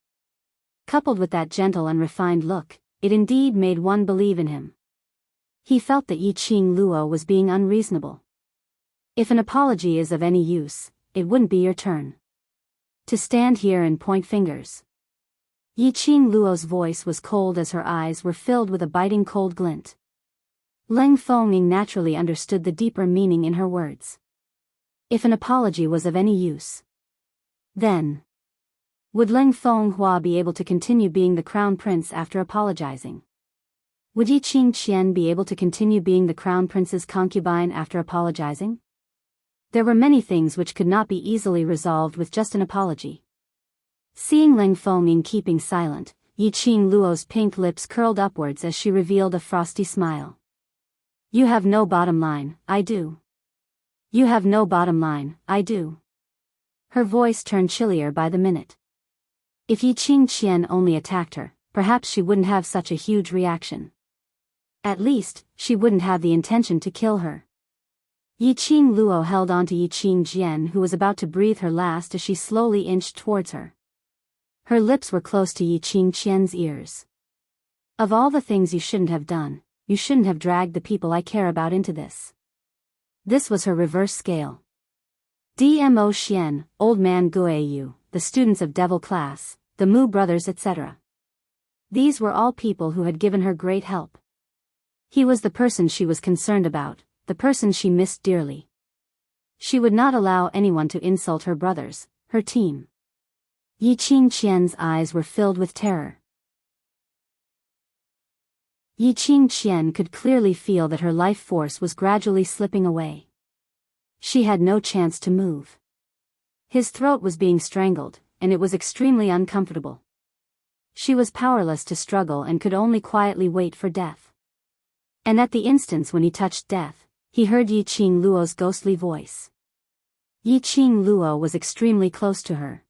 Coupled with that gentle and refined look, it indeed made one believe in him. He felt that Yi Qingluo was being unreasonable. If an apology is of any use, it wouldn't be your turn to stand here and point fingers. Yi Qingluo's voice was cold as her eyes were filled with a biting cold glint. Ling Fengying naturally understood the deeper meaning in her words. If an apology was of any use, then would Ling Fenghua be able to continue being the crown prince after apologizing? Would Yi Qingqian be able to continue being the crown prince's concubine after apologizing? There were many things which could not be easily resolved with just an apology. Seeing Ling Fengying keeping silent, Yi Qingluo's pink lips curled upwards as she revealed a frosty smile. You have no bottom line, I do. You have no bottom line, I do. Her voice turned chillier by the minute. If Yi Qingqian only attacked her, perhaps she wouldn't have such a huge reaction. At least, she wouldn't have the intention to kill her. Yi Qingluo held on to Yi Qingjian, who was about to breathe her last as she slowly inched towards her. Her lips were close to Yi Qingqian's ears. Of all the things you shouldn't have done, you shouldn't have dragged the people I care about into this. This was her reverse scale. Dmo Xian, Old Man Guiyu, the students of Devil Class, the Mu brothers etc. These were all people who had given her great help. He was the person she was concerned about, the person she missed dearly. She would not allow anyone to insult her brothers, her team. Yi Qingqian's eyes were filled with terror. Yi Qingqian could clearly feel that her life force was gradually slipping away. She had no chance to move. His throat was being strangled, and it was extremely uncomfortable. She was powerless to struggle and could only quietly wait for death. And at the instance when he touched death, he heard Yi Qingluo's ghostly voice. Yi Qingluo was extremely close to her.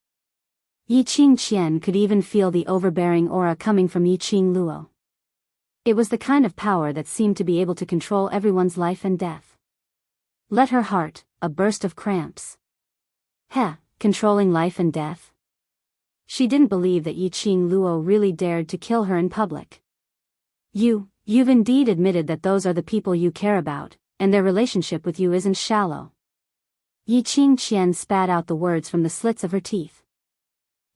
Yi Qingqian could even feel the overbearing aura coming from Yi Qing Luo. It was the kind of power that seemed to be able to control everyone's life and death. Let her heart, a burst of cramps. Controlling life and death? She didn't believe that Yi Qing Luo really dared to kill her in public. You've indeed admitted that those are the people you care about, and their relationship with you isn't shallow. Yi Qingqian spat out the words from the slits of her teeth.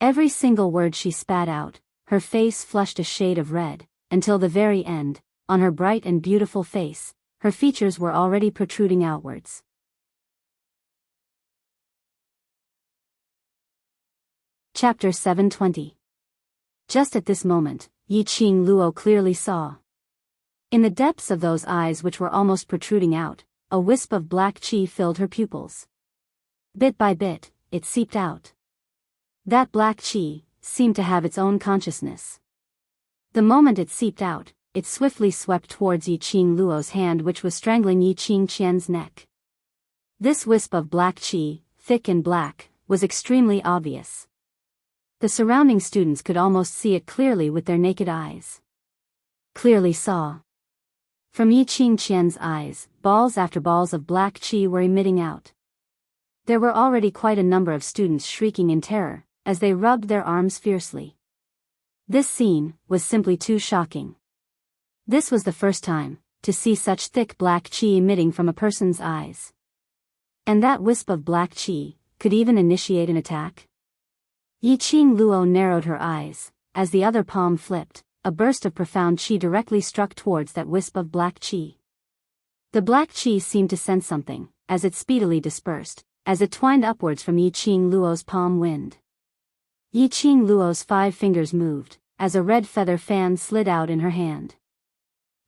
Every single word she spat out, her face flushed a shade of red, until the very end, on her bright and beautiful face, her features were already protruding outwards. Chapter 720. Just at this moment, Yi Qing Luo clearly saw. In the depths of those eyes which were almost protruding out, a wisp of black qi filled her pupils. Bit by bit, it seeped out. That black qi seemed to have its own consciousness. The moment it seeped out, it swiftly swept towards Yi Qing Luo's hand which was strangling Yi Qingqian's neck. This wisp of black qi, thick and black, was extremely obvious. The surrounding students could almost see it clearly with their naked eyes. Clearly saw. From Yi Qingqian's eyes, balls after balls of black qi were emitting out. There were already quite a number of students shrieking in terror, as they rubbed their arms fiercely. This scene was simply too shocking. This was the first time to see such thick black qi emitting from a person's eyes. And that wisp of black qi could even initiate an attack? Yi Qing Luo narrowed her eyes. As the other palm flipped, a burst of profound qi directly struck towards that wisp of black qi. The black qi seemed to sense something, as it speedily dispersed, as it twined upwards from Yi Qing Luo's palm wind. Yi Qing Luo's 5 fingers moved, as a red feather fan slid out in her hand.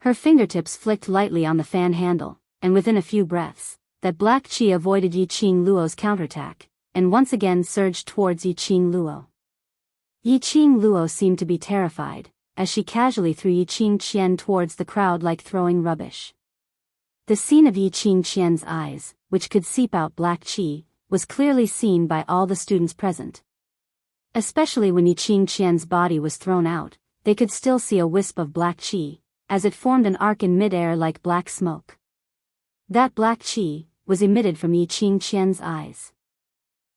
Her fingertips flicked lightly on the fan handle, and within a few breaths, that black qi avoided Yi Qing Luo's counterattack, and once again surged towards Yi Qing Luo. Yi Qing Luo seemed to be terrified, as she casually threw Yi Qingqian towards the crowd like throwing rubbish. The scene of Yi Qingqian's eyes, which could seep out black qi, was clearly seen by all the students present. Especially when Yi Qingqian's body was thrown out, they could still see a wisp of black qi, as it formed an arc in mid-air like black smoke. That black qi was emitted from Yi Qingqian's eyes.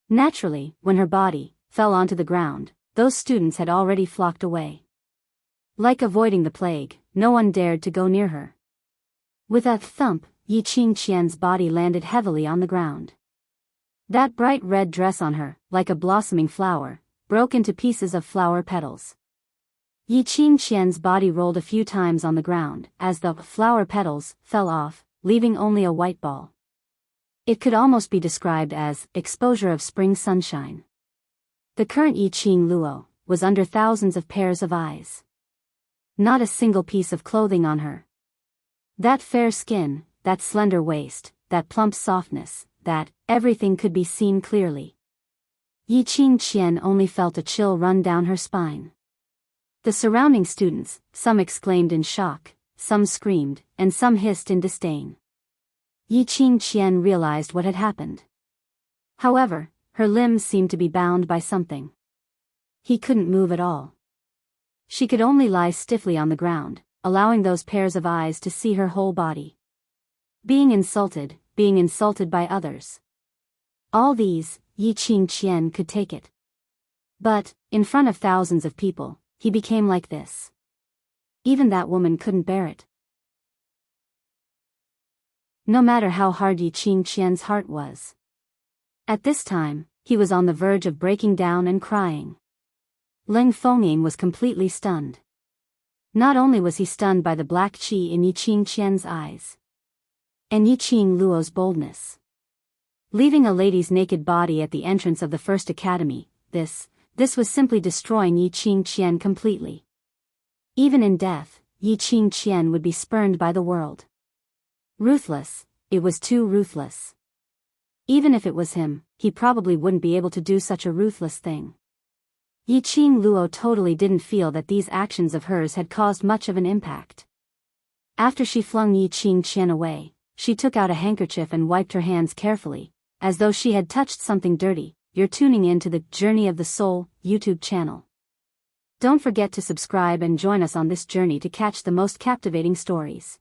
Naturally, when her body fell onto the ground, those students had already flocked away. Like avoiding the plague, no one dared to go near her. With a thump, Yi Qingqian's body landed heavily on the ground. That bright red dress on her, like a blossoming flower, broke into pieces of flower petals. Yi Qingqian's body rolled a few times on the ground as the flower petals fell off, leaving only a white ball. It could almost be described as exposure of spring sunshine. The current Yi Qing Luo was under thousands of pairs of eyes. Not a single piece of clothing on her. That fair skin, that slender waist, that plump softness, that everything could be seen clearly. Yi Qingqian only felt a chill run down her spine. The surrounding students, some exclaimed in shock, some screamed, and some hissed in disdain. Yi Qingqian realized what had happened. However, her limbs seemed to be bound by something. He couldn't move at all. She could only lie stiffly on the ground, allowing those pairs of eyes to see her whole body. Being insulted by others. All these, Yi Qingqian could take it. But, in front of thousands of people, he became like this. Even that woman couldn't bear it. No matter how hard Yi Qingqian's heart was. At this time, he was on the verge of breaking down and crying. Ling Fengying was completely stunned. Not only was he stunned by the black qi in Yi Qingqian's eyes, and Yi Qing Luo's boldness. Leaving a lady's naked body at the entrance of the first academy, this was simply destroying Yi Qingqian completely. Even in death, Yi Qingqian would be spurned by the world. Ruthless, it was too ruthless. Even if it was him, he probably wouldn't be able to do such a ruthless thing. Yi Qing Luo totally didn't feel that these actions of hers had caused much of an impact. After she flung Yi Qingqian away, she took out a handkerchief and wiped her hands carefully, as though she had touched something dirty. you're tuning in to the Journey of the Soul YouTube channel. Don't forget to subscribe and join us on this journey to catch the most captivating stories.